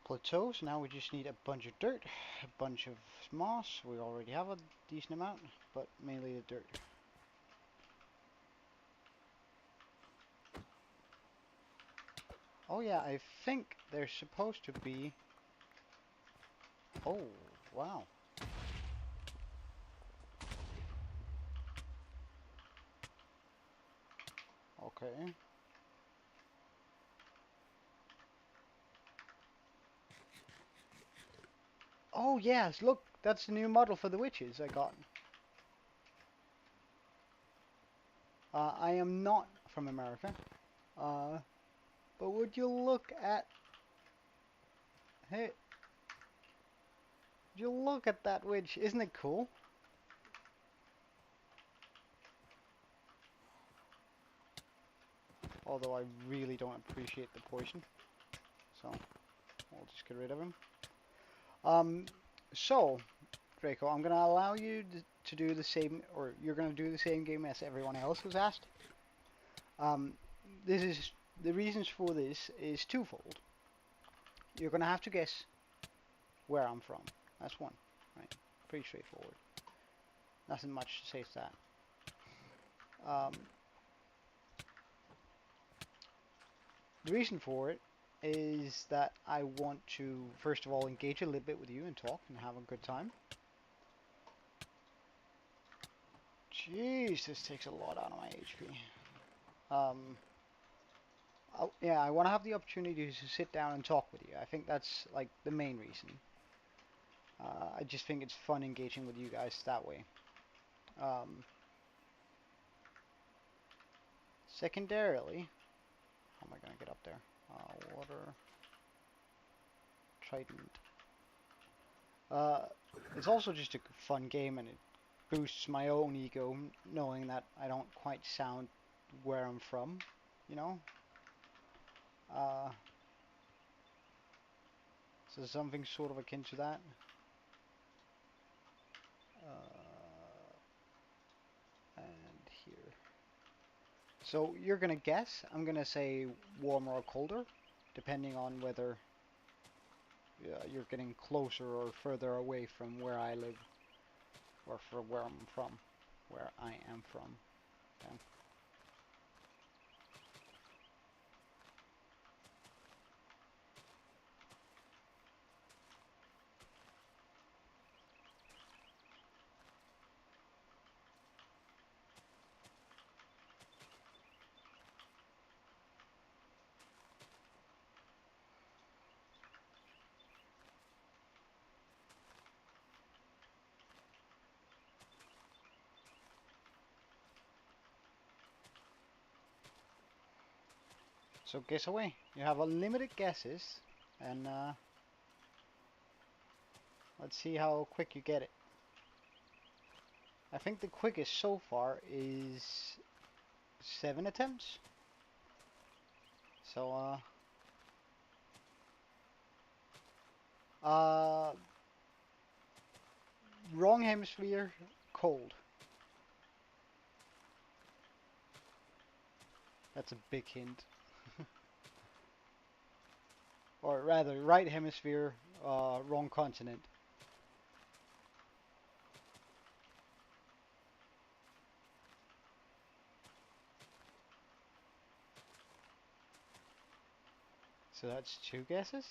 plateau. So now we just need a bunch of dirt, a bunch of moss. We already have a decent amount, but mainly the dirt. Oh yeah, I think there's supposed to be... Oh, wow. Okay. Oh yes, look, that's the new model for the witches I got. I am not from America. But would you look at... Hey, would you look at that witch? Isn't it cool? Although I really don't appreciate the poison. So, we'll just get rid of him. So, Draco, I'm going to allow you to do the same, or you're going to do the same game as everyone else who's asked. This is, the reasons for this is twofold. You're going to have to guess where I'm from. That's one, right? Pretty straightforward. Nothing much to say to that. The reason for it is that I want to, first of all, engage a little bit with you and talk and have a good time. Jeez, this takes a lot out of my HP. Yeah, I want to have the opportunity to sit down and talk with you. I think that's like the main reason. I just think it's fun engaging with you guys that way. Secondarily, how am I going to get up there? Water. Trident. It's also just a fun game, and it boosts my own ego knowing that I don't quite sound where I'm from, you know? So something sort of akin to that. And here. So you're gonna guess. I'm gonna say warmer or colder, depending on whether you're getting closer or further away from where I live, or from where I'm from, where I am from. Okay. So guess away. You have unlimited guesses, and let's see how quick you get it. I think the quickest so far is 7 attempts. So, wrong hemisphere, cold. That's a big hint. Or rather, right hemisphere, wrong continent. So that's 2 guesses.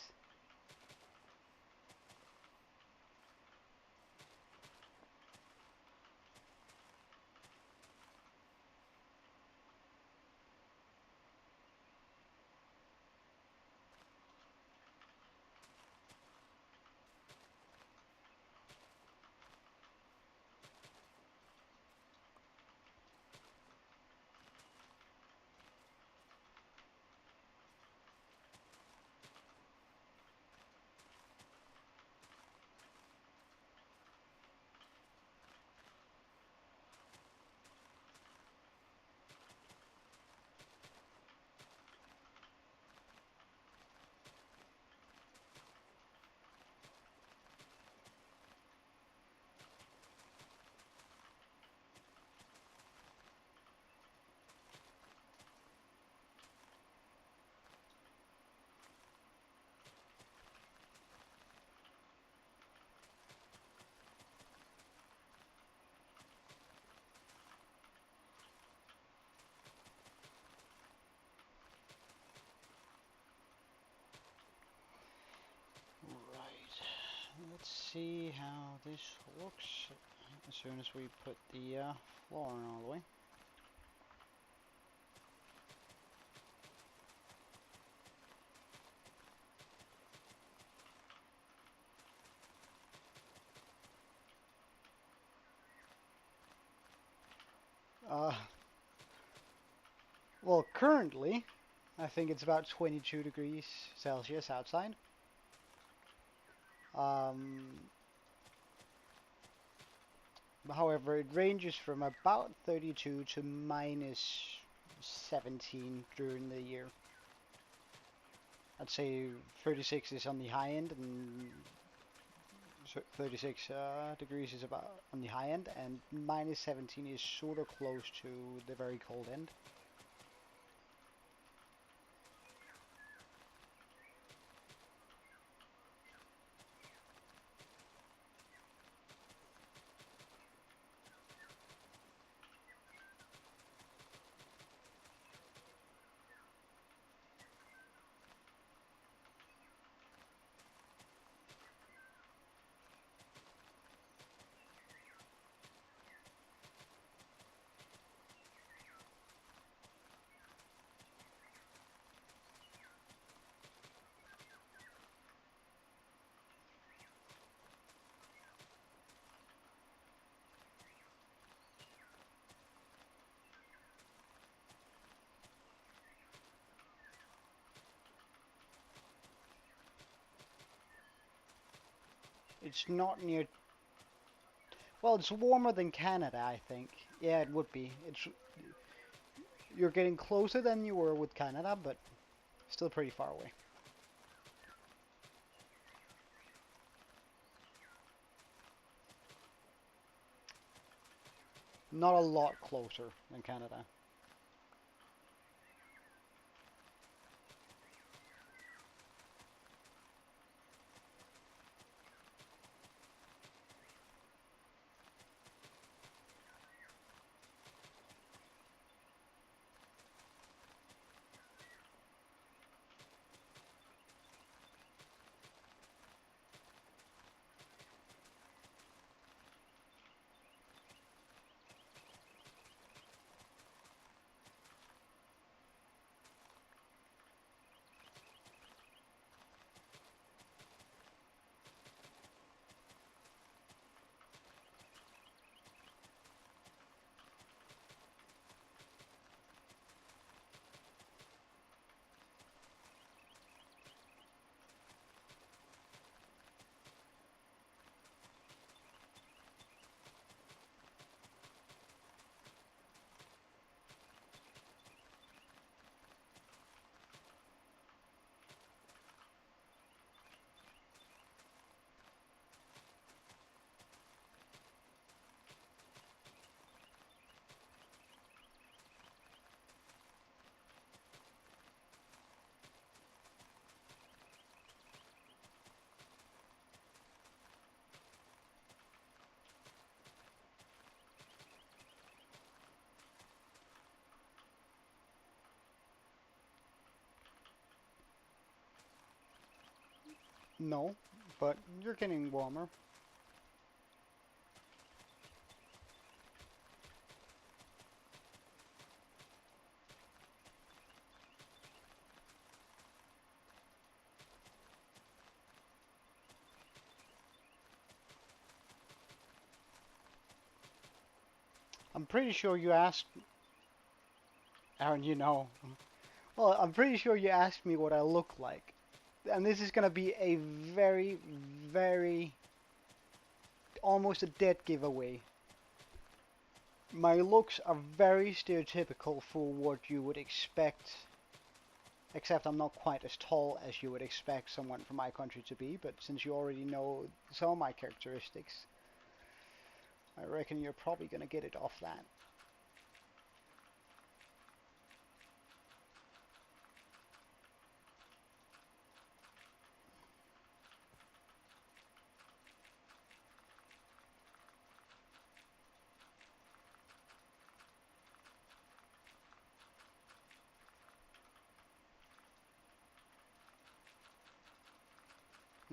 Let's see how this looks as soon as we put the floor in all the way. Well, currently, I think it's about 22 degrees Celsius outside. However, it ranges from about 32 to minus 17 during the year. I'd say 36 is on the high end, and 36 degrees is about on the high end, and minus 17 is sort of close to the very cold end. It's not near. Well, it's warmer than Canada, I think. Yeah, it would be. It's You're getting closer than you were with Canada, but still pretty far away. Not a lot closer than Canada. No, but you're getting warmer. I'm pretty sure you asked, Aaron, you know. Well, I'm pretty sure you asked me what I look like. And this is going to be a very, very, almost a dead giveaway. My looks are very stereotypical for what you would expect, except I'm not quite as tall as you would expect someone from my country to be, but since you already know some of my characteristics, I reckon you're probably going to get it off that.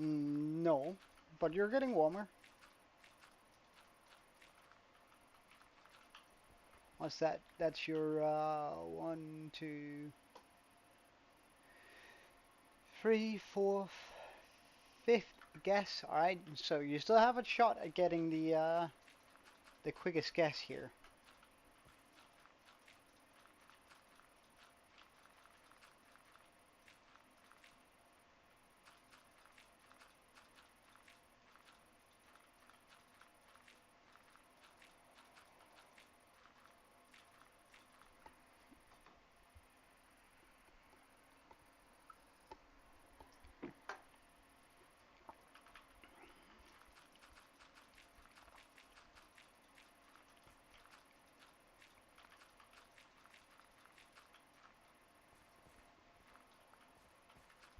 No, but you're getting warmer. What's that? That's your 1, 2, 3, 4, 5th guess. All right, so you still have a shot at getting the quickest guess here.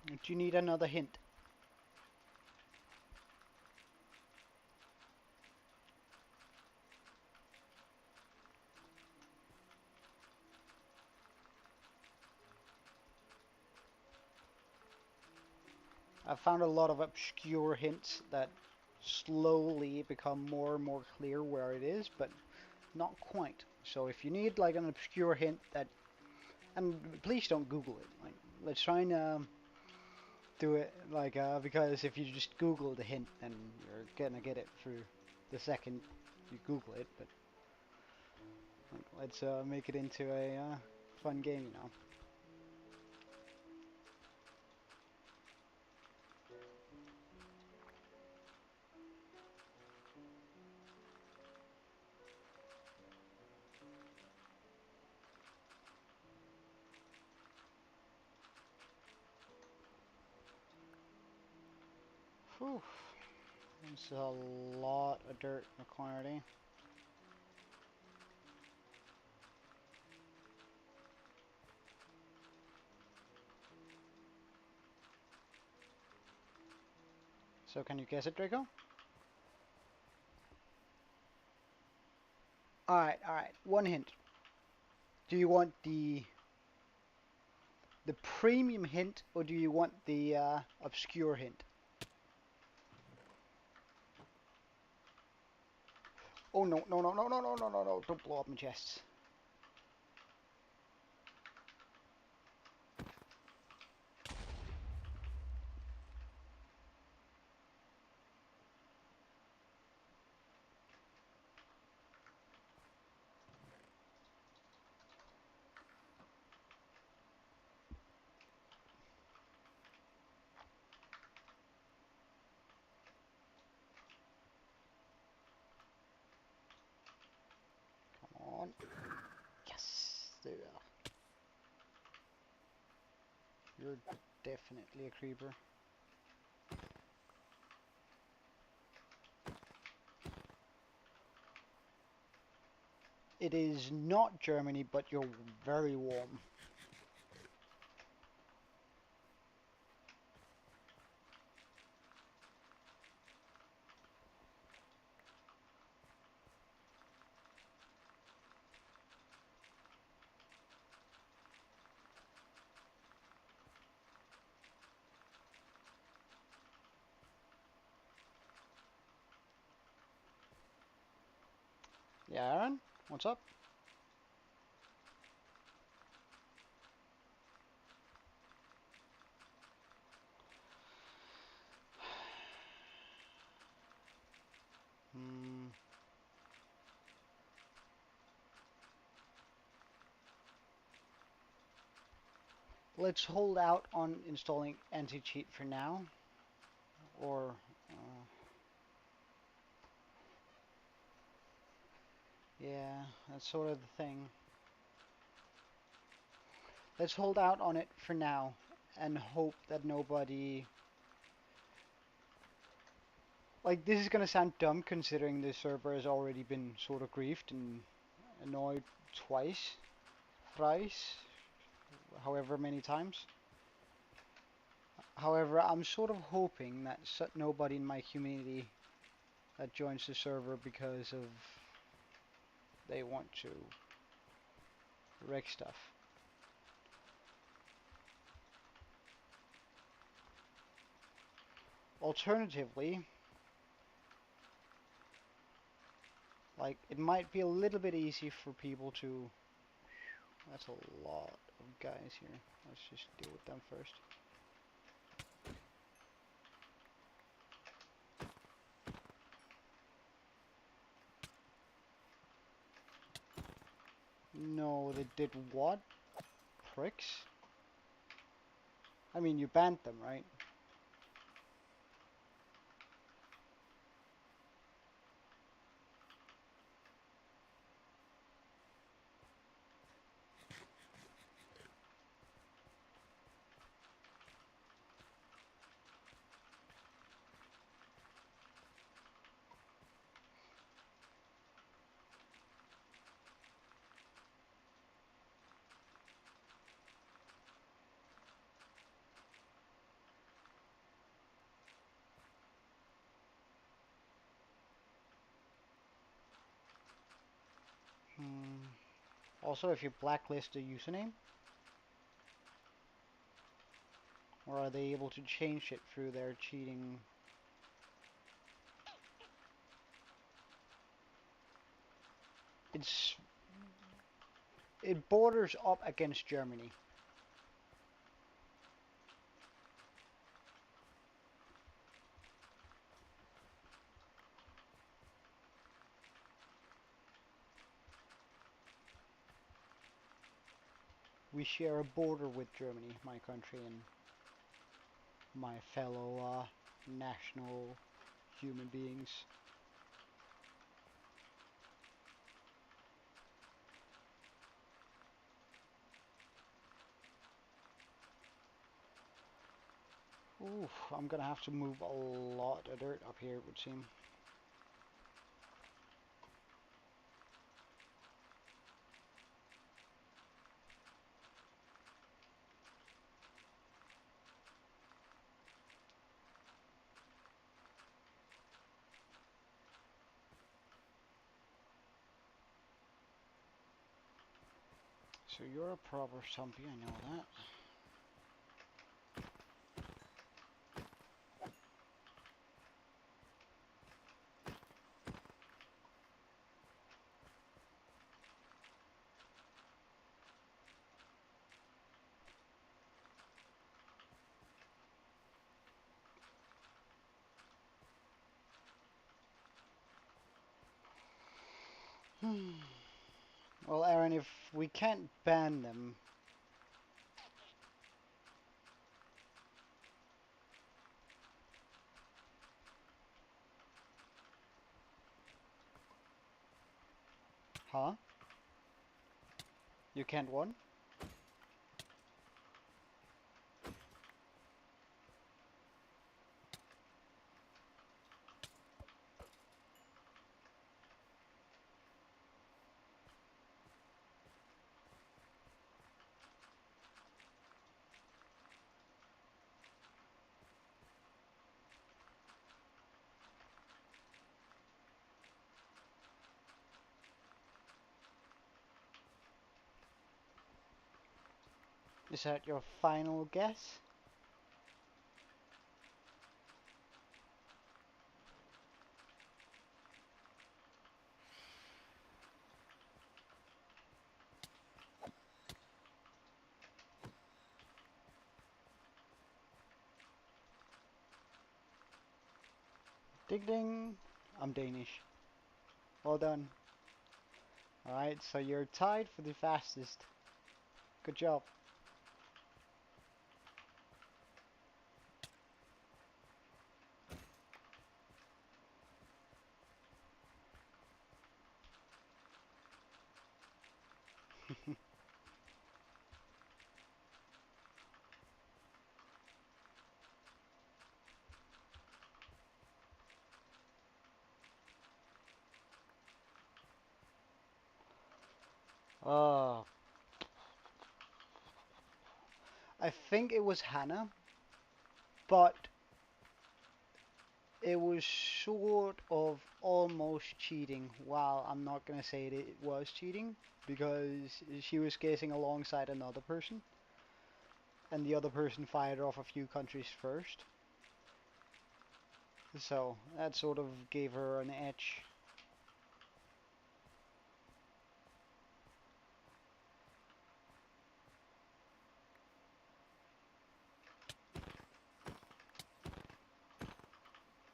Do you need another hint? I've found a lot of obscure hints that slowly become more and more clear where it is, but not quite. So if you need like an obscure hint that, and please don't Google it. Like, let's try and do it like because if you just Google the hint, then you're gonna get it through the second you Google it. But like, let's make it into a fun game, you know. Whew. There's a lot of dirt in the corner there. So can you guess it, Draco? Alright, alright. One hint. Do you want the premium hint, or do you want the obscure hint? Oh no, no, no, no, no, no, no, no, no, don't blow up my chests. Come on. Yes, there we are. You're definitely a creeper. It is not Germany, but you're very warm. Yeah, Aaron? What's up? Hmm. Let's hold out on installing anti-cheat for now. Or... yeah, that's sort of the thing. Let's hold out on it for now and hope that nobody... Like, this is gonna sound dumb considering the server has already been sort of griefed and annoyed twice, thrice, however many times. However, I'm sort of hoping that nobody in my community that joins the server because of they want to wreck stuff. Alternatively, like, it might be a little bit easy for people to... That's a lot of guys here. Let's just deal with them first. No, they did what? Pricks? I mean, you banned them, right? Also, if you blacklist a username, or are they able to change it through their cheating? It's it borders up against Germany. We share a border with Germany, my country, and my fellow national human beings. Oof, I'm gonna have to move a lot of dirt up here, it would seem. So you're a proper zombie, I know that. Well, Aaron, if we can't ban them, huh? You can't what? Is that your final guess? Ding ding! I'm Danish. Well done. Alright, so you're tied for the fastest. Good job. Uh, I think it was Hannah, but it was sort of almost cheating. While I'm not gonna say that it was cheating, because she was guessing alongside another person, and the other person fired off a few countries first. So that sort of gave her an edge.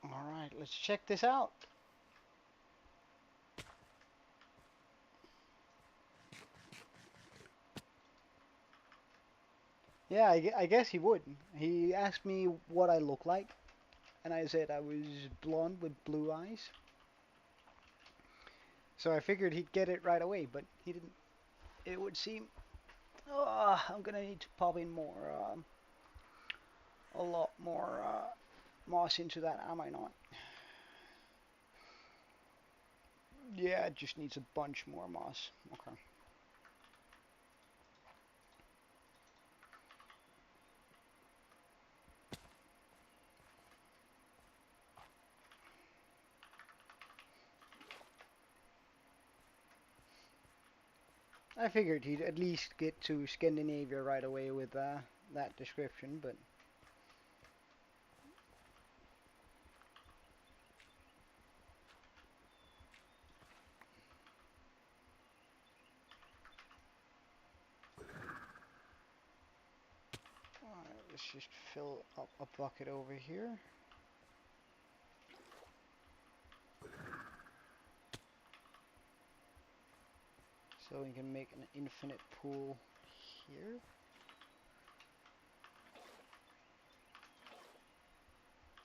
Alright, let's check this out. Yeah, I guess he would. He asked me what I look like, and I said I was blonde with blue eyes. So I figured he'd get it right away, but he didn't. It would seem. Oh, I'm gonna need to pop in more, a lot more moss into that, am I not? Yeah, it just needs a bunch more moss. Okay. I figured he'd at least get to Scandinavia right away with that description, but alright, let's just fill up a bucket over here. So we can make an infinite pool here.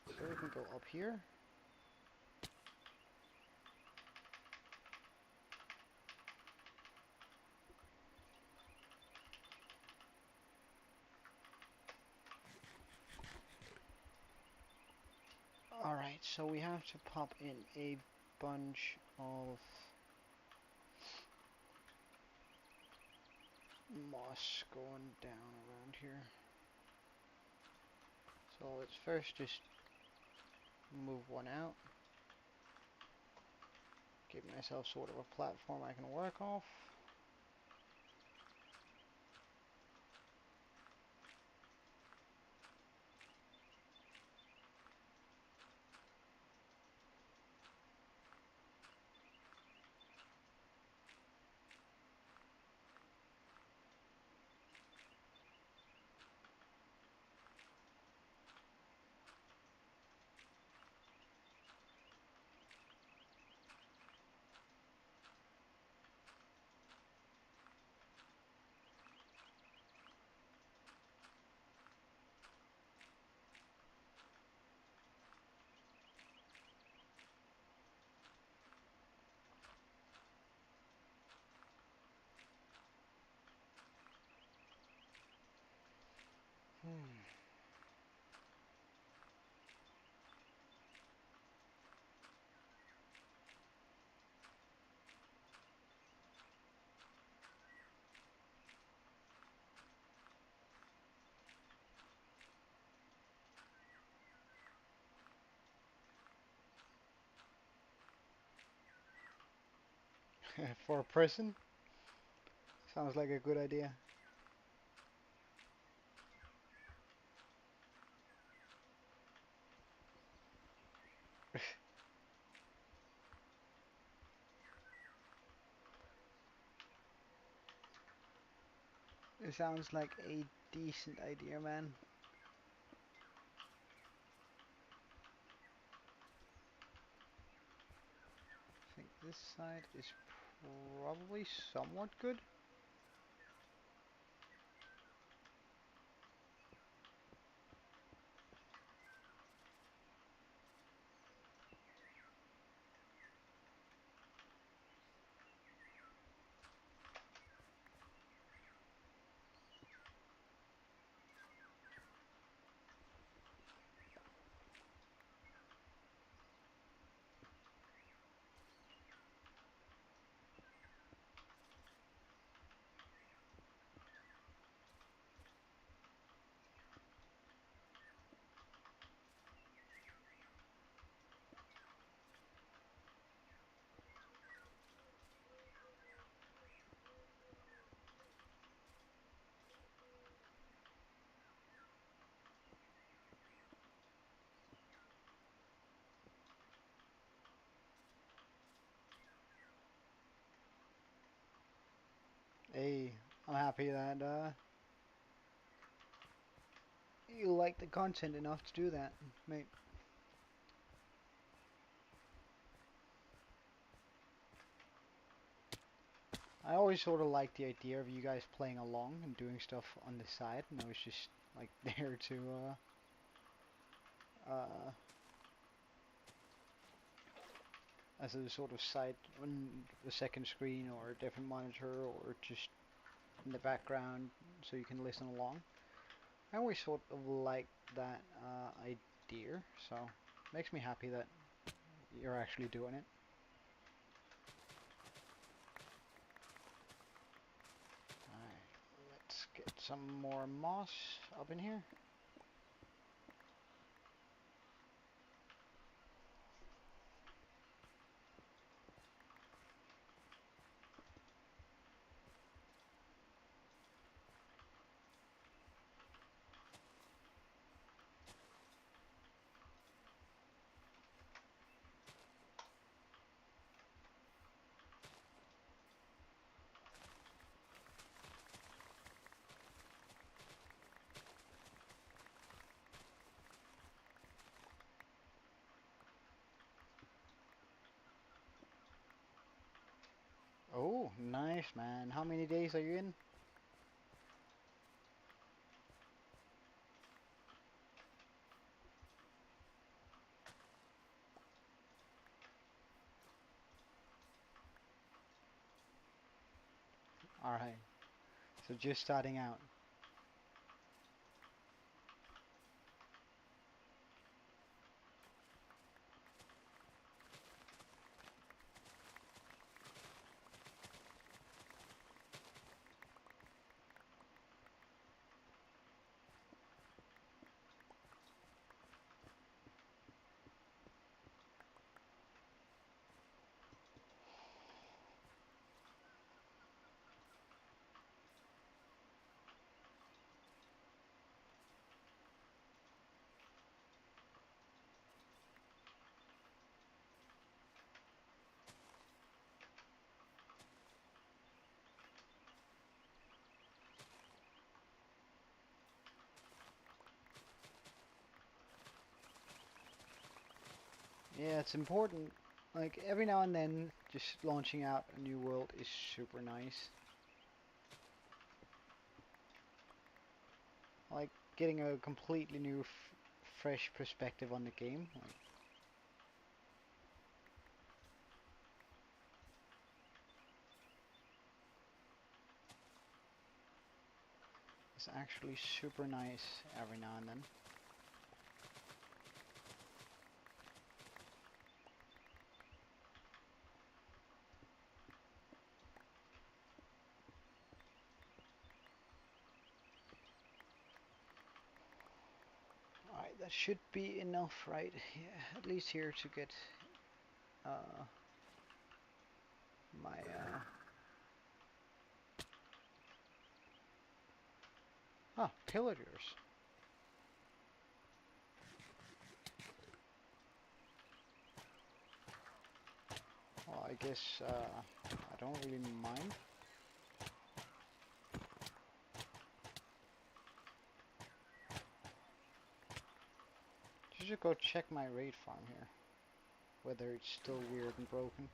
So we can go up here. Alright, so we have to pop in a bunch of moss going down around here. So let's first just move one out. Give myself sort of a platform I can work off. For a prison? Sounds like a good idea. It sounds like a decent idea, man. I think this side is probably somewhat good. Hey, I'm happy that you like the content enough to do that, mate. I always sort of liked the idea of you guys playing along and doing stuff on the side, and I was just like there to as a sort of side on the second screen or a different monitor or just in the background so you can listen along. I always sort of like that idea, so it makes me happy that you're actually doing it. Alright, let's get some more moss up in here. Oh, nice, man. How many days are you in? Alright, so just starting out. Yeah, it's important. Like, every now and then, just launching out a new world is super nice. Like, getting a completely new, fresh perspective on the game. Like, it's actually super nice every now and then. Alright, that should be enough, right? Yeah, at least here to get uh, my pillagers. Well, I guess I don't really mind. Just go check my raid farm here, whether it's still weird and broken.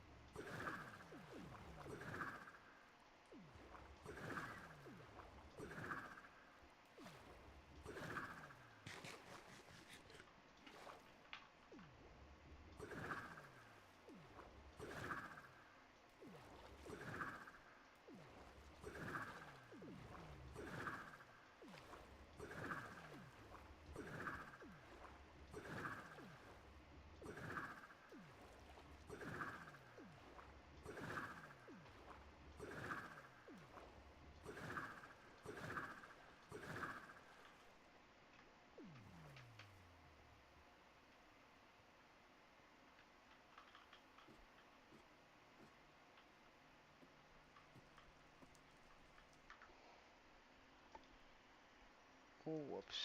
Oh, whoops.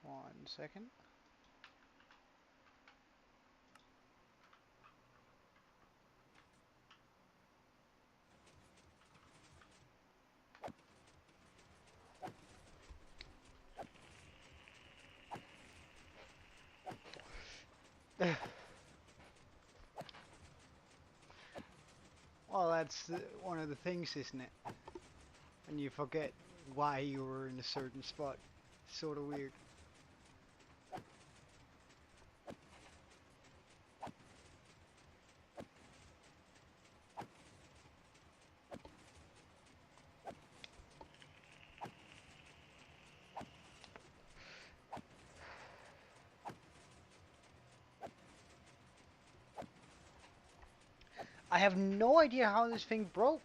1 second. Well, that's one of the things, isn't it? And you forget why you were in a certain spot. It's sort of weird. I have no idea how this thing broke.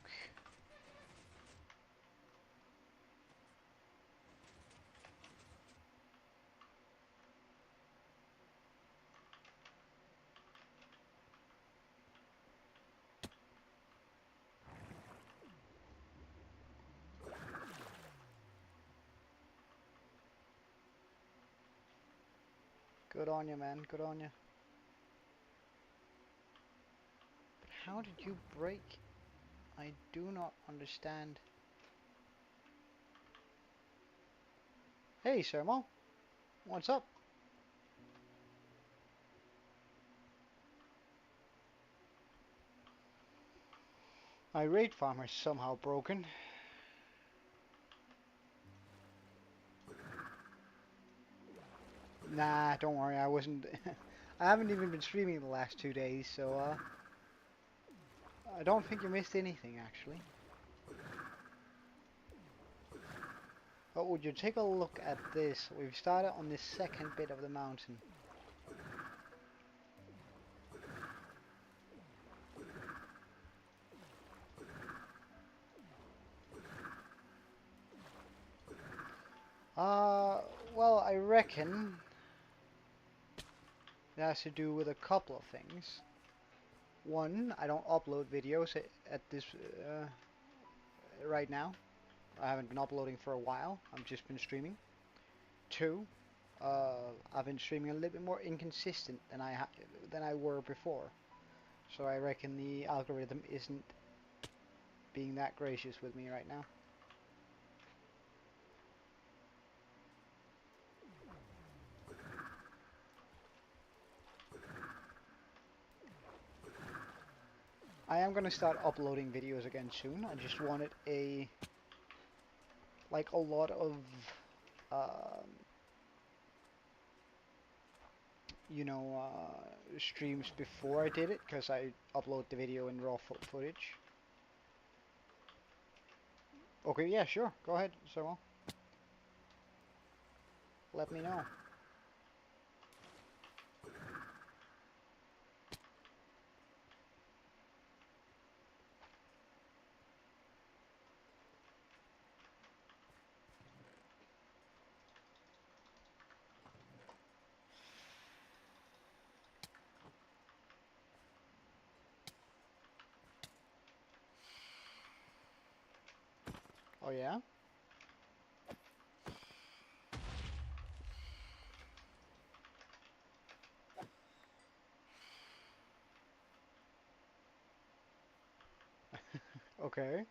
Good on you, man. Good on you. But how did you break? I do not understand. Hey, Sermo. What's up? Irate farmer is somehow broken. Nah, don't worry, I wasn't. I haven't even been streaming the last 2 days, so I don't think you missed anything actually. But would you take a look at this? We've started on this second bit of the mountain. Uh, well, I reckon it has to do with a couple of things. One, I don't upload videos at this right now. I haven't been uploading for a while. I've just been streaming. Two, I've been streaming a little bit more inconsistent than I were before. So I reckon the algorithm isn't being that gracious with me right now. I am gonna start uploading videos again soon. I just wanted a lot of um, streams before I did it, because I upload the video in raw footage. Okay, yeah, sure. Go ahead, Sermo. Let me know. Oh yeah? Okay.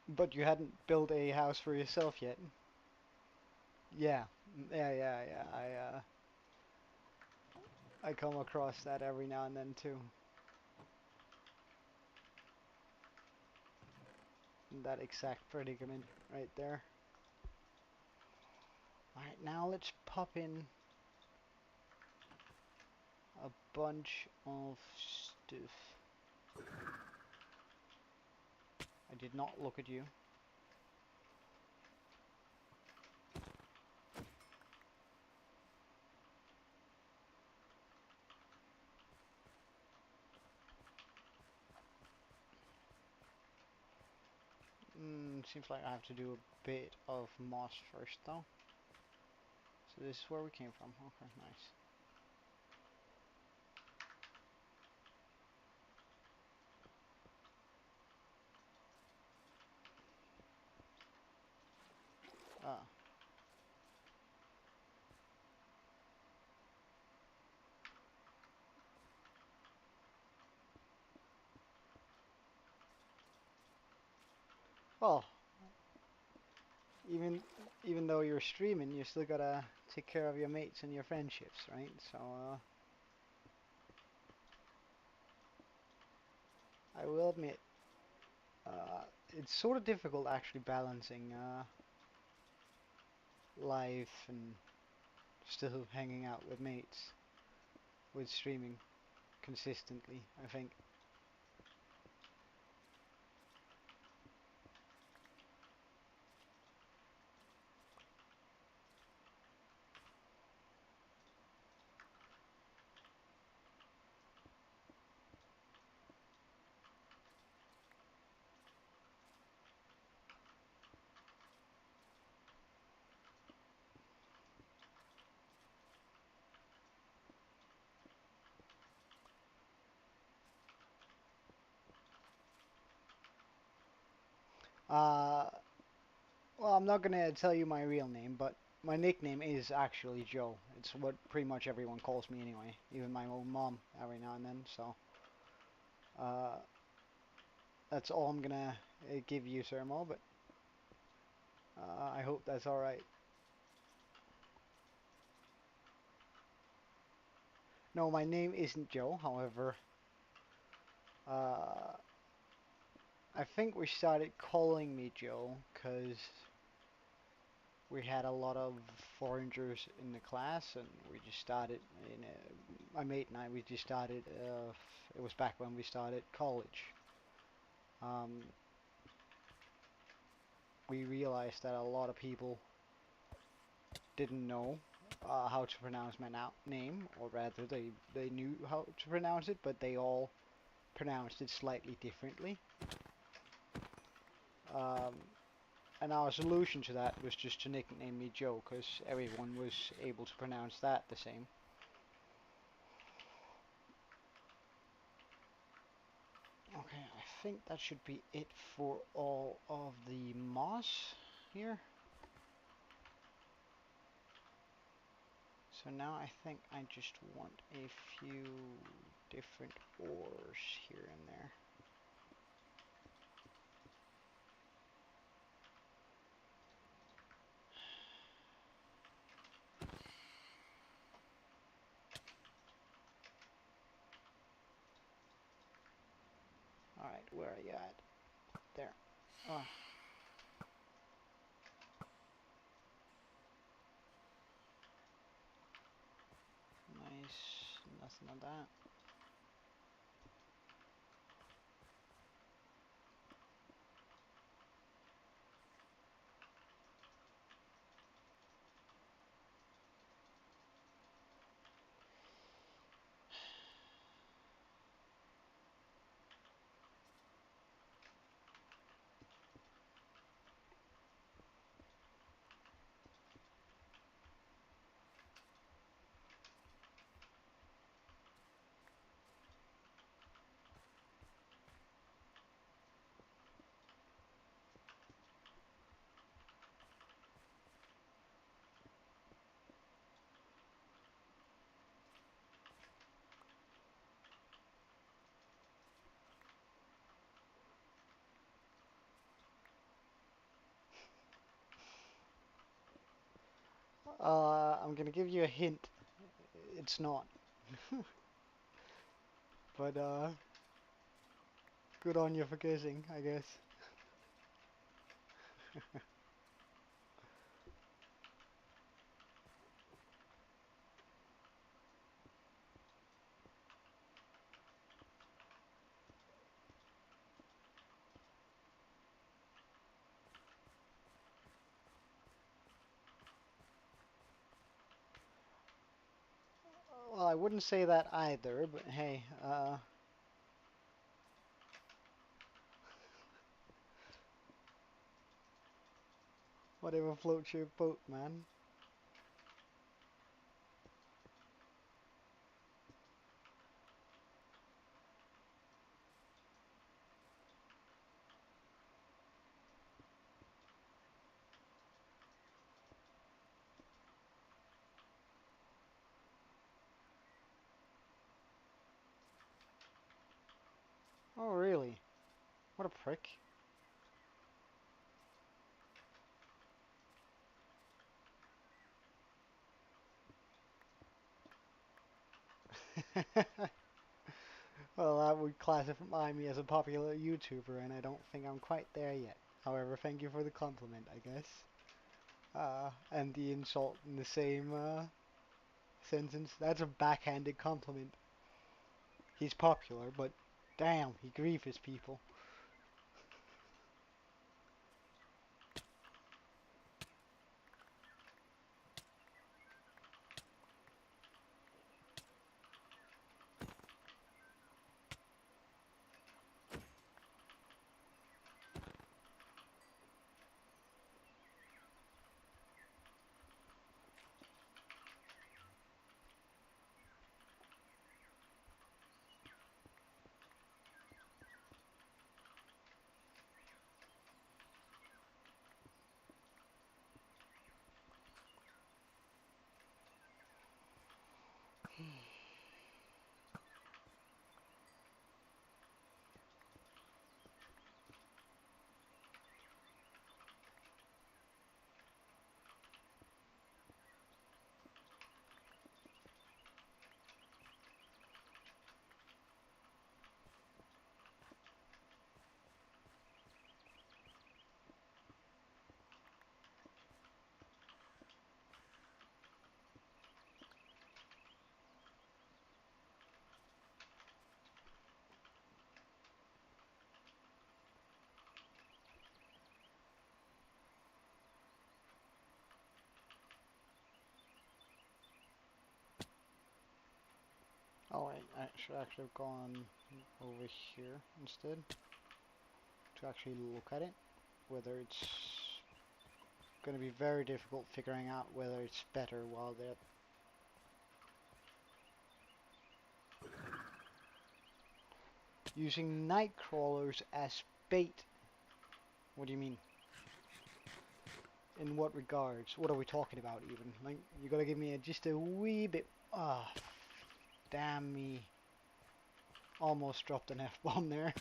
But you hadn't built a house for yourself yet. Yeah. Yeah. I come across that every now and then too. That exact predicament right there. Alright, now let's pop in a bunch of stuff. I did not look at you. Seems like I have to do a bit of moss first though. So this is where we came from. Okay, nice. Ah. Well, even even though you're streaming, you still gotta take care of your mates and your friendships, right? So I will admit, it's sort of difficult actually balancing life and still hanging out with mates with streaming consistently, I think. Uh, well, I'm not gonna tell you my real name, but my nickname is actually Joe. It's what pretty much everyone calls me anyway, even my own mom every now and then. So, uh, that's all I'm gonna give you, Sermo. But I hope that's all right. No, my name isn't Joe. However, uh, I think we started calling me Joe because we had a lot of foreigners in the class, and we just started. My mate and I, we just started. It was back when we started college. Um, we realized that a lot of people didn't know how to pronounce my name, or rather, they knew how to pronounce it, but they all pronounced it slightly differently. Um, and our solution to that was just to nickname me Joe, because everyone was able to pronounce that the same. Okay, I think that should be it for all of the moss here. So now I think I just want a few different ores here and there. Alright, where are you at? There. Oh, nice. Nothing on that. I'm gonna give you a hint. It's not. But, good on you for guessing, I guess. Well, I wouldn't say that either, but hey, whatever floats your boat, man. Oh, really? What a prick. Well, that would classify me as a popular YouTuber, and I don't think I'm quite there yet. However, thank you for the compliment, I guess. And the insult in the same sentence. That's a backhanded compliment. He's popular, but damn, he grieves people. Oh, I should actually have gone over here instead to actually look at it. Whether it's going to be very difficult figuring out whether it's better while they're using night crawlers as bait. What do you mean? In what regards? What are we talking about even? Like, you gotta give me just a wee bit... Ah, damn me. Almost dropped an F-bomb there.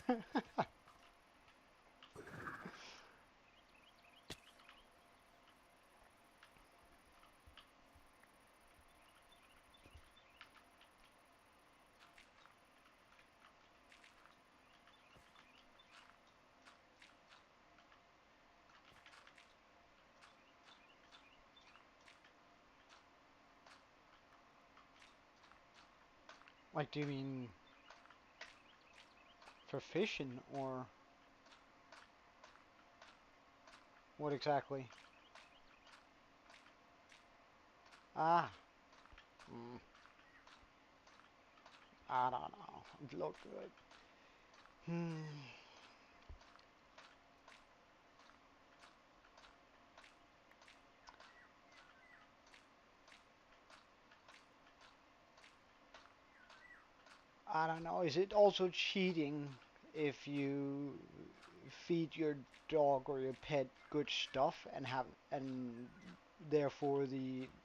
Like, do you mean for fishing, or what exactly? Ah, mm, I don't know. It looked good. I don't know. Is it also cheating if you feed your dog or your pet good stuff and therefore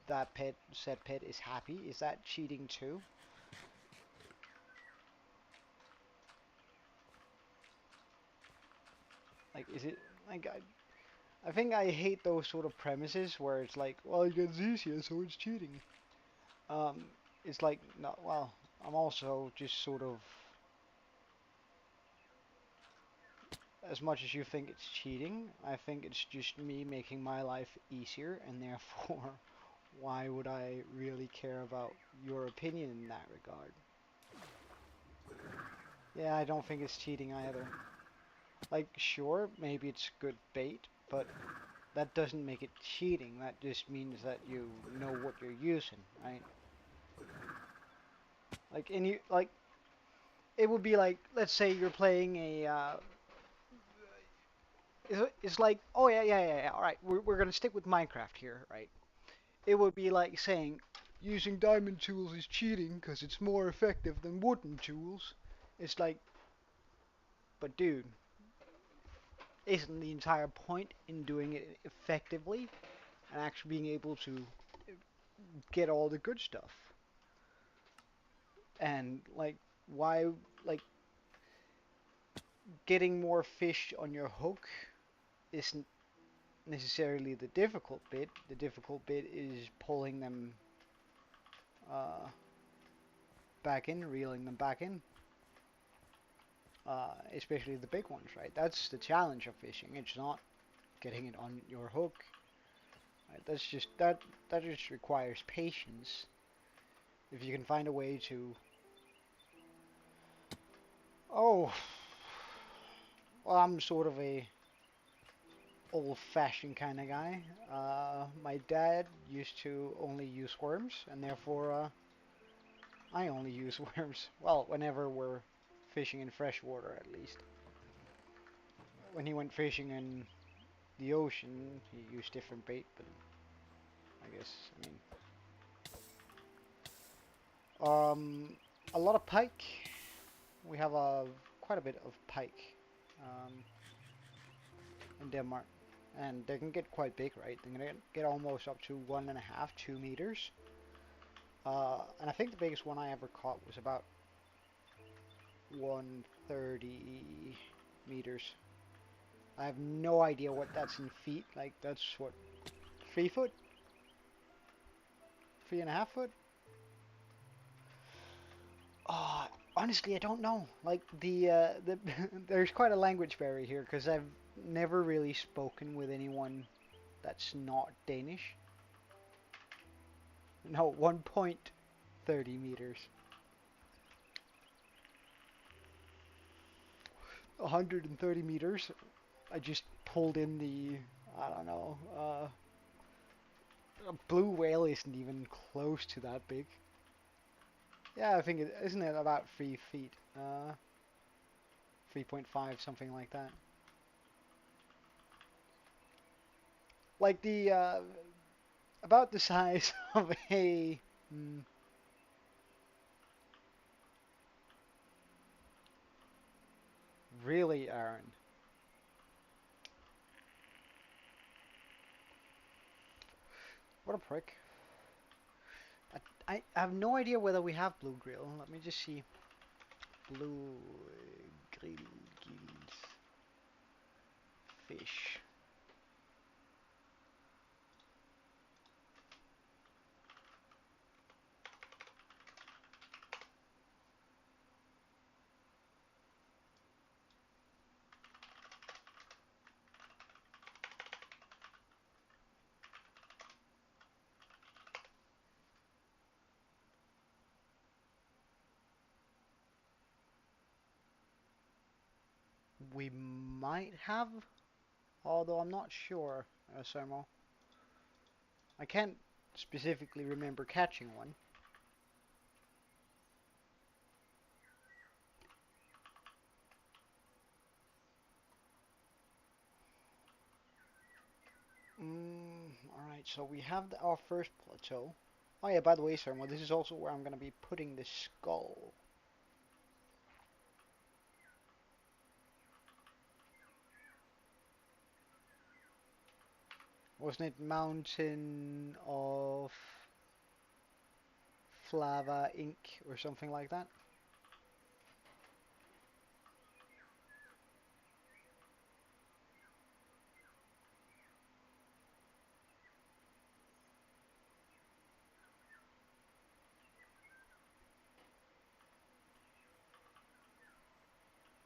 that said pet is happy? Is that cheating too? Like, is it like I think I hate those sort of premises where it's like, well, it gets easier, so it's cheating. Um, it's like, no, well, I'm also just sort of, as much as you think it's cheating, I think it's just me making my life easier, and therefore, why would I really care about your opinion in that regard? Yeah, I don't think it's cheating either. Like, sure, maybe it's good bait, but that doesn't make it cheating. That just means that you know what you're using, right? Like, and you, like, it would be like, let's say you're playing a, it's like, oh yeah, all right, we're gonna stick with Minecraft here, right? It would be like saying, using diamond tools is cheating because it's more effective than wooden tools. It's like, but dude, isn't the entire point in doing it effectively and actually being able to get all the good stuff? And like, why, like, getting more fish on your hook isn't necessarily the difficult bit. The difficult bit is pulling them uh, back in, reeling them back in. Especially the big ones, right? That's the challenge of fishing. It's not getting it on your hook. Right? That just requires patience. If you can find a way to, oh, well, I'm sort of a old-fashioned kind of guy. My dad used to only use worms, and therefore I only use worms. Well, whenever we're fishing in fresh water, at least. When he went fishing in the ocean, he used different bait, but I guess, a lot of pike. We have quite a bit of pike um, in Denmark, and they can get quite big, right? They can get almost up to 1.5, 2 meters. And I think the biggest one I ever caught was about 130 meters. I have no idea what that's in feet. Like, that's what, 3 foot, 3.5 foot. Honestly, I don't know. Like the there's quite a language barrier here because I've never really spoken with anyone that's not Danish. No, 1.30 meters. 130 meters. I just pulled in the, I don't know, a blue whale isn't even close to that big. Yeah, I think it isn't it about 3 feet, 3.5, something like that. Like the about the size of a really, Aaron. What a prick. I have no idea whether we have blue grill. Let me just see. Blue grill gills fish. We might have, although I'm not sure, Sermo. I can't specifically remember catching one. Alright, so we have our first plateau. Oh yeah, by the way, Sermo, this is also where I'm going to be putting the skull. Wasn't it Mountain of Flava Ink or something like that?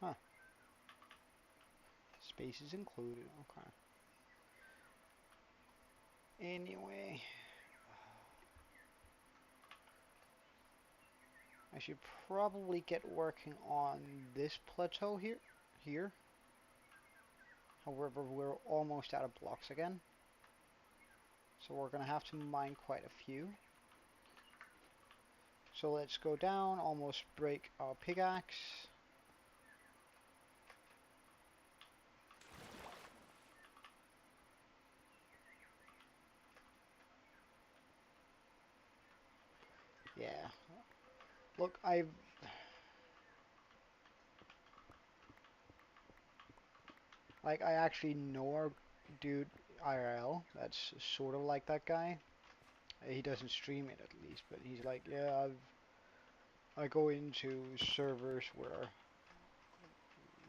Huh. Spaces included, okay. Anyway, I should probably get working on this plateau here. Here. However, we're almost out of blocks again. So we're going to have to mine quite a few. So let's go down, almost break our pickaxe. Yeah. Look, I actually know our dude IRL. That's sort of like that guy. He doesn't stream it at least, but he's like, yeah, I go into servers where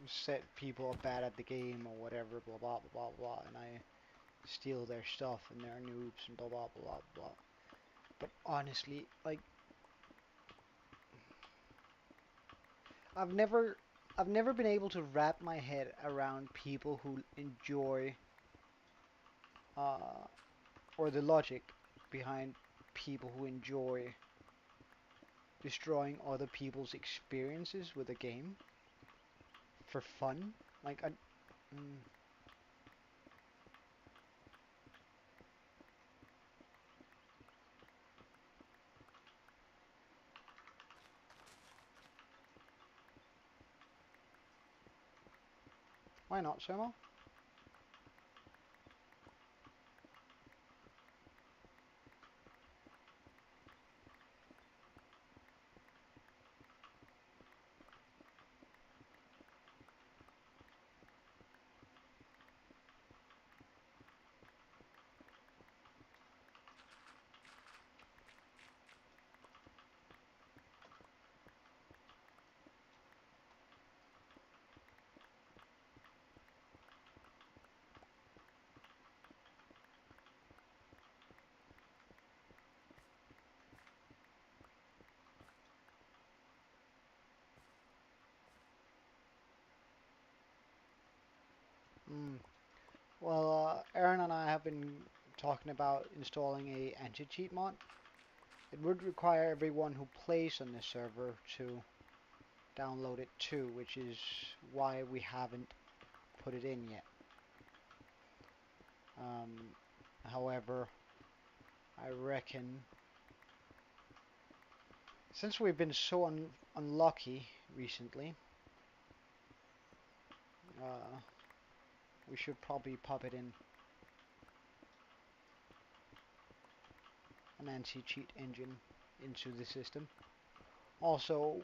set people are bad at the game or whatever, blah blah blah blah blah, and I steal their stuff and they're noobs and blah blah blah blah. But honestly, like, I've never I've never been able to wrap my head around people who enjoy uh, or the logic behind people who enjoy destroying other people's experiences with a game for fun. Like, why not, Sermo? Mm. Well, Aaron and I have been talking about installing a anti-cheat mod. It would require everyone who plays on this server to download it too, which is why we haven't put it in yet. However, I reckon Since we've been so unlucky recently, uh, we should probably pop it in an anti-cheat engine into the system. Also,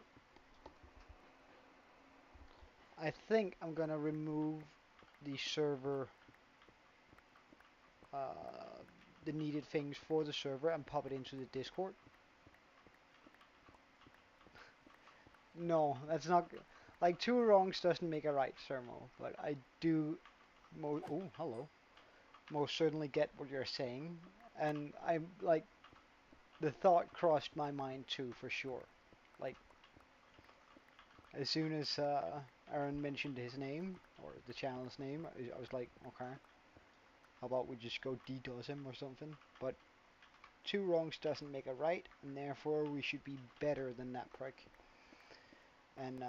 I think I'm gonna remove the server, uh, the needed things for the server and pop it into the Discord. No, that's not, like, two wrongs doesn't make a right, Sermo, but I do, oh, hello, most certainly get what you're saying, and I'm, like, the thought crossed my mind too, for sure. Like, as soon as Aaron mentioned his name, or the channel's name, I was like, okay, how about we just go DDoS him or something? But two wrongs doesn't make a right, and therefore we should be better than that prick. And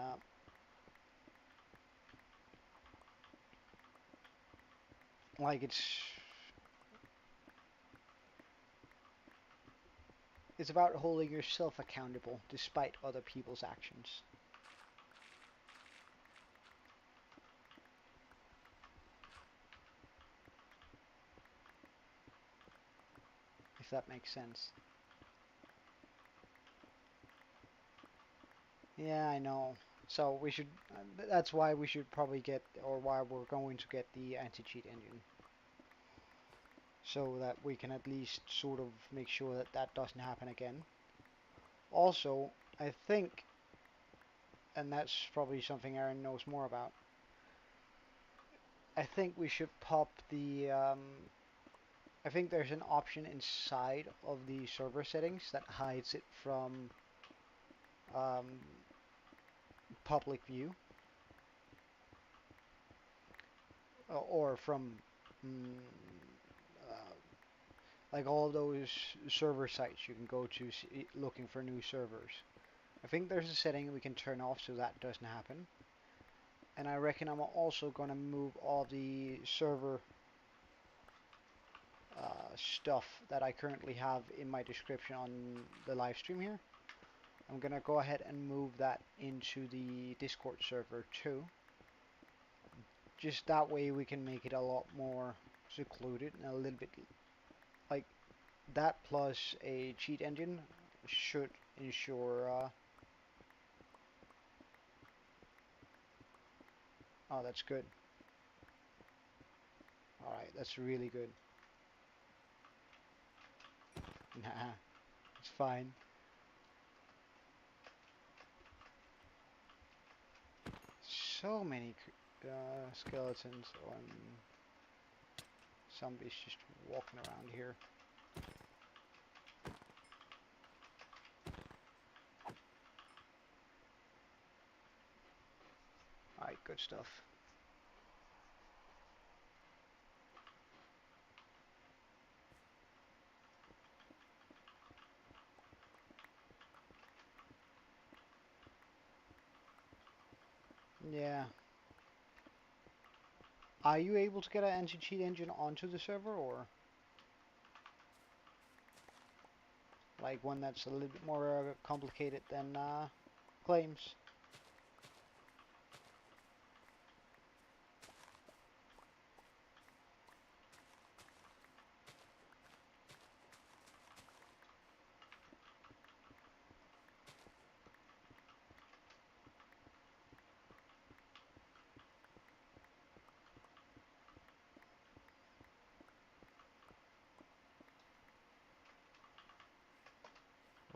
like it's about holding yourself accountable despite other people's actions. If that makes sense. Yeah, I know. So we should. That's why we should probably get, or why we're going to get the anti-cheat engine, so that we can at least sort of make sure that that doesn't happen again. Also, I think, and that's probably something Aaron knows more about, I think we should pop the, I think there's an option inside of the server settings that hides it from um, public view, or from mm, uh, like all those server sites you can go to looking for new servers. I think there's a setting we can turn off so that doesn't happen. And I reckon I'm also going to move all the server stuff that I currently have in my description on the live stream here. I'm going to go ahead and move that into the Discord server too. Just that way we can make it a lot more secluded and a little bit like that, plus a cheat engine should ensure oh, that's good. Alright, that's really good. Nah, it's fine. So many skeletons on zombies just walking around here. Alright, good stuff. Yeah. Are you able to get an anti-cheat engine onto the server, or like one that's a little bit more complicated than claims?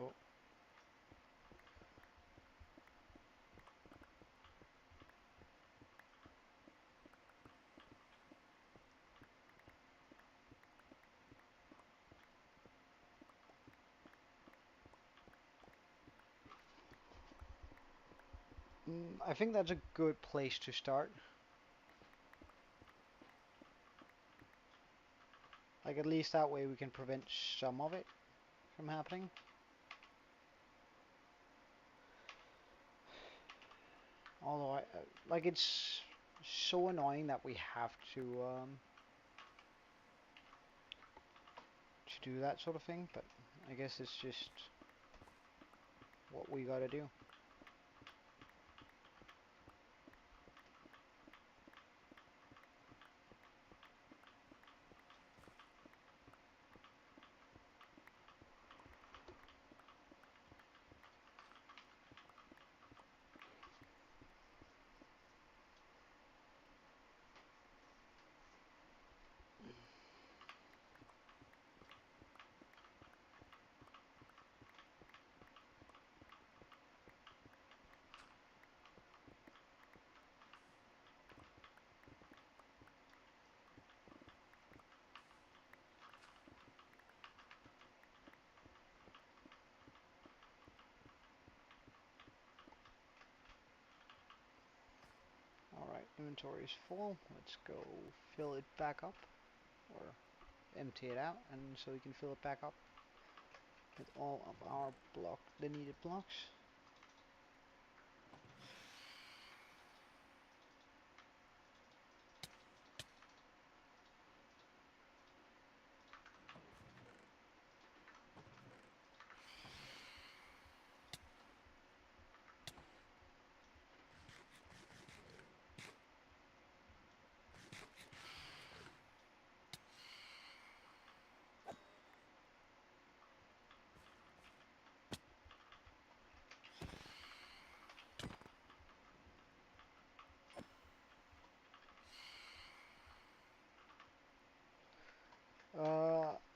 Oh. I think that's a good place to start. Like, at least that way we can prevent some of it from happening. Although, like, it's so annoying that we have to do that sort of thing, but I guess it's just what we gotta do. Alright, inventory is full. Let's go fill it back up, or empty it out, and so we can fill it back up with all of our the needed blocks.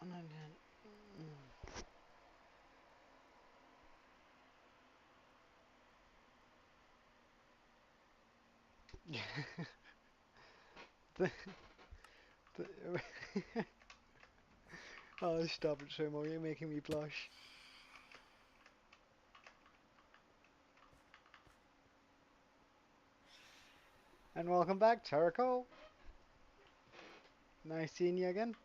And then the, the oh, stop it, Sermo, you're making me blush. And welcome back, Taraco. Nice seeing you again.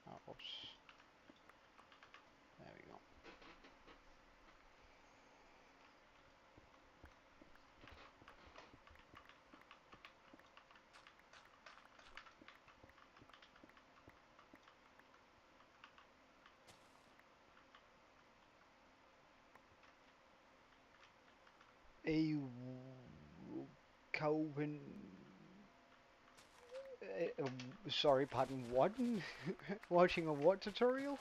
Oh, oops. There we go. A Copen. Sorry, pardon, what? Watching a what tutorial?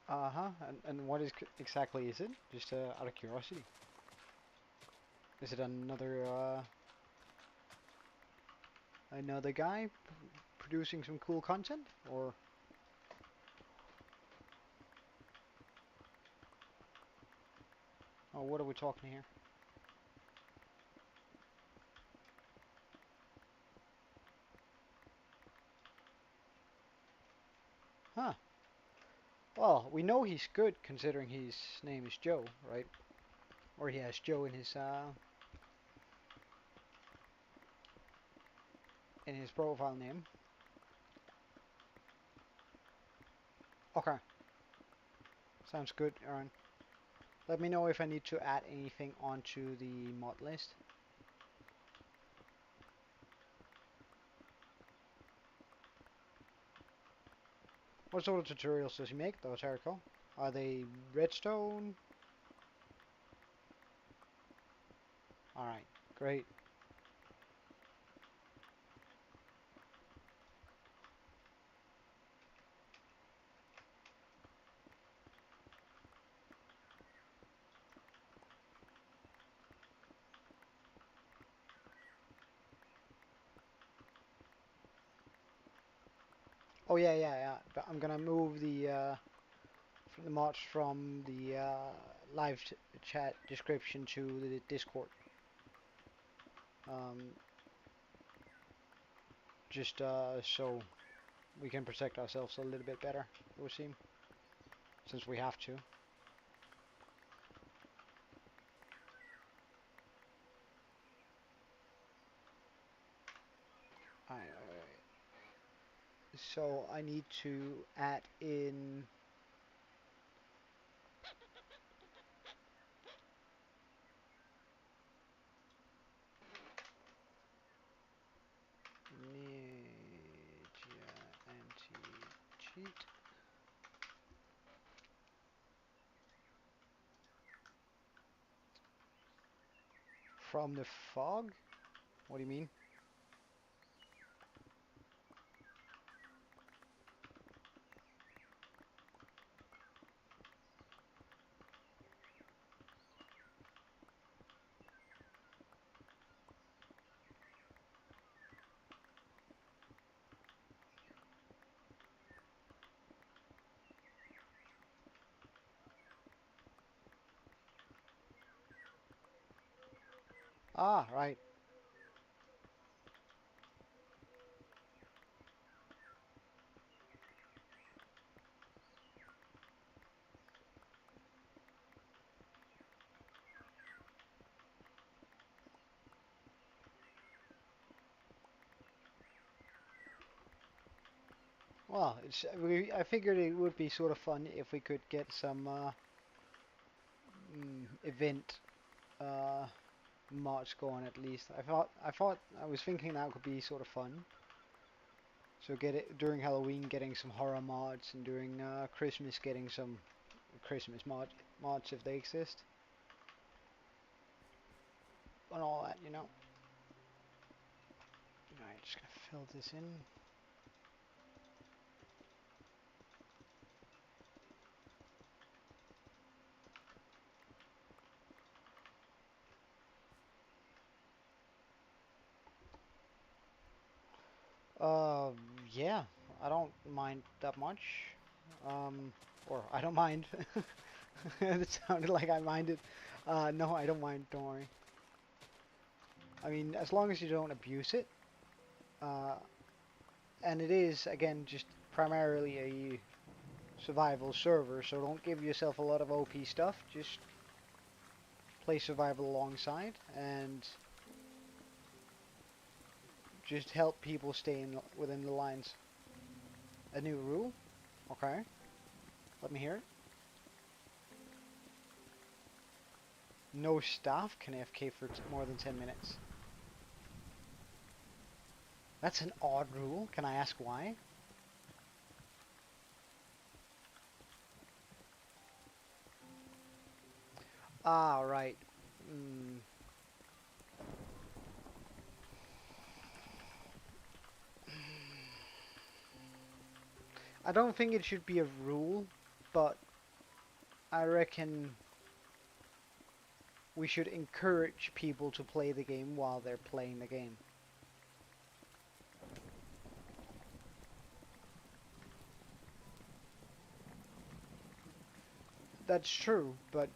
Uh-huh, and what is exactly is it? Just out of curiosity. Is it another guy producing some cool content, or? Oh, what are we talking here? Huh. Well, we know he's good considering his name is Joe, right? Or he has Joe in his profile name. Okay. Sounds good, Aaron. Let me know if I need to add anything onto the mod list. What sort of tutorials does he make though, Jericho? Are they redstone? Alright, great. Oh yeah, yeah, yeah. But I'm gonna move the mods from the live chat description to the Discord. Um, just so we can protect ourselves a little bit better, it would seem, since we have to. Alright. So I need to add in Inertia Anti Cheat from the fog. What do you mean? Ah, right. Well, I figured it would be sort of fun if we could get some event uh, mods going at least. I was thinking that could be sort of fun. So get it during Halloween, getting some horror mods, and during Christmas, getting some Christmas mods if they exist, and all that, you know. Alright, just gonna fill this in. Uh, yeah, I don't mind that much. Or I don't mind. It sounded like I minded. No, I don't mind. Don't worry. I mean, as long as you don't abuse it. Uh, and it is again just primarily a survival server, so don't give yourself a lot of OP stuff. Just play survival alongside and just help people stay within the lines. A new rule? Okay. Let me hear it. No staff can AFK for more than 10 minutes. That's an odd rule. Can I ask why? Ah, right. Mm, I don't think it should be a rule, but I reckon we should encourage people to play the game while they're playing the game. That's true, but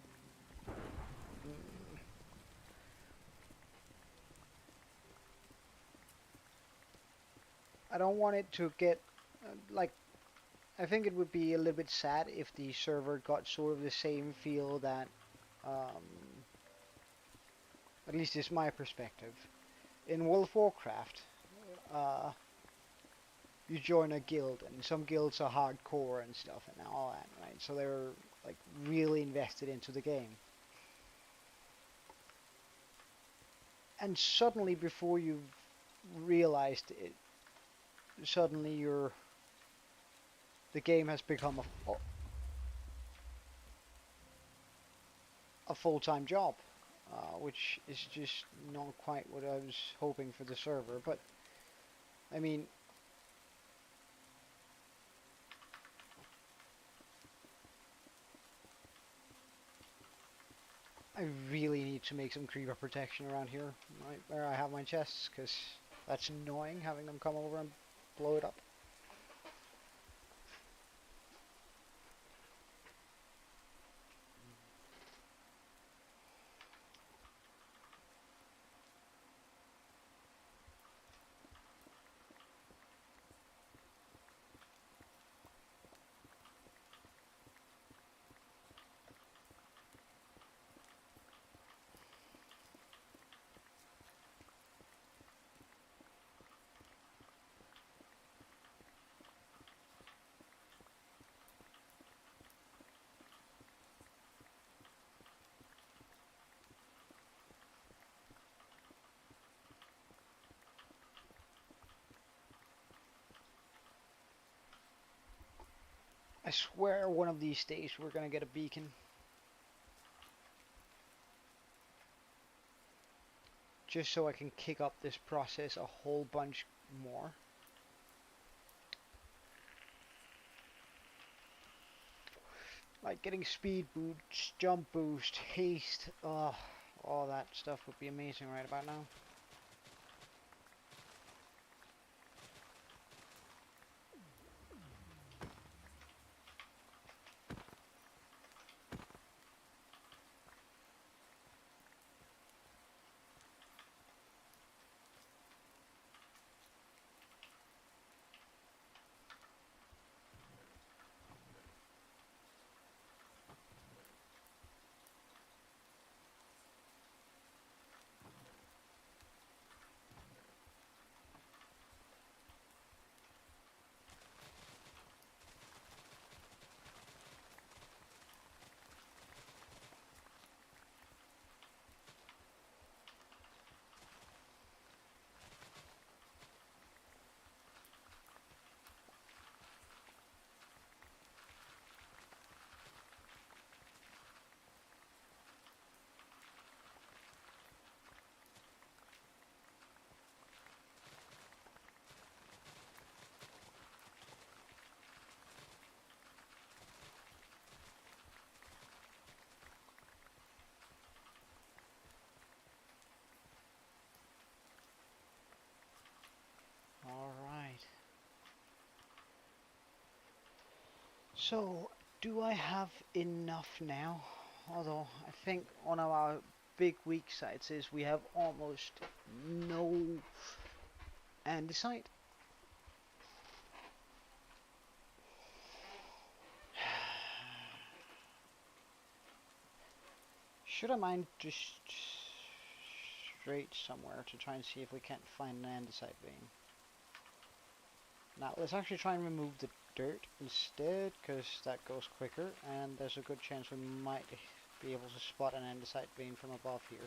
I don't want it to get like I think it would be a little bit sad if the server got sort of the same feel that um, at least it's my perspective. In World of Warcraft, uh, you join a guild, and some guilds are hardcore and stuff, and all that, right? So they're like really invested into the game. And suddenly, before you've realized it, suddenly the game has become a full-time job, which is just not quite what I was hoping for the server. But I mean, I really need to make some creeper protection around here, right where I have my chests, because that's annoying having them come over and blow it up. I swear one of these days we're gonna get a beacon. Just so I can kick up this process a whole bunch more. Like getting speed boost, jump boost, haste, all that stuff would be amazing right about now. Alright. So, do I have enough now? Although, I think on our big weak sites is we have almost no andesite. Should I mine just straight somewhere to try and see if we can't find an andesite vein? Now, let's actually try and remove the dirt instead, because that goes quicker, and there's a good chance we might be able to spot an andesite vein from above here.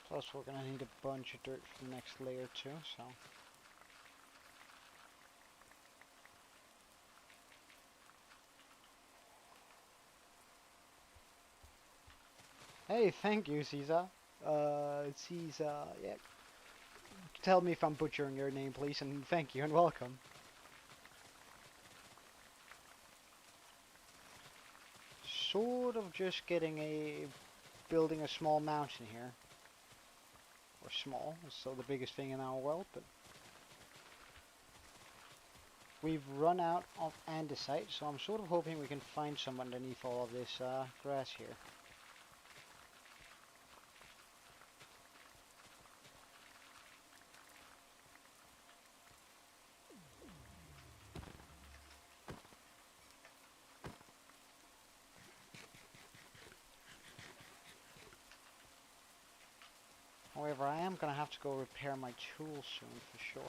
Plus, we're going to need a bunch of dirt for the next layer too, so... Hey, thank you, Caesar. Caesar, yeah. Tell me if I'm butchering your name, please, and thank you and welcome. Sort of just building a small mountain here. Or small, it's still the biggest thing in our world, but... We've run out of andesite, so I'm sort of hoping we can find some underneath all of this grass here. However, I am going to have to go repair my tools soon, for sure.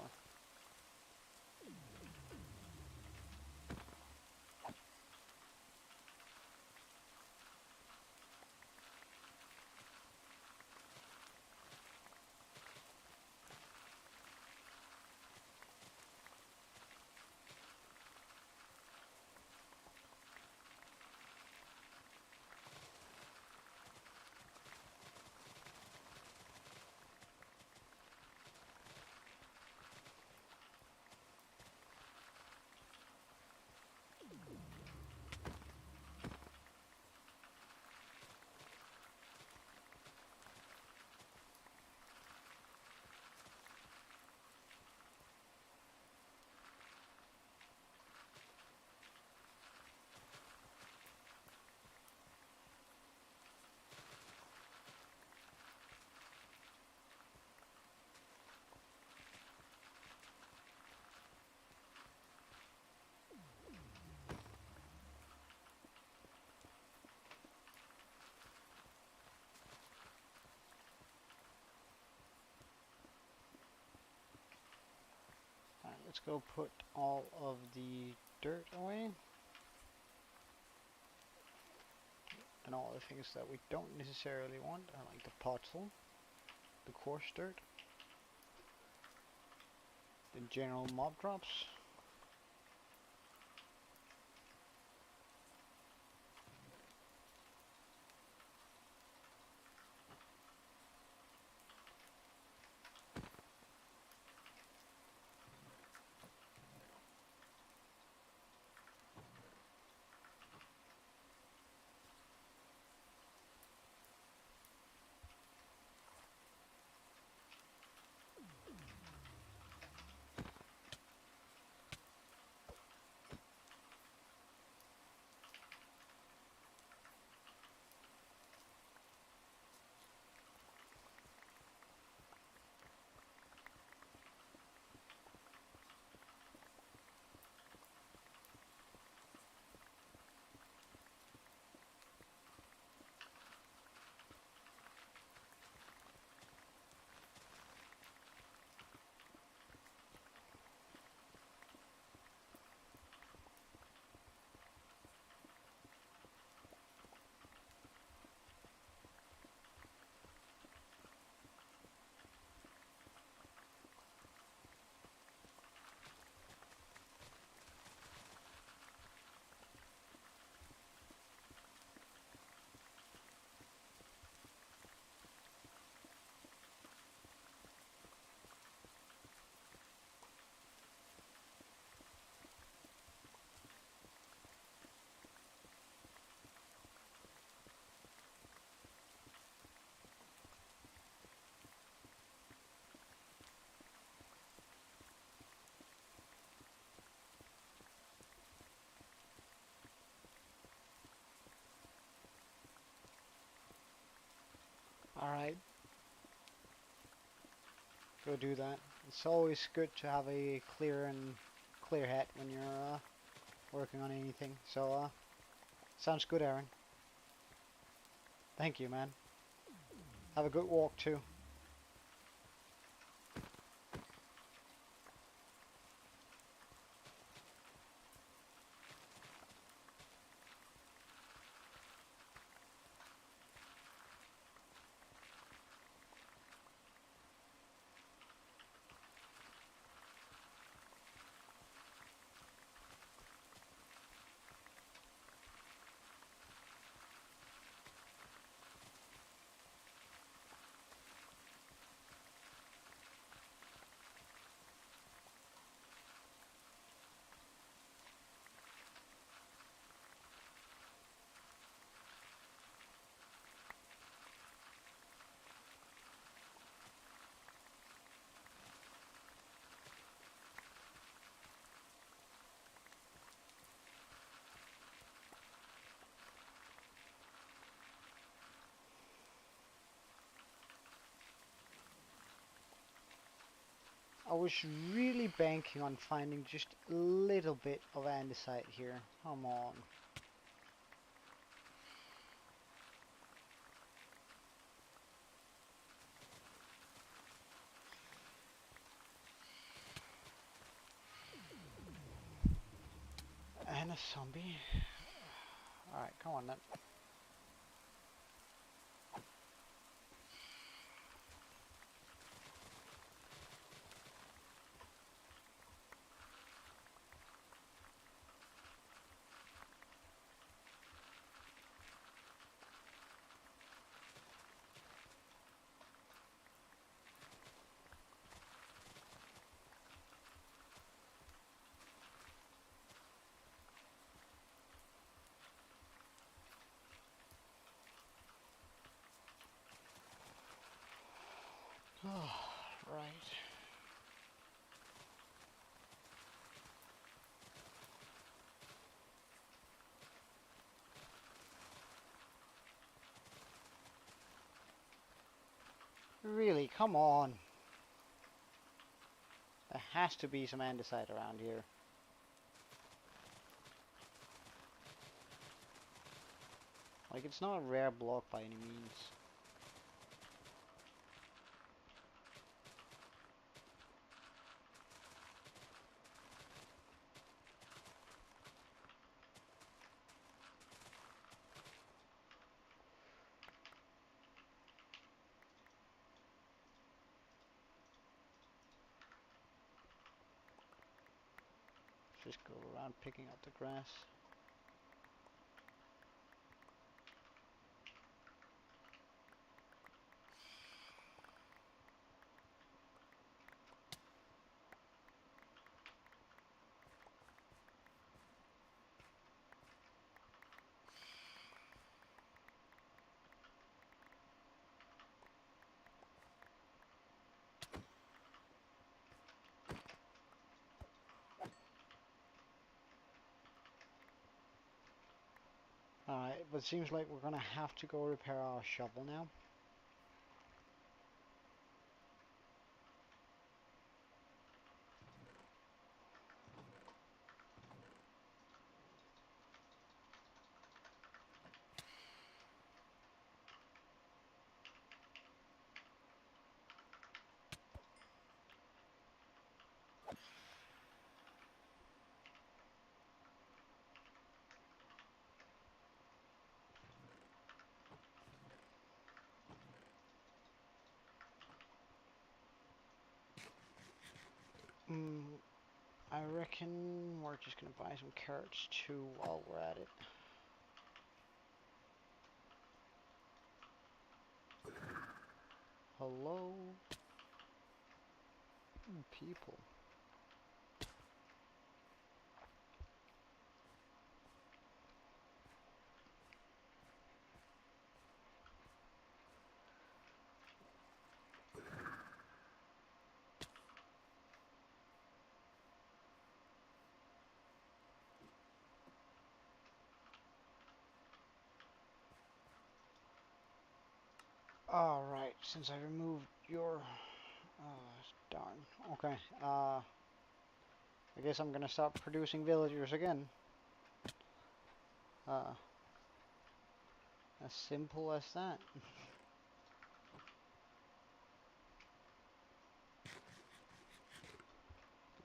let's go put all of the dirt away. And all the things that we don't necessarily want, like the pothole, the coarse dirt, the general mob drops. Alright, go do that. It's always good to have a clear head when you're working on anything. So, sounds good, Aaron. Thank you, man. Have a good walk too. I was really banking on finding just a little bit of andesite here. Come on. And a zombie. Alright, come on then. Oh, right. Really, come on. There has to be some andesite around here. Like, it's not a rare block by any means. Just go around picking up the grass. Alright, but it seems like we're gonna have to go repair our shovel now. I reckon we're just gonna buy some carrots too while we're at it. Hello, people. Alright, since I removed your... darn. Okay, I guess I'm gonna stop producing villagers again. As simple as that.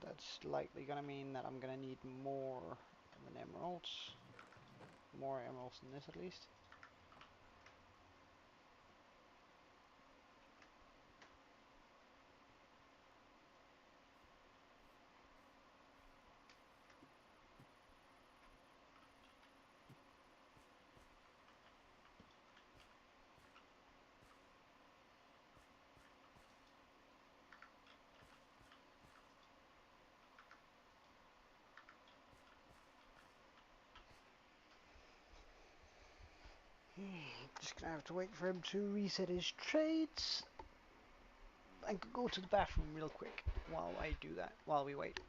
That's likely gonna mean that I'm gonna need more than emeralds. More emeralds than this, at least. Just gonna have to wait for him to reset his trades. I could go to the bathroom real quick while I do that, while we wait.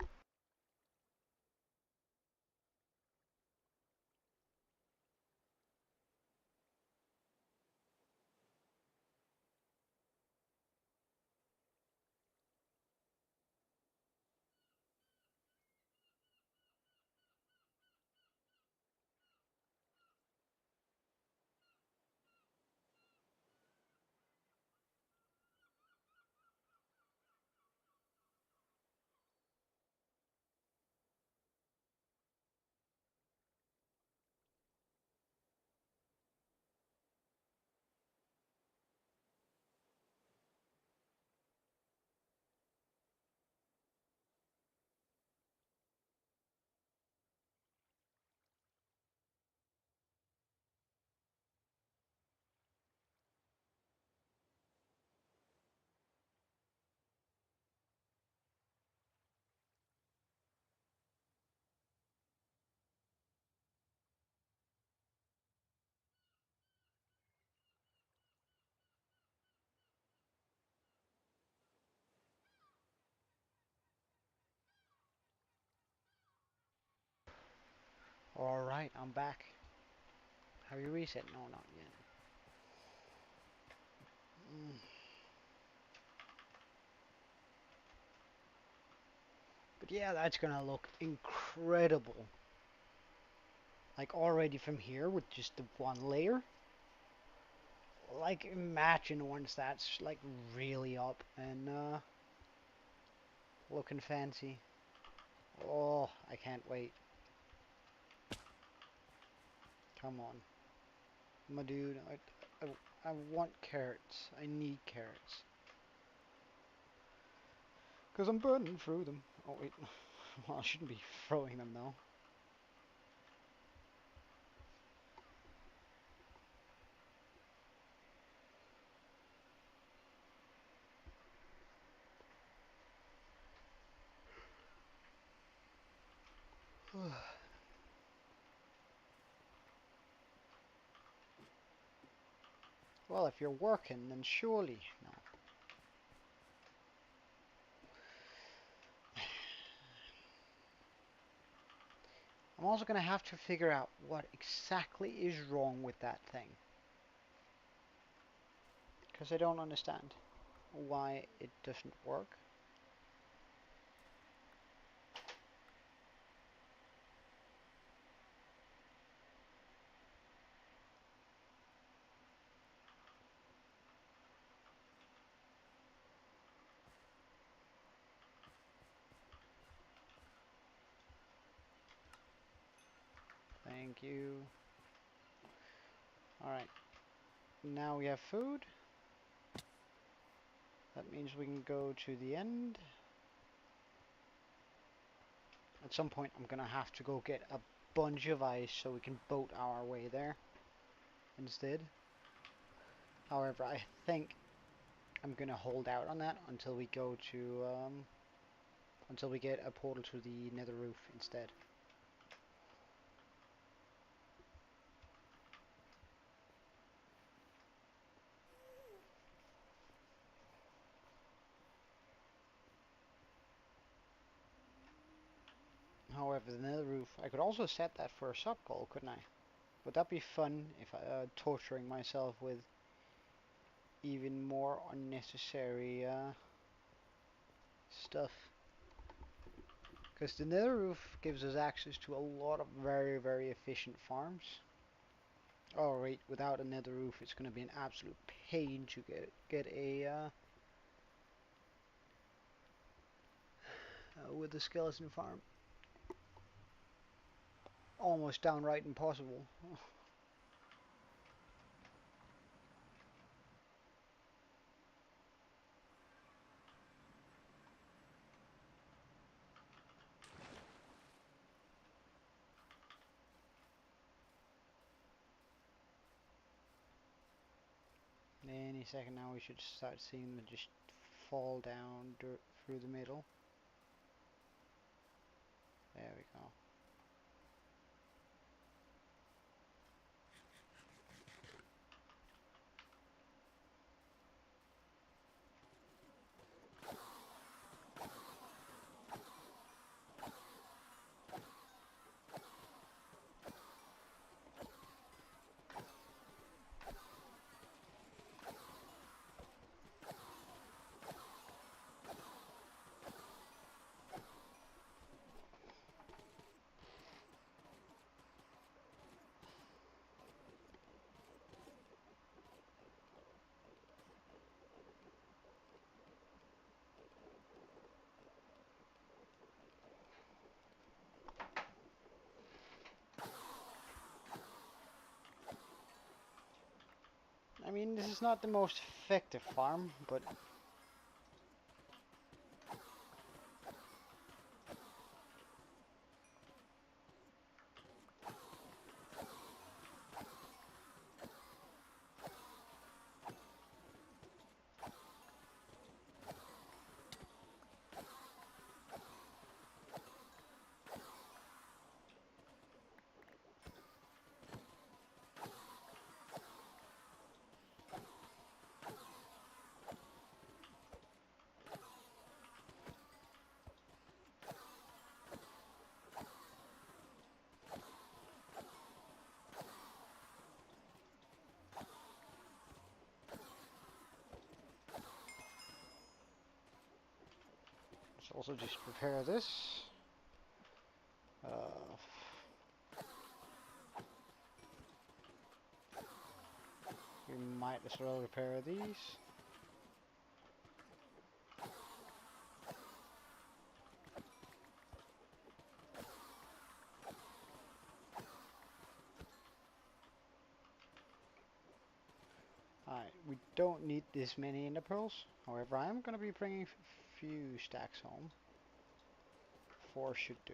Alright, I'm back. Have you reset? No, not yet. But yeah, that's gonna look incredible. Like already from here with just the one layer. Like imagine once that's like really up and looking fancy. Oh, I can't wait. Come on. My dude, I want carrots. I need carrots. Because I'm burning through them. Oh, wait. Well, I shouldn't be throwing them though. Well, if you're working, then surely no. I'm also gonna have to figure out what exactly is wrong with that thing, because I don't understand why it doesn't work. Thank you. Alright, now we have food. That means we can go to the end. At some point I'm gonna have to go get a bunch of ice so we can boat our way there instead. However, I think I'm gonna hold out on that until we go to until we get a portal to the nether roof instead. However, the nether roof, I could also set that for a sub goal, couldn't I? Would that be fun if I torturing myself with even more unnecessary stuff? Because the nether roof gives us access to a lot of very, very efficient farms. Oh right, without a nether roof it's going to be an absolute pain to get a with a skeleton farm. Almost downright impossible. Any second now we should start seeing them just fall down through the middle. There we go. I mean, this is not the most effective farm, but let's also just repair this. We might as well repair these. Alright, we don't need this many ender pearls. However, I'm going to be bringing a few stacks home. 4 should do.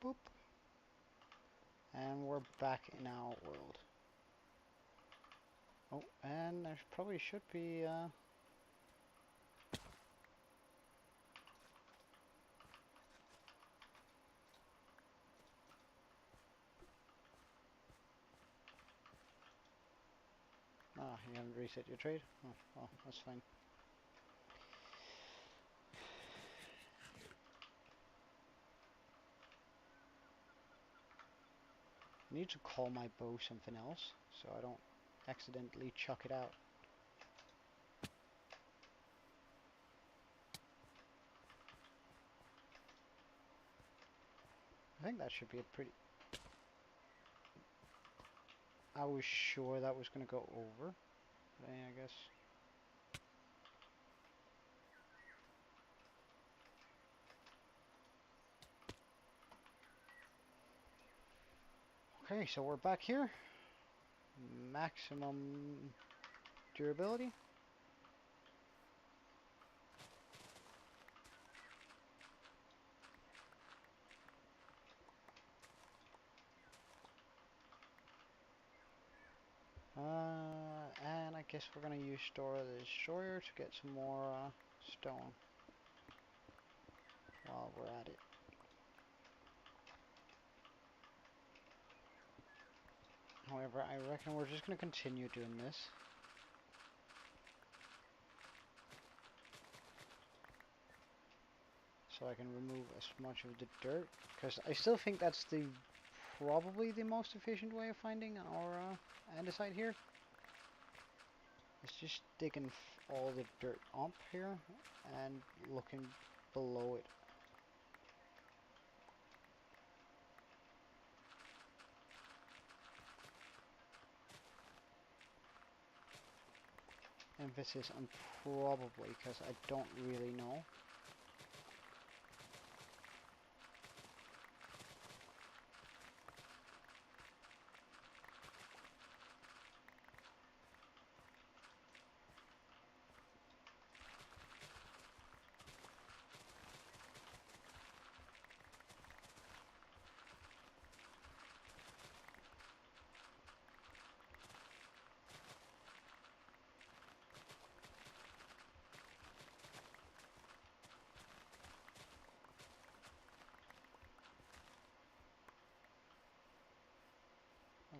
Boop. And we're back in our world. Oh, and there probably should be ah, you haven't reset your trade? Oh, well, that's fine. I need to call my bow something else, so I don't accidentally chuck it out. I think that should be a pretty... I was sure that was going to go over, but I guess... Okay, so we're back here. Maximum durability. And I guess we're going to use the destroyer to get some more stone while we're at it. However, I reckon we're just going to continue doing this. So I can remove as much of the dirt, because I still think that's probably the most efficient way of finding our andesite here. It's just digging all the dirt up here and looking below it. Emphasis on probably, because I don't really know.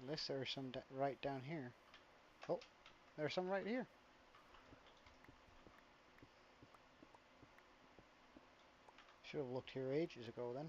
Unless there's some right down here. Oh, there's some right here. Should have looked here ages ago then.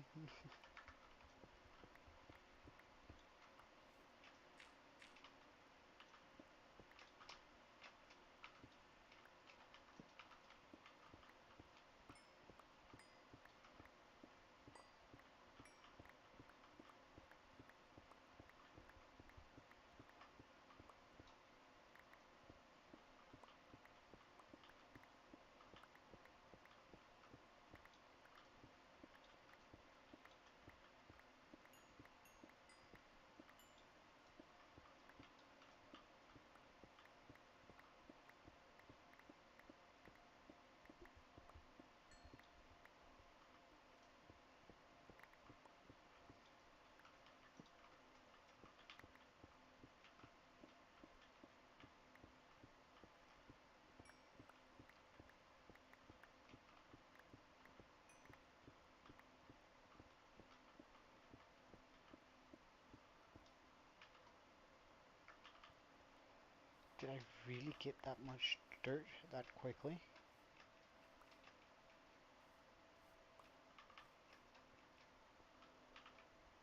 Did I really get that much dirt that quickly?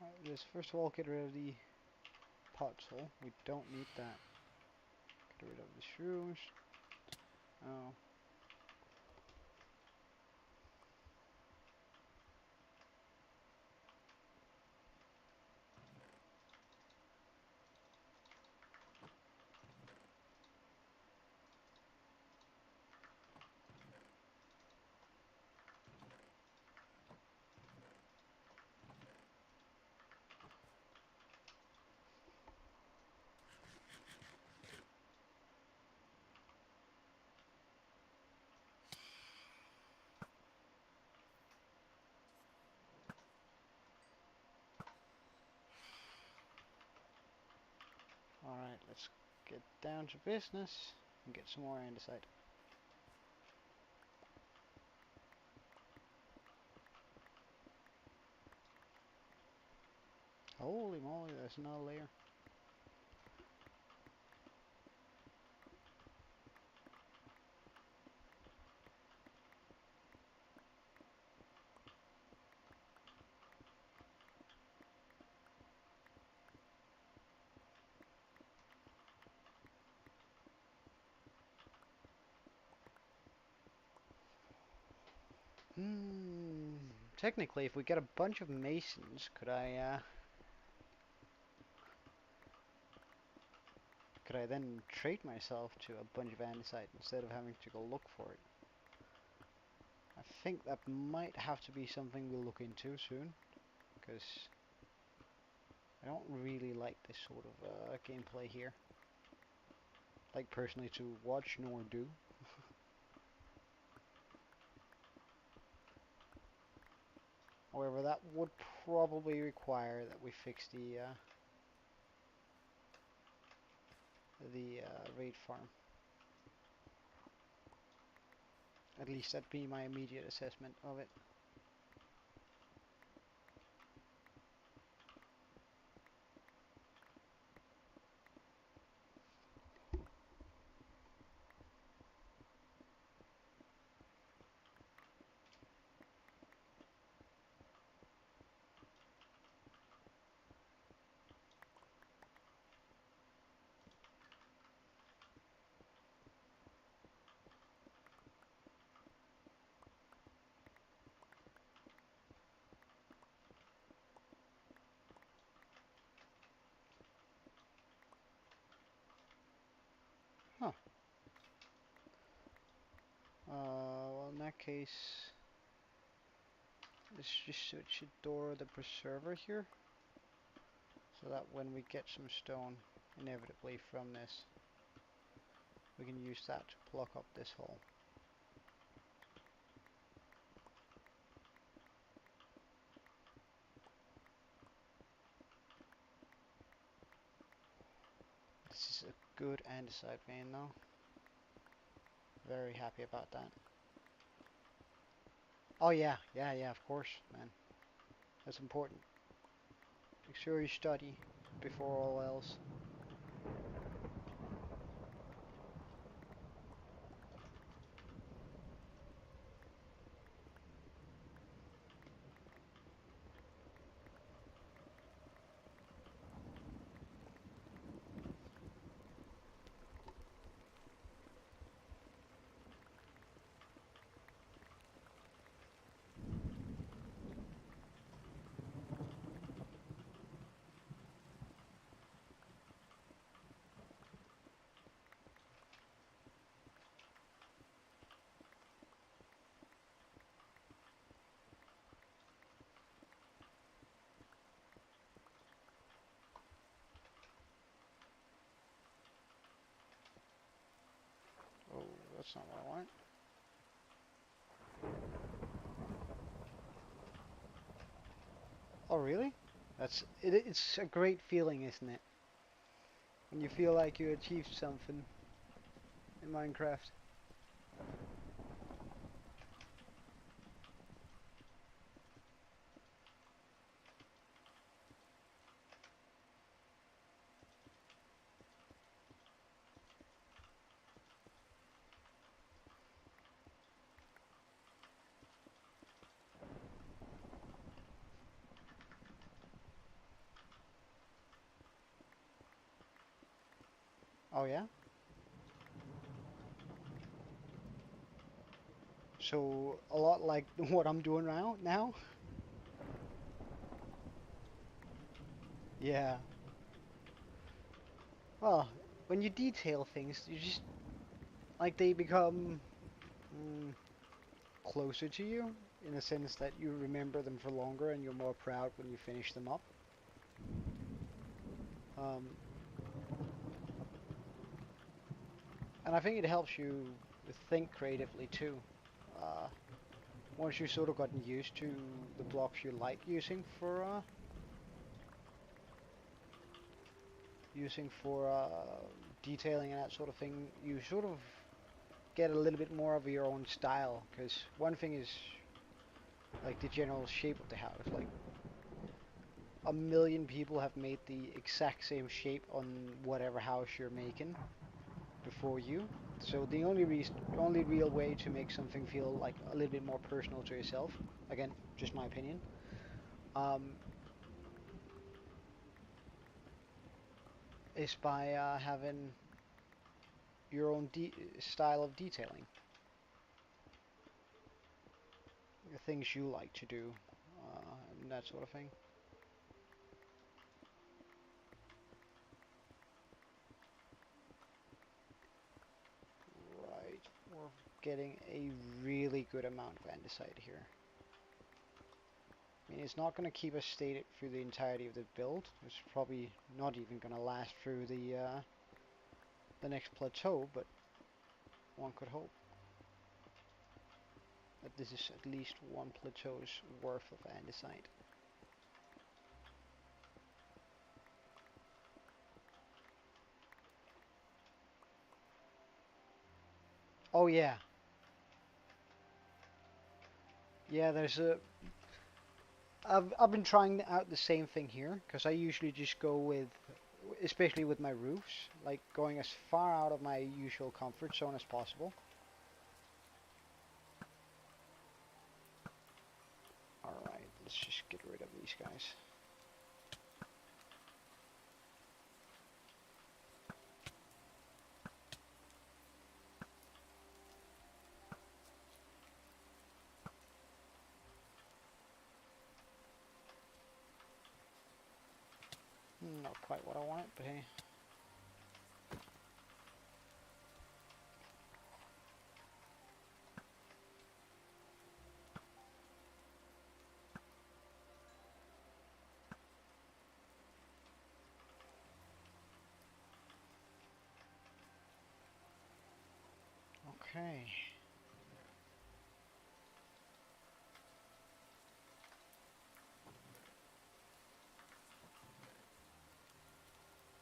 Alright, let's first of all get rid of the pothole. We don't need that. Get rid of the shrooms. Oh. Alright, let's get down to business and get some more andesite. Holy moly, there's another layer. Technically, if we get a bunch of masons, could I then trade myself to a bunch of andesite instead of having to go look for it? I think that might have to be something we'll look into soon, because I don't really like this sort of gameplay here. Like personally to watch nor do. However, that would probably require that we fix the raid farm. At least that'd be my immediate assessment of it. Huh. Well, in that case, let's just switch it door the preserver here, so that when we get some stone, inevitably from this, we can use that to plug up this hole. This is a good andesite vein though. Very happy about that. Oh yeah, of course, man. That's important. Make sure you study before all else. Oh, that's not what I want. Oh, really? It's a great feeling, isn't it? When you feel like you achieved something in Minecraft. Oh yeah? So, a lot like what I'm doing now? Yeah. Well, when you detail things, you just, like, they become mm, closer to you, in a sense that you remember them for longer and you're more proud when you finish them up. Um, and I think it helps you think creatively too. Uh, Once you've sort of gotten used to the blocks you like using for using for detailing and that sort of thing, you sort of get a little bit more of your own style. Because one thing is like the general shape of the house. Like a million people have made the exact same shape on whatever house you're making before you. So the only real way to make something feel like a little bit more personal to yourself, again, just my opinion, um, is by having your own style of detailing, the things you like to do, and that sort of thing. Right, we're getting a really good amount of andesite here. I mean, it's not going to keep us stated through the entirety of the build. It's probably not even going to last through the next plateau, but one could hope that this is at least one plateau's worth of andesite. Oh yeah, yeah. I've been trying out the same thing here because I usually just go with, especially with my roofs, like going as far out of my usual comfort zone as possible. All right, let's just get rid of these guys. Not quite what I wanted, but hey. Okay.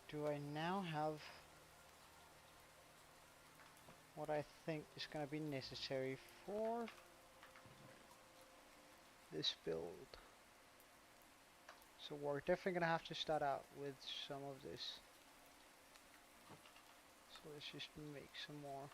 Do I now have what I think is going to be necessary for this build? So we're definitely going to have to start out with some of this. So let's just make some more.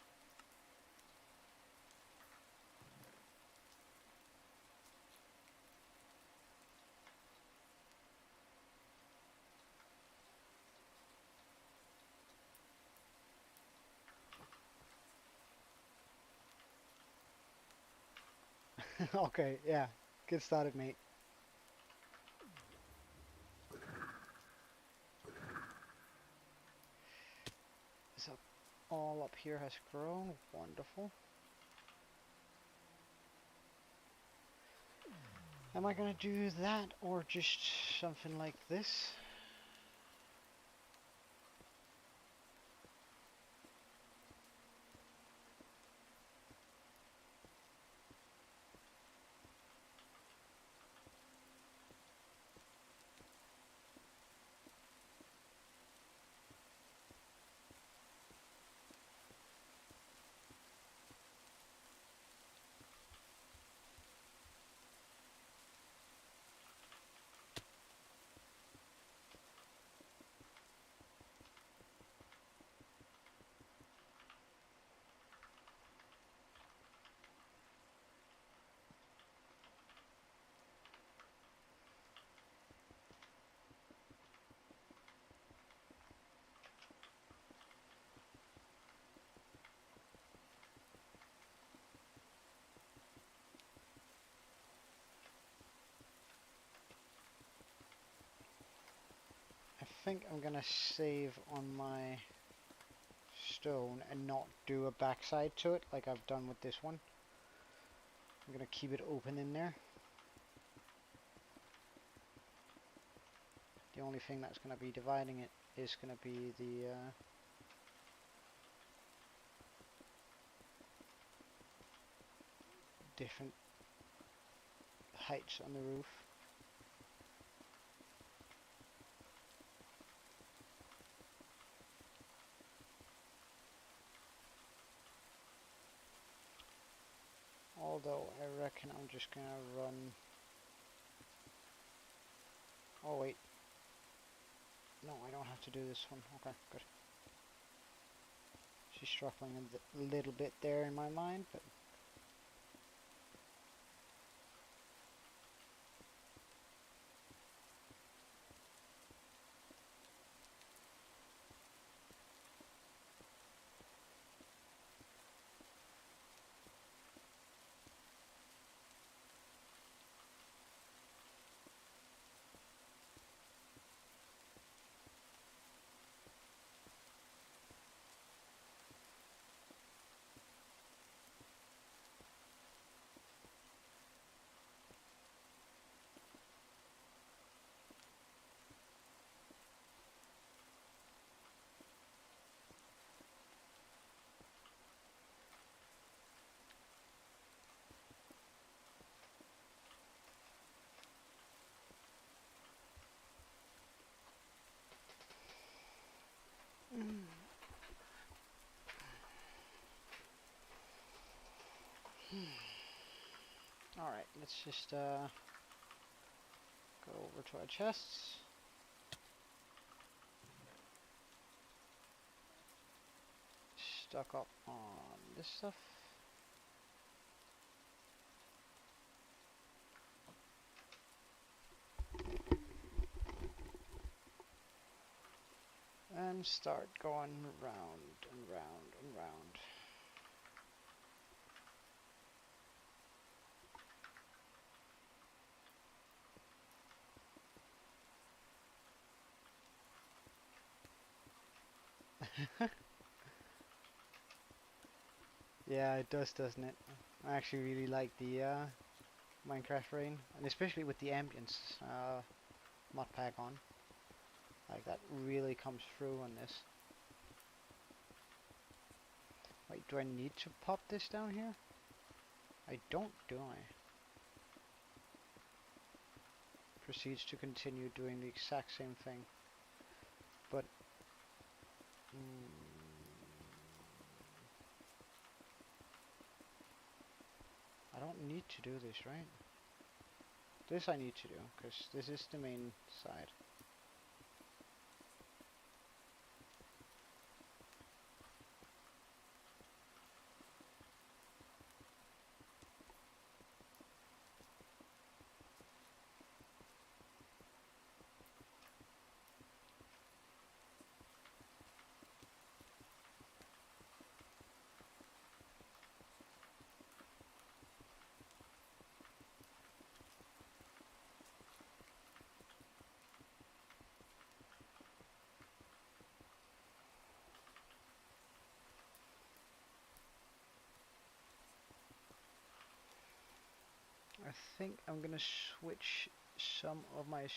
Okay, yeah. Get started, mate. So all up here has grown. Wonderful. Am I going to do that or just something like this? I think I'm going to save on my stone and not do a backside to it like I've done with this one. I'm going to keep it open in there. The only thing that's going to be dividing it is going to be the different heights on the roof. Although I reckon I'm just gonna run. Oh wait, no, I don't have to do this one. Okay, good. She's struggling a little bit there in my mind, but alright, let's just go over to our chests. Stock up on this stuff. And start going round and round and round. Yeah, it does, doesn't it? I actually really like the Minecraft rain, and especially with the ambience mod pack on. Like, that really comes through on this. Wait, do I need to pop this down here? I don't, do I? Proceeds to continue doing the exact same thing. But... I don't need to do this, right? This I need to do, because this is the main side. I think I'm gonna switch some of my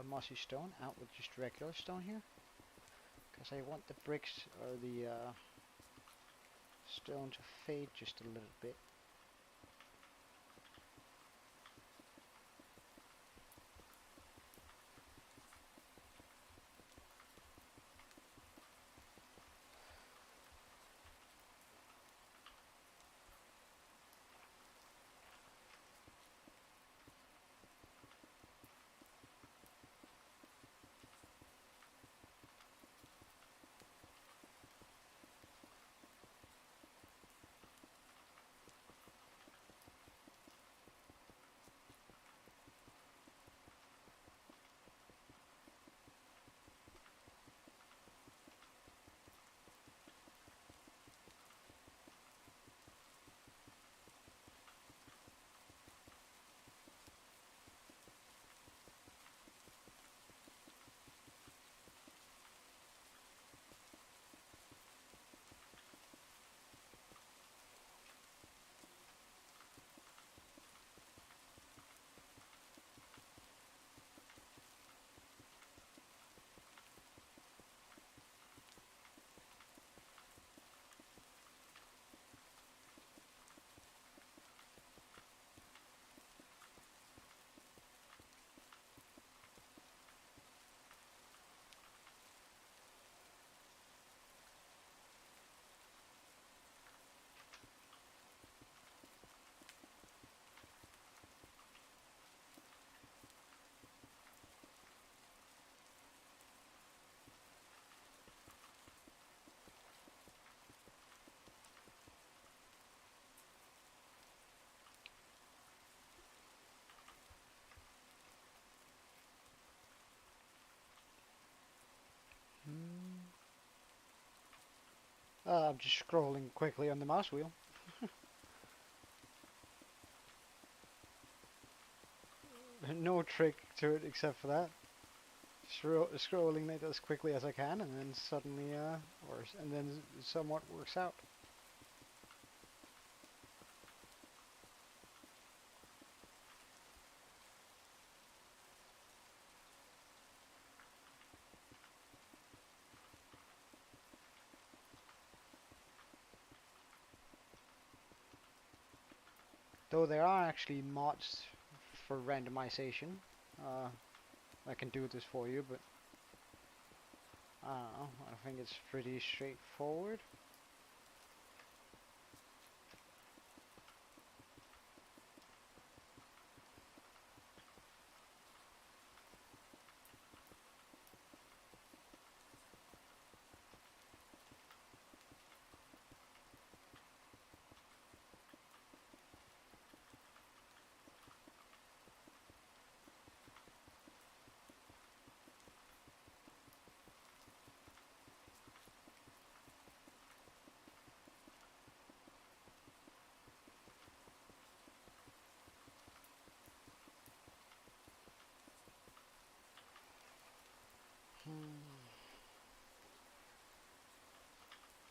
mossy stone out with just regular stone here, because I want the bricks or the stone to fade just a little bit. I'm just scrolling quickly on the mouse wheel. No trick to it except for that. Scrolling it as quickly as I can, and then suddenly, and then somewhat works out. Though there are actually mods for randomization. I can do this for you, but I don't know. I think it's pretty straightforward.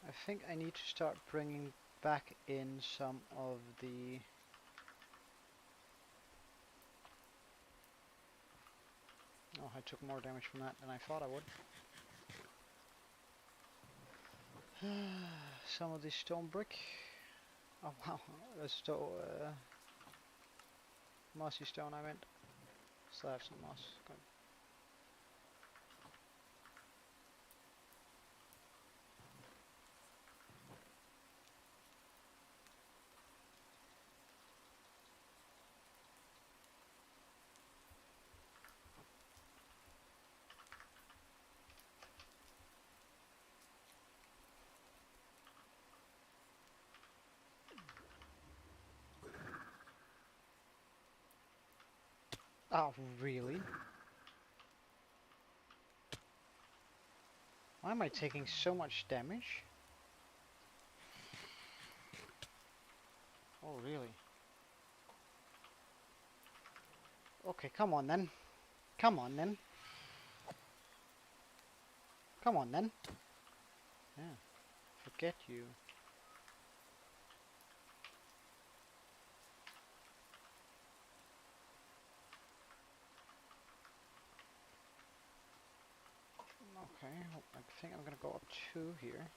I think I need to start bringing back in some of the... Oh, I took more damage from that than I thought I would. Some of the stone brick. Oh wow, mossy stone I meant. Still have some moss. Good. Oh, really? Why am I taking so much damage? Oh, really? Okay, come on then. Come on then. Come on then. Yeah, forget you. Okay, I think I'm gonna go up 2 here.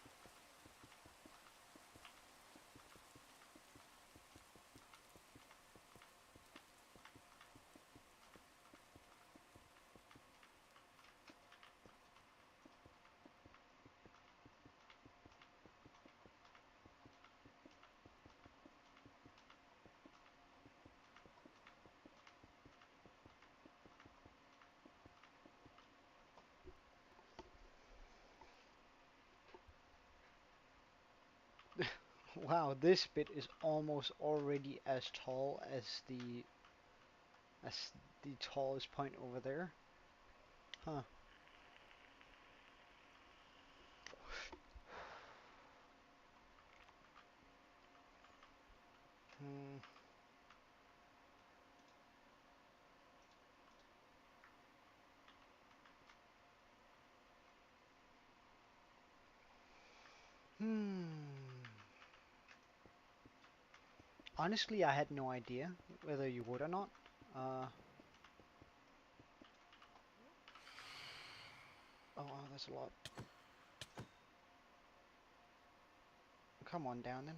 Wow, this bit is almost already as tall as the tallest point over there. Huh. Hmm. Hmm. Honestly, I had no idea whether you would or not. Uh, oh, wow, that's a lot. Come on down then.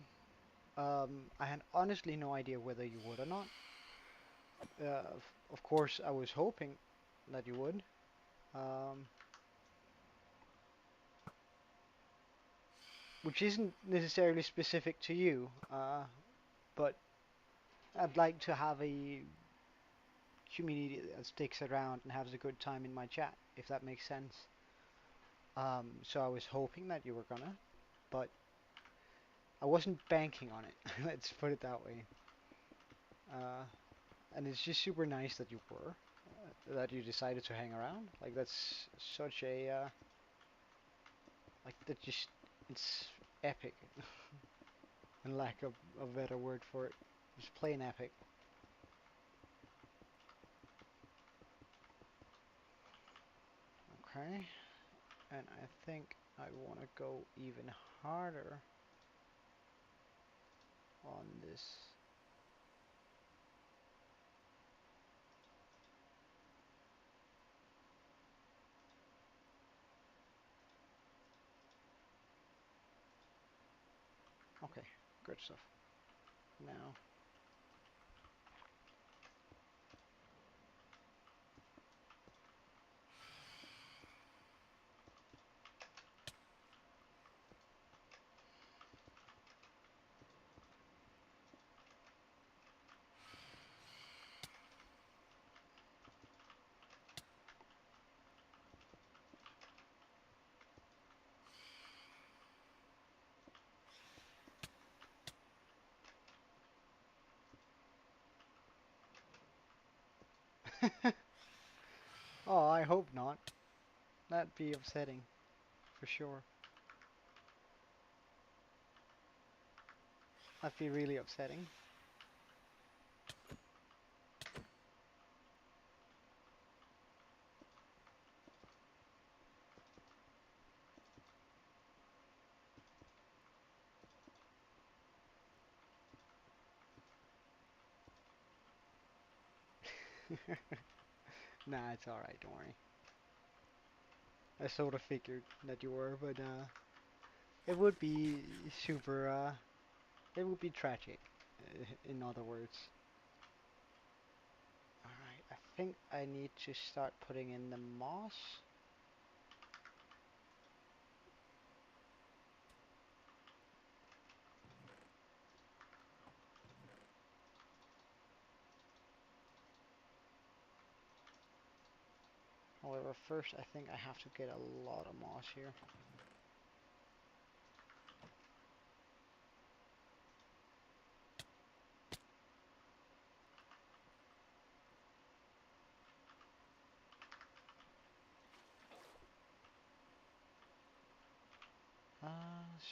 I had honestly no idea whether you would or not. Of course, I was hoping that you would. Um, which isn't necessarily specific to you, but I'd like to have a community that sticks around and has a good time in my chat, if that makes sense. So I was hoping that you were gonna, but I wasn't banking on it. Let's put it that way. Uh, and it's just super nice that you were, that you decided to hang around. Like that's such a, like that just, it's epic, and lack of a better word for it. It's plain epic. Okay, and I think I want to go even harder on this. Okay, good stuff. Now, oh, I hope not. That'd be upsetting, for sure. That'd be really upsetting. Nah, it's alright, don't worry. I sort of figured that you were, but it would be super, it would be tragic, in other words. Alright, I think I need to start putting in the moss. However, first I think I have to get a lot of moss here.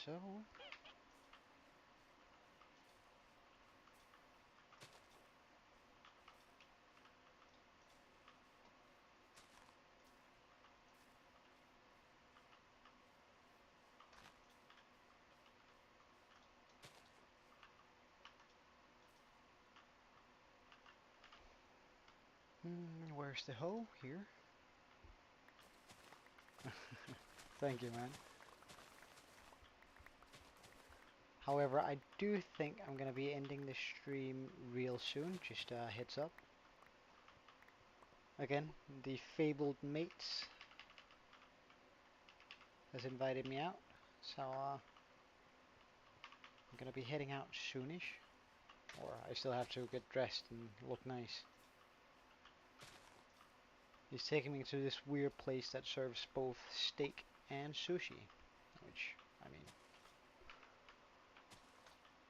So... where's the hoe? Here. Thank you, man. However, I do think I'm gonna be ending the stream real soon, just a heads up. Again, the fabled mates has invited me out, so I'm gonna be heading out soonish. Or I still have to get dressed and look nice. He's taking me to this weird place that serves both steak and sushi, which, I mean,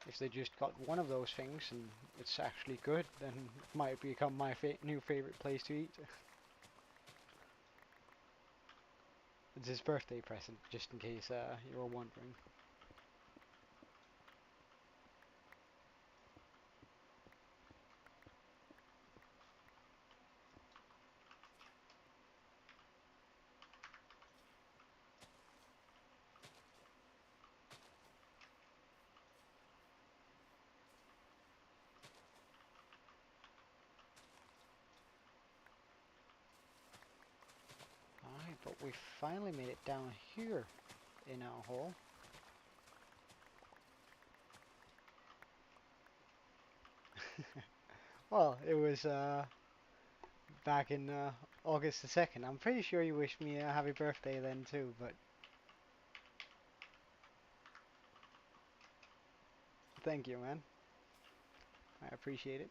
if they just got one of those things and it's actually good, then it might become my new favorite place to eat. It's his birthday present, just in case you were wondering. Alright, but we finally made it down here in our hole. Well, it was back in August the 2nd. I'm pretty sure you wished me a happy birthday then too, but thank you, man. I appreciate it.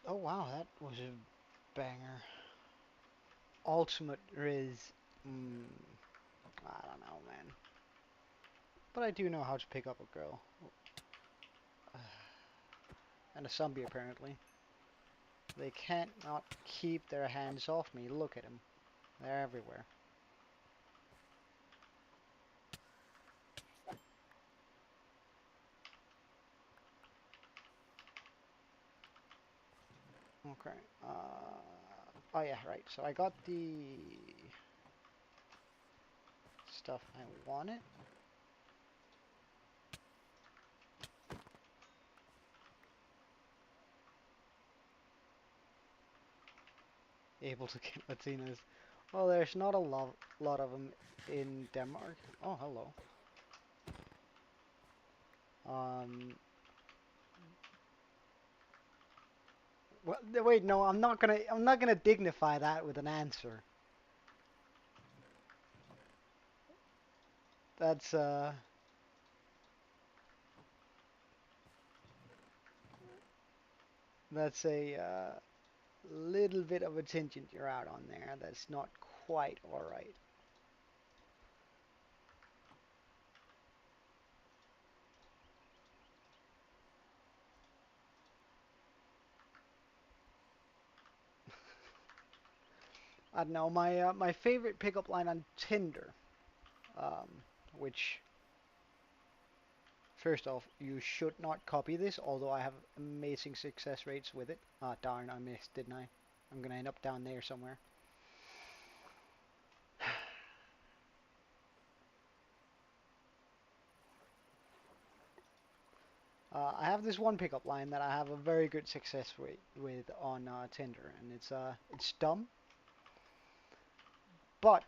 Oh wow, that was a banger. Ultimate Riz. I don't know, man. But I do know how to pick up a girl. And a zombie, apparently. They can't not keep their hands off me. Look at them. They're everywhere. Okay. Oh yeah, right. So I got the stuff I wanted. Able to get Latinas. Well, there's not a lot of them in Denmark. Oh, hello. Um. Well, wait, no, I'm not gonna. I'm not gonna dignify that with an answer. That's That's a little bit of a tangent you're out on there. That's not quite alright. I don't know. My favorite pickup line on Tinder, um, which first off you should not copy this. Although I have amazing success rates with it. Ah, darn, I missed, didn't I? I'm gonna end up down there somewhere. I have this one pickup line that I have a very good success rate with on Tinder, and it's dumb, but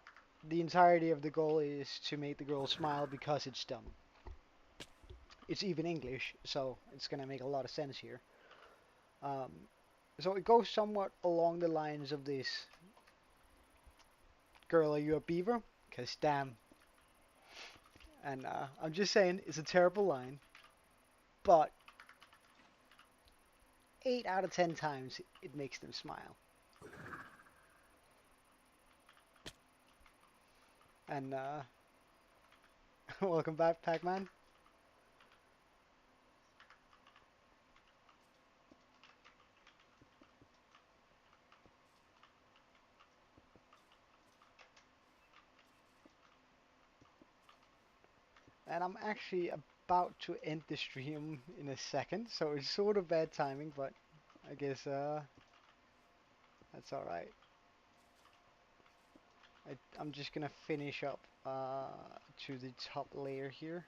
the entirety of the goal is to make the girl smile because it's dumb. It's even English, so it's gonna make a lot of sense here. Um, so it goes somewhat along the lines of this: "Girl, are you a beaver? 'Cause damn." And I'm just saying, it's a terrible line, but 8 out of 10 times it makes them smile. And welcome back, Pac-Man. And I'm actually about to end the stream in a second, so it's sort of bad timing, but I guess that's alright. I'm just gonna finish up to the top layer here.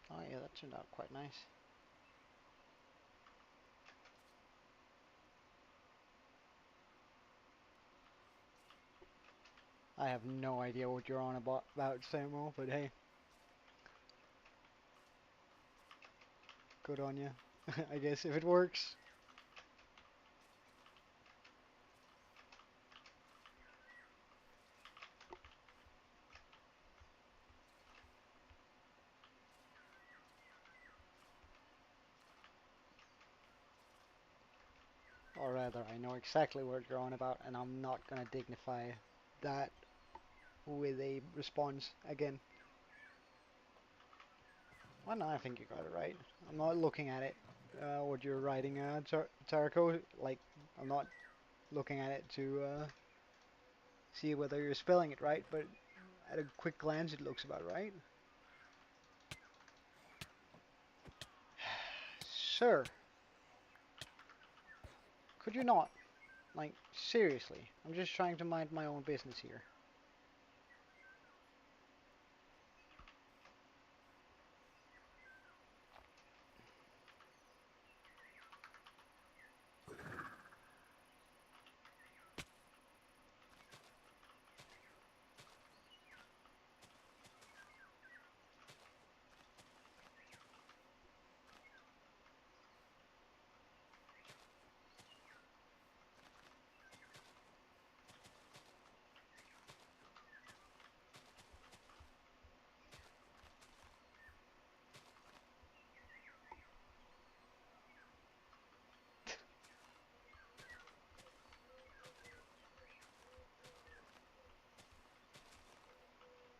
Oh yeah, that turned out quite nice. I have no idea what you're on about Sermo, but hey, good on you. I guess if it works. Or rather, I know exactly what you're on about, and I'm not gonna dignify that with a response again. Well, no, I think you got it right. I'm not looking at it, what you're writing, Tarako. Like, I'm not looking at it to see whether you're spelling it right, but at a quick glance, it looks about right. Sir, could you not? Like, seriously, I'm just trying to mind my own business here.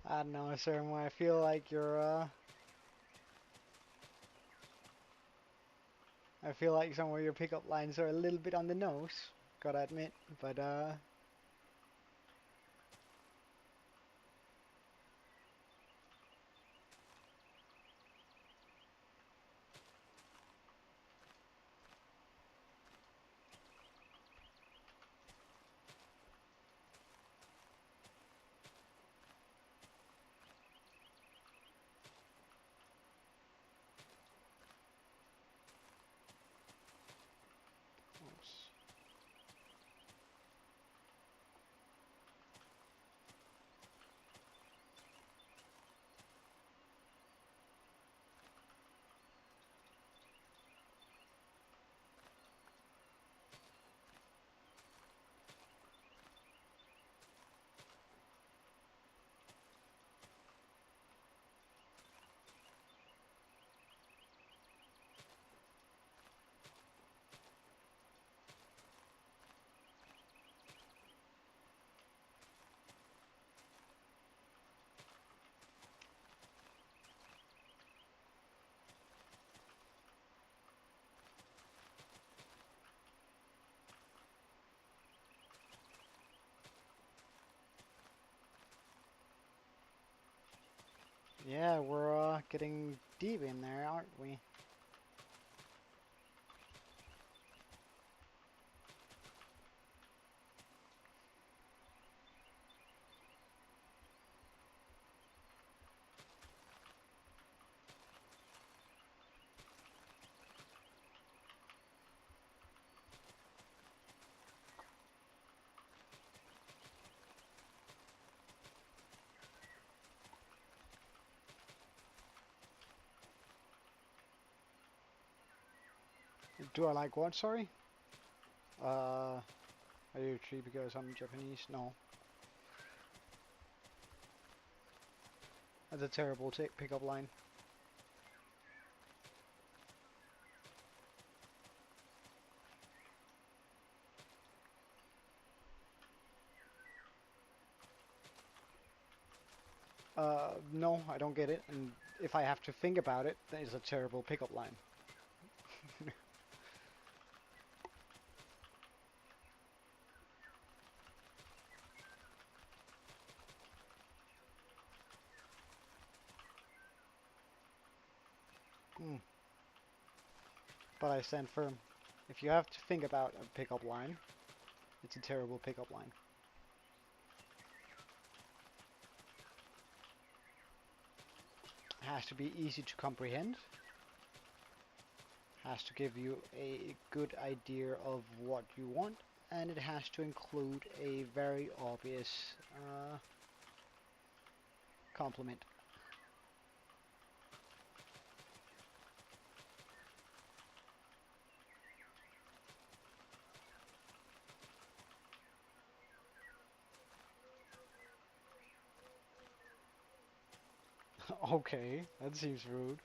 I don't know, Sermo. I feel like I feel like some of your pickup lines are a little bit on the nose, gotta admit. But yeah, we're getting deep in there, aren't we? Do I like what? Sorry. Are you tree because I'm Japanese? No, that's a terrible pickup line. No, I don't get it. And if I have to think about it, that is a terrible pickup line. Hmm. But I stand firm. If you have to think about a pickup line, it's a terrible pickup line. It has to be easy to comprehend. Has to give you a good idea of what you want, and it has to include a very obvious compliment. Okay, that seems rude.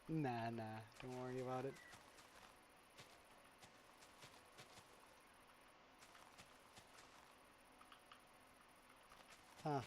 Nah, nah, don't worry about it. Huh.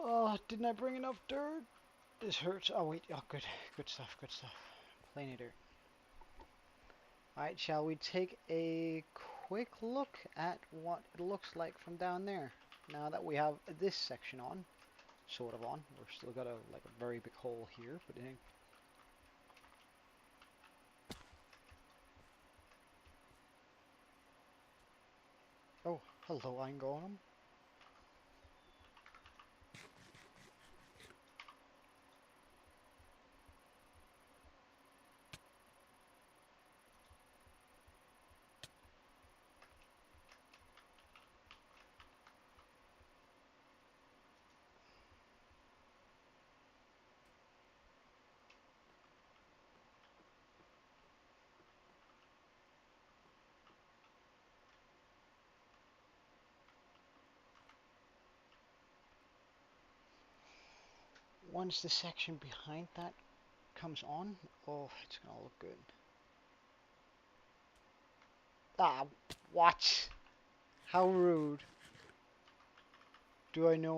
Oh, didn't I bring enough dirt? This hurts. Oh wait, oh good, good stuff, good stuff. Plenty of dirt. Alright, shall we take a quick look at what it looks like from down there? Now that we have this section on, sort of on. We've still got a very big hole here, but oh, hello, I'm going. once the section behind that comes on, oh, it's gonna look good. Ah, what? How rude. Do I know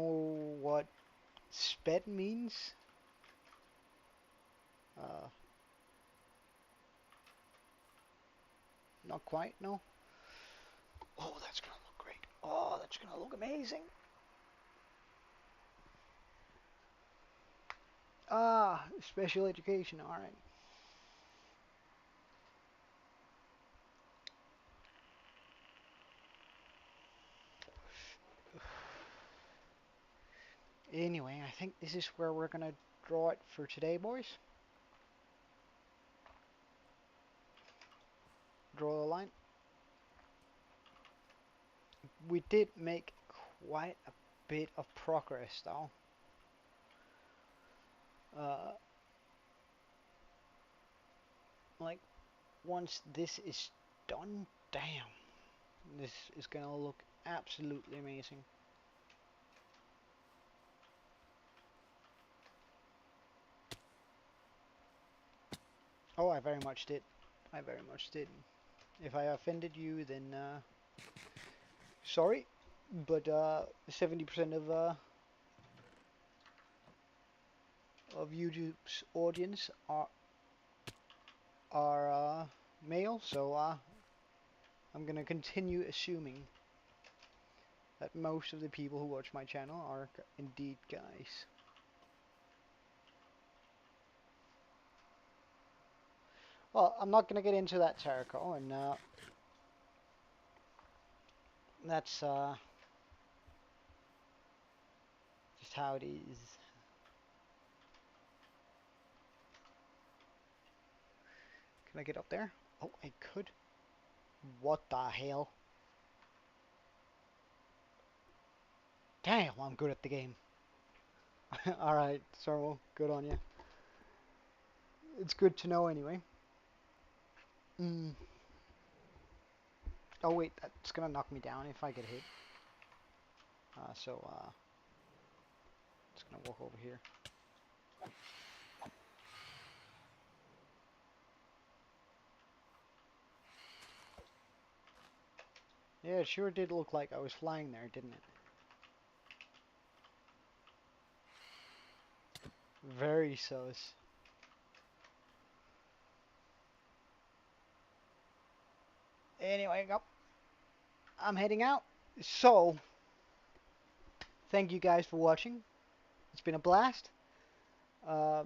what sped means? Uh, Not quite, no. Oh, that's gonna look great. Oh, that's gonna look amazing. Ah, special education, alright. Anyway, I think this is where we're gonna draw it for today, boys. Draw the line. We did make quite a bit of progress, though. Uh, like, once this is done, damn, this is gonna look absolutely amazing. Oh, I very much did. I very much did. If I offended you, then sorry, but 70% of YouTube's audience are male, so I'm gonna continue assuming that most of the people who watch my channel are indeed guys. Well, I'm not gonna get into that, Tarako, and that's just how it is. Can I get up there? Oh, I could. What the hell? Damn, I'm good at the game. Alright, Sermo, good on you. It's good to know anyway. Mm. Oh wait, that's gonna knock me down if I get hit. Just gonna walk over here. Yeah, it sure did look like I was flying there, didn't it? Very sus. Anyway, I'm heading out. So, thank you guys for watching. It's been a blast. Uh,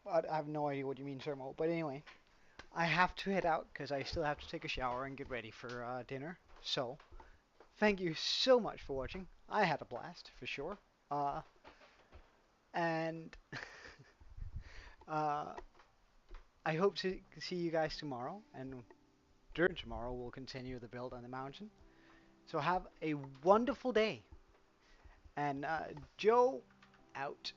I have no idea what you mean, Sermo. But anyway, I have to head out because I still have to take a shower and get ready for dinner. So, thank you so much for watching. I had a blast, for sure. And uh, I hope to see you guys tomorrow. And during tomorrow, we'll continue the build on the mountain. So have a wonderful day. And Joe, out.